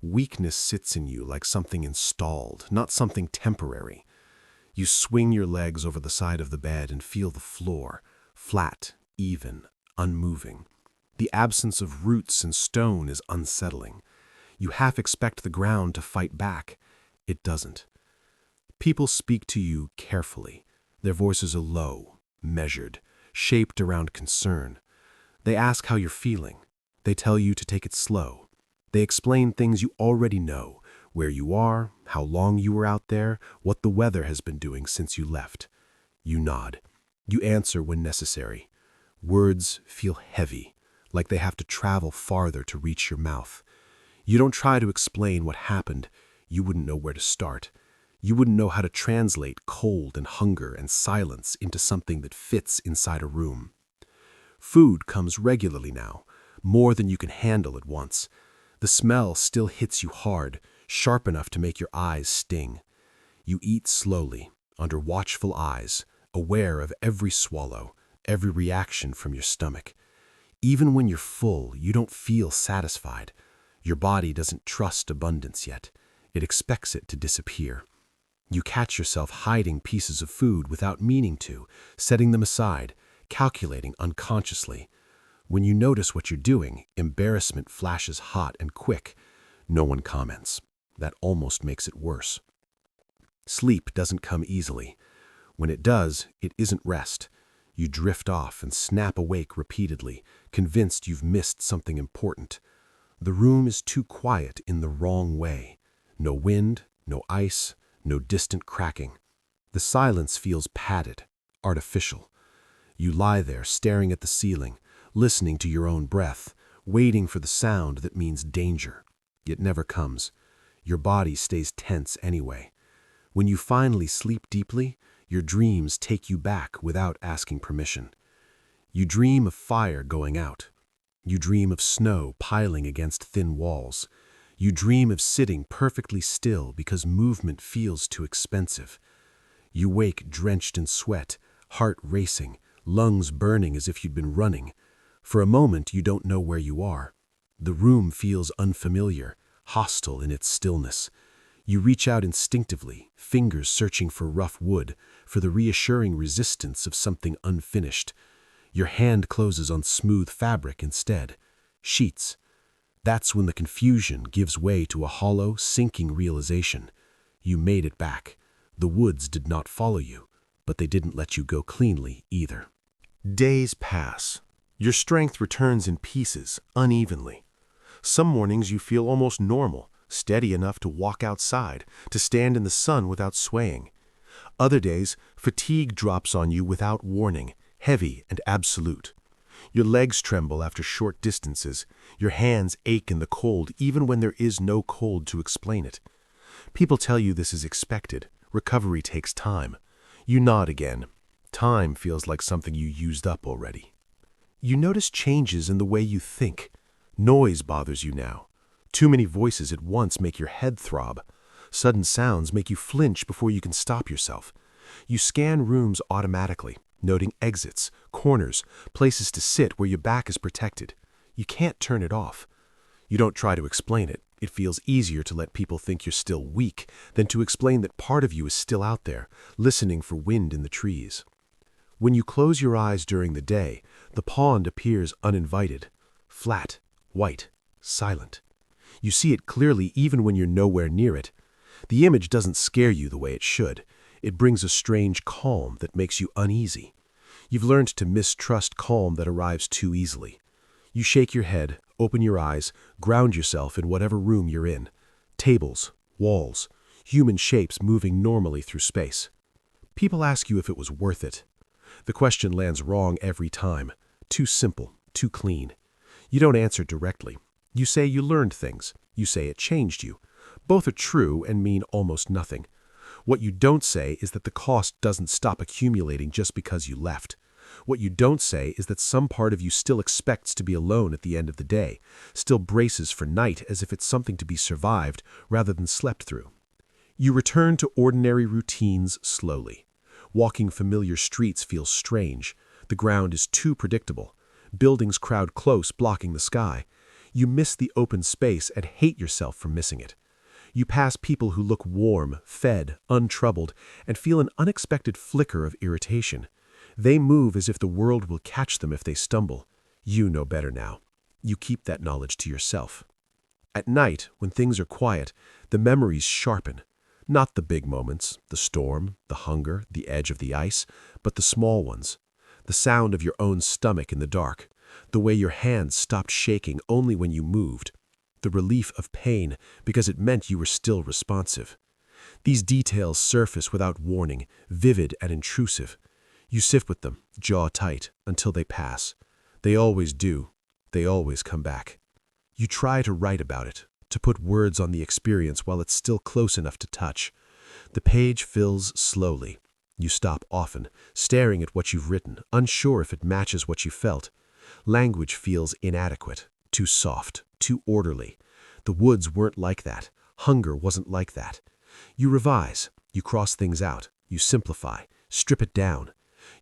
Weakness sits in you like something installed, not something temporary. You swing your legs over the side of the bed and feel the floor, flat, even, unmoving. The absence of roots and stone is unsettling. You half expect the ground to fight back. It doesn't. People speak to you carefully. Their voices are low, measured, shaped around concern. They ask how you're feeling. They tell you to take it slow. They explain things you already know, Where you are, how long you were out there, what the weather has been doing since you left. You nod. You answer when necessary. Words feel heavy, like they have to travel farther to reach your mouth. You don't try to explain what happened. You wouldn't know where to start. You wouldn't know how to translate cold and hunger and silence into something that fits inside a room. Food comes regularly now, more than you can handle at once. The smell still hits you hard, sharp enough to make your eyes sting. You eat slowly, under watchful eyes, aware of every swallow, every reaction from your stomach. Even when you're full, you don't feel satisfied. Your body doesn't trust abundance yet. It expects it to disappear. You catch yourself hiding pieces of food without meaning to, setting them aside, calculating unconsciously. When you notice what you're doing, embarrassment flashes hot and quick. No one comments. That almost makes it worse. Sleep doesn't come easily. When it does, it isn't rest. You drift off and snap awake repeatedly, convinced you've missed something important. The room is too quiet in the wrong way. No wind, no ice, no distant cracking. The silence feels padded, artificial. You lie there staring at the ceiling, listening to your own breath, waiting for the sound that means danger. It never comes. Your body stays tense anyway. When you finally sleep deeply, your dreams take you back without asking permission. You dream of fire going out. You dream of snow piling against thin walls. You dream of sitting perfectly still because movement feels too expensive. You wake drenched in sweat, heart racing, lungs burning as if you'd been running. For a moment, you don't know where you are. The room feels unfamiliar, hostile in its stillness. You reach out instinctively, fingers searching for rough wood, for the reassuring resistance of something unfinished. Your hand closes on smooth fabric instead. Sheets. That's when the confusion gives way to a hollow, sinking realization. You made it back. The woods did not follow you, but they didn't let you go cleanly either. Days pass. Your strength returns in pieces, unevenly. Some mornings you feel almost normal, steady enough to walk outside, to stand in the sun without swaying. Other days, fatigue drops on you without warning, heavy and absolute. Your legs tremble after short distances. Your hands ache in the cold even when there is no cold to explain it. People tell you this is expected. Recovery takes time. You nod again. Time feels like something you used up already. You notice changes in the way you think. Noise bothers you now. Too many voices at once make your head throb. Sudden sounds make you flinch before you can stop yourself. You scan rooms automatically, noting exits, corners, places to sit where your back is protected. You can't turn it off. You don't try to explain it. It feels easier to let people think you're still weak than to explain that part of you is still out there, listening for wind in the trees. When you close your eyes during the day, the pond appears uninvited, flat, white, silent. You see it clearly even when you're nowhere near it. The image doesn't scare you the way it should. It brings a strange calm that makes you uneasy. You've learned to mistrust calm that arrives too easily. You shake your head, open your eyes, ground yourself in whatever room you're in. Tables, walls, human shapes moving normally through space. People ask you if it was worth it. The question lands wrong every time. Too simple, too clean. You don't answer directly. You say you learned things. You say it changed you. Both are true and mean almost nothing. What you don't say is that the cost doesn't stop accumulating just because you left. What you don't say is that some part of you still expects to be alone at the end of the day, still braces for night as if it's something to be survived rather than slept through. You return to ordinary routines slowly. Walking familiar streets feels strange. The ground is too predictable. Buildings crowd close, blocking the sky. You miss the open space and hate yourself for missing it. You pass people who look warm, fed, untroubled, and feel an unexpected flicker of irritation. They move as if the world will catch them if they stumble. You know better now. You keep that knowledge to yourself. At night, when things are quiet, the memories sharpen. Not the big moments, the storm, the hunger, the edge of the ice, but the small ones. The sound of your own stomach in the dark. The way your hands stopped shaking only when you moved. the relief of pain because it meant you were still responsive. These details surface without warning, vivid and intrusive. You sit with them, jaw tight, until they pass. They always do. They always come back. You try to write about it, to put words on the experience while it's still close enough to touch. The page fills slowly. You stop often, staring at what you've written, unsure if it matches what you felt. Language feels inadequate, too soft, too orderly. The woods weren't like that. Hunger wasn't like that. You revise, you cross things out, you simplify, strip it down.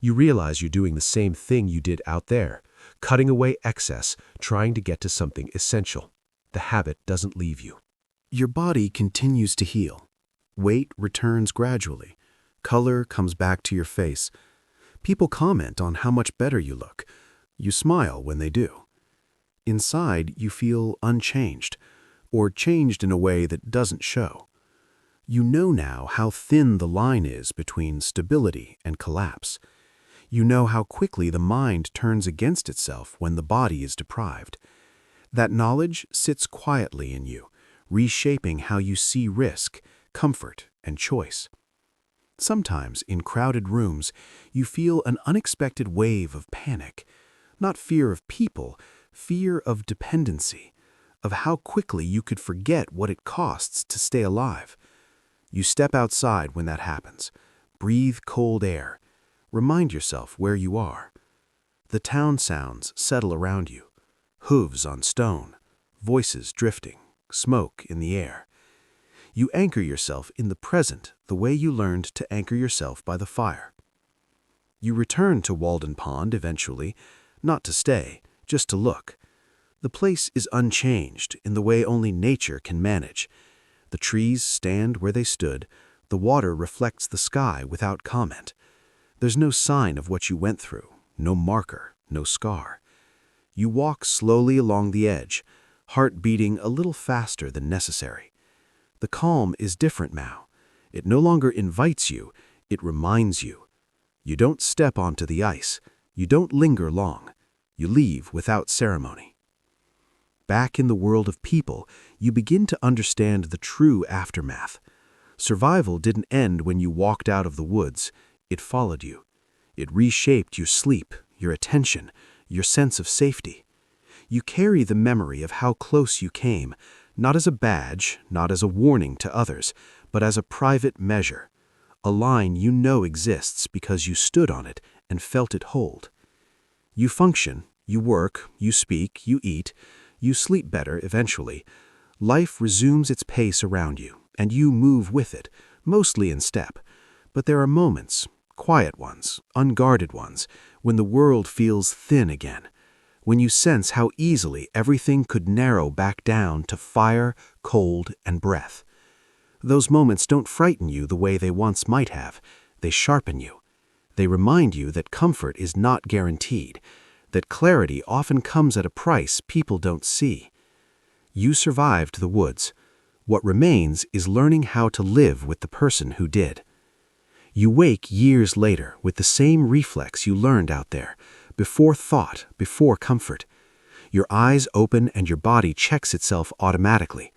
You realize you're doing the same thing you did out there, cutting away excess, trying to get to something essential. The habit doesn't leave you. Your body continues to heal. Weight returns gradually. Color comes back to your face. People comment on how much better you look. You smile when they do. Inside, you feel unchanged, or changed in a way that doesn't show. You know now how thin the line is between stability and collapse. You know how quickly the mind turns against itself when the body is deprived. That knowledge sits quietly in you, reshaping how you see risk, comfort, and choice. Sometimes, in crowded rooms, you feel an unexpected wave of panic. Not fear of people, fear of dependency, of how quickly you could forget what it costs to stay alive. You step outside when that happens. Breathe cold air. Remind yourself where you are. The town sounds settle around you. Hooves on stone, voices drifting, smoke in the air. You anchor yourself in the present the way you learned to anchor yourself by the fire. You return to Walden Pond eventually, not to stay, just to look. The place is unchanged in the way only nature can manage. The trees stand where they stood. The water reflects the sky without comment. There's no sign of what you went through, no marker, no scar. You walk slowly along the edge, heart beating a little faster than necessary. The calm is different now. It no longer invites you, it reminds you. You don't step onto the ice. You don't linger long. You leave without ceremony. Back in the world of people, you begin to understand the true aftermath. Survival didn't end when you walked out of the woods. It followed you. It reshaped your sleep, your attention, your sense of safety. You carry the memory of how close you came, not as a badge, not as a warning to others, but as a private measure, a line you know exists because you stood on it and felt it hold. You function, you work, you speak, you eat, you sleep better eventually. Life resumes its pace around you, and you move with it, mostly in step. But there are moments, quiet ones, unguarded ones, when the world feels thin again, when you sense how easily everything could narrow back down to fire, cold, and breath. Those moments don't frighten you the way they once might have. They sharpen you. They remind you that comfort is not guaranteed, that clarity often comes at a price people don't see. You survived the woods. What remains is learning how to live with the person who did. You wake years later with the same reflex you learned out there, before thought, before comfort. Your eyes open and your body checks itself automatically.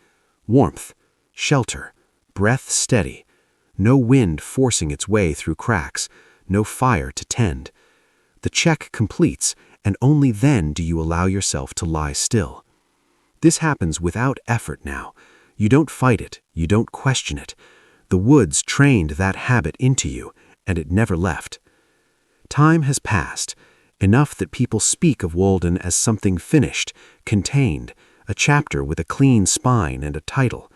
Warmth, shelter, breath steady. No wind forcing its way through cracks, no fire to tend. The check completes, and only then do you allow yourself to lie still. This happens without effort now. You don't fight it, you don't question it. The woods trained that habit into you, and it never left. Time has passed, enough that people speak of Walden as something finished, contained, a chapter with a clean spine and a title.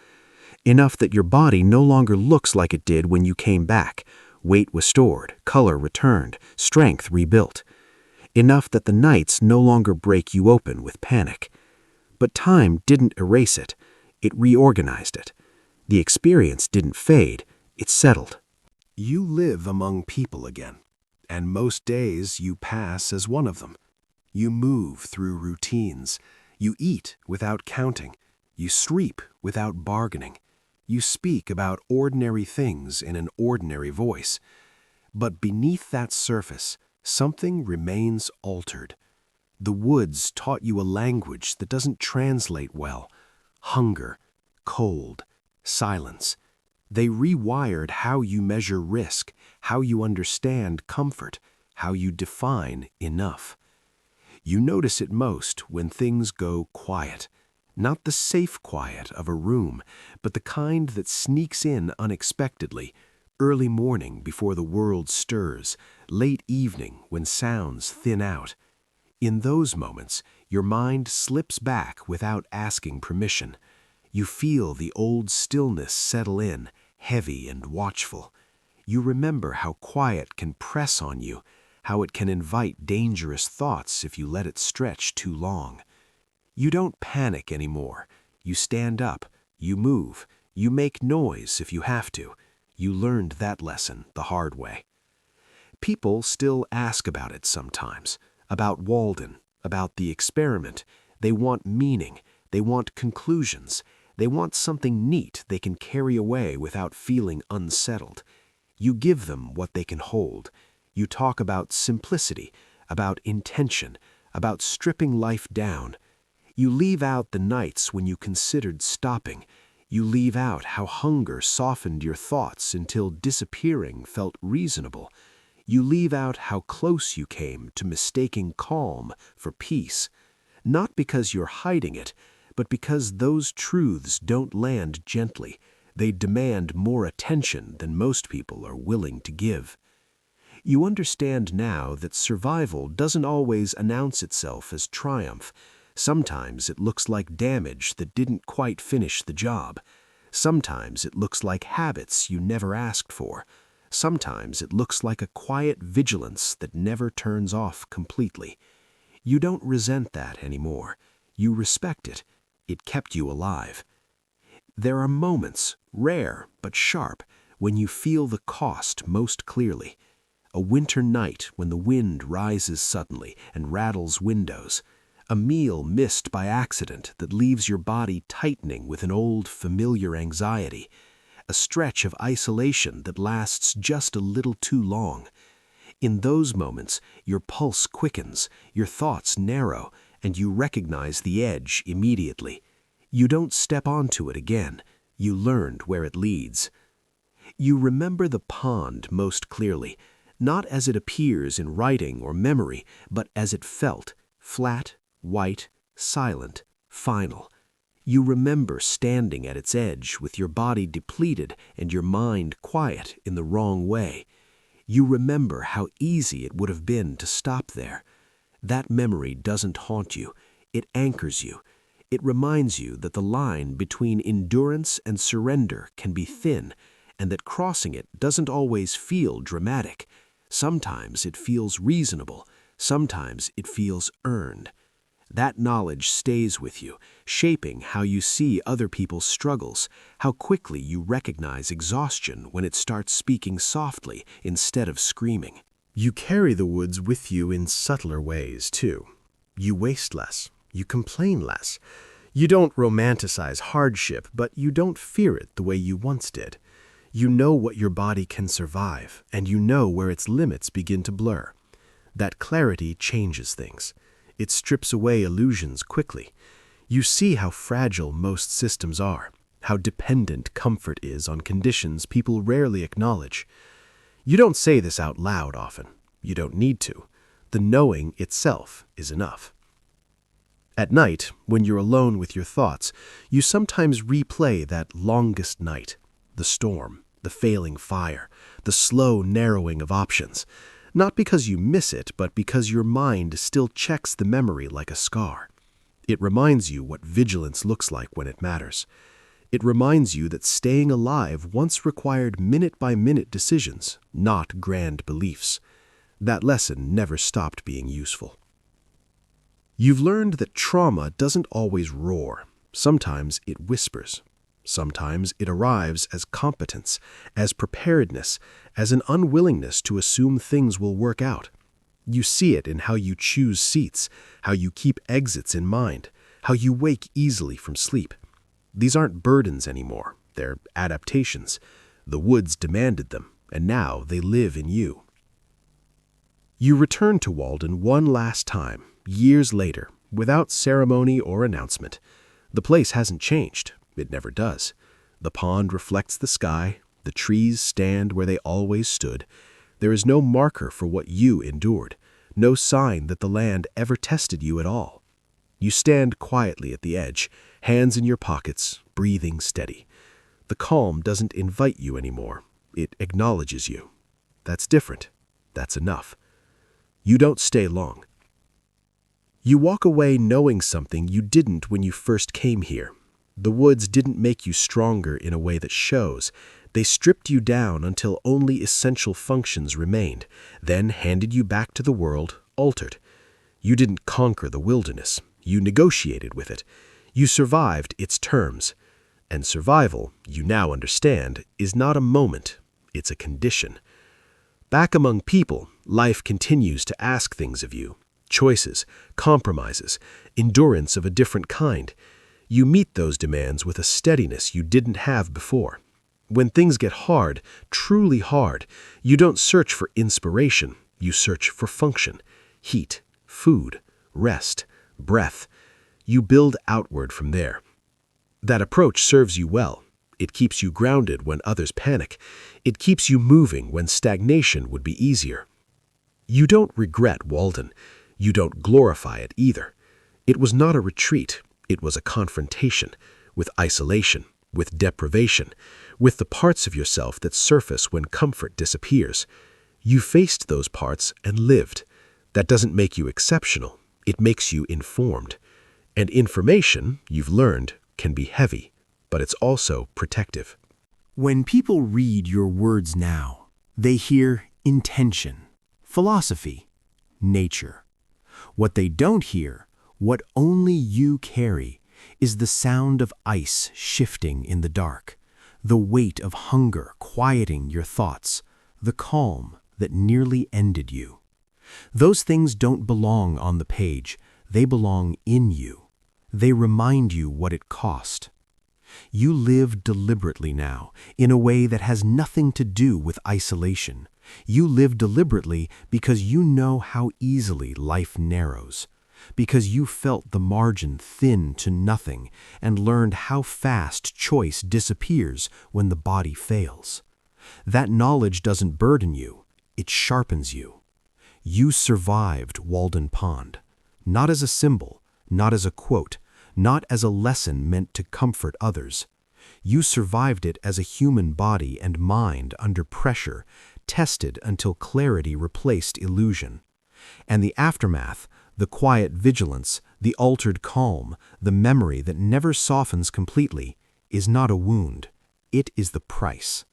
Enough that your body no longer looks like it did when you came back. Weight was stored, color returned, strength rebuilt. Enough that the nights no longer break you open with panic. But time didn't erase it. It reorganized it. The experience didn't fade. It settled. You live among people again, and most days you pass as one of them. You move through routines. You eat without counting. You sleep without bargaining. You speak about ordinary things in an ordinary voice. But beneath that surface, something remains altered. The woods taught you a language that doesn't translate well. hunger, cold, silence. They rewired how you measure risk, how you understand comfort, how you define enough. You notice it most when things go quiet. Not the safe quiet of a room, but the kind that sneaks in unexpectedly, early morning before the world stirs, late evening when sounds thin out. In those moments, your mind slips back without asking permission. You feel the old stillness settle in, heavy and watchful. You remember how quiet can press on you, how it can invite dangerous thoughts if you let it stretch too long. You don't panic anymore. You stand up, you move, you make noise if you have to. You learned that lesson the hard way. People still ask about it sometimes, about Walden, about the experiment. They want meaning, they want conclusions, they want something neat they can carry away without feeling unsettled. You give them what they can hold. You talk about simplicity, about intention, about stripping life down. You leave out the nights when you considered stopping. You leave out how hunger softened your thoughts until disappearing felt reasonable. You leave out how close you came to mistaking calm for peace. Not because you're hiding it, but because those truths don't land gently. They demand more attention than most people are willing to give. You understand now that survival doesn't always announce itself as triumph. Sometimes it looks like damage that didn't quite finish the job. Sometimes it looks like habits you never asked for. Sometimes it looks like a quiet vigilance that never turns off completely. You don't resent that anymore. You respect it. It kept you alive. There are moments, rare but sharp, when you feel the cost most clearly. A winter night when the wind rises suddenly and rattles windows. A meal missed by accident that leaves your body tightening with an old familiar anxiety. A stretch of isolation that lasts just a little too long. In those moments, your pulse quickens, your thoughts narrow, and you recognize the edge immediately. You don't step onto it again. You learned where it leads. You remember the pond most clearly, not as it appears in writing or memory, but as it felt, flat, white, silent, final. You remember standing at its edge with your body depleted and your mind quiet in the wrong way. You remember how easy it would have been to stop there. That memory doesn't haunt you. It anchors you. It reminds you that the line between endurance and surrender can be thin, and that crossing it doesn't always feel dramatic. Sometimes it feels reasonable. Sometimes it feels earned. That knowledge stays with you, shaping how you see other people's struggles, how quickly you recognize exhaustion when it starts speaking softly instead of screaming. You carry the woods with you in subtler ways, too. You waste less. You complain less. You don't romanticize hardship, but you don't fear it the way you once did. You know what your body can survive, and you know where its limits begin to blur. That clarity changes things. It strips away illusions quickly. You see how fragile most systems are, how dependent comfort is on conditions people rarely acknowledge. You don't say this out loud often. You don't need to. The knowing itself is enough. At night, when you're alone with your thoughts, you sometimes replay that longest night, the storm, the failing fire, the slow narrowing of options. Not because you miss it, but because your mind still checks the memory like a scar. It reminds you what vigilance looks like when it matters. It reminds you that staying alive once required minute-by-minute decisions, not grand beliefs. That lesson never stopped being useful. You've learned that trauma doesn't always roar. Sometimes it whispers. Sometimes it arrives as competence, as preparedness, as an unwillingness to assume things will work out. You see it in how you choose seats, how you keep exits in mind, how you wake easily from sleep. These aren't burdens anymore. They're adaptations. The woods demanded them, and now they live in you. You return to Walden one last time, years later, without ceremony or announcement. The place hasn't changed. It never does. The pond reflects the sky. The trees stand where they always stood. There is no marker for what you endured, no sign that the land ever tested you at all. You stand quietly at the edge, hands in your pockets, breathing steady. The calm doesn't invite you anymore. It acknowledges you. That's different. That's enough. You don't stay long. You walk away knowing something you didn't when you first came here. The woods didn't make you stronger in a way that shows. They stripped you down until only essential functions remained, then handed you back to the world, altered. You didn't conquer the wilderness. You negotiated with it. You survived its terms. And survival, you now understand, is not a moment. It's a condition. Back among people, life continues to ask things of you. Choices, compromises, endurance of a different kind. You meet those demands with a steadiness you didn't have before. When things get hard, truly hard, you don't search for inspiration. You search for function, heat, food, rest, breath. You build outward from there. That approach serves you well. It keeps you grounded when others panic. It keeps you moving when stagnation would be easier. You don't regret Walden. You don't glorify it either. It was not a retreat. It was a confrontation with isolation, with deprivation, with the parts of yourself that surface when comfort disappears. You faced those parts and lived. That doesn't make you exceptional. It makes you informed. And information, you've learned, can be heavy, but it's also protective. When people read your words now, they hear intention, philosophy, nature. What they don't hear, what only you carry, is the sound of ice shifting in the dark, the weight of hunger quieting your thoughts, the calm that nearly ended you. Those things don't belong on the page, they belong in you. They remind you what it cost. You live deliberately now, in a way that has nothing to do with isolation. You live deliberately because you know how easily life narrows, because you felt the margin thin to nothing and learned how fast choice disappears when the body fails. That knowledge doesn't burden you, it sharpens you. You survived Walden Pond, not as a symbol, not as a quote, not as a lesson meant to comfort others. You survived it as a human body and mind under pressure, tested until clarity replaced illusion. And the aftermath, the quiet vigilance, the altered calm, the memory that never softens completely, is not a wound. It is the price.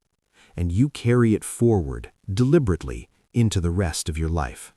And you carry it forward, deliberately, into the rest of your life.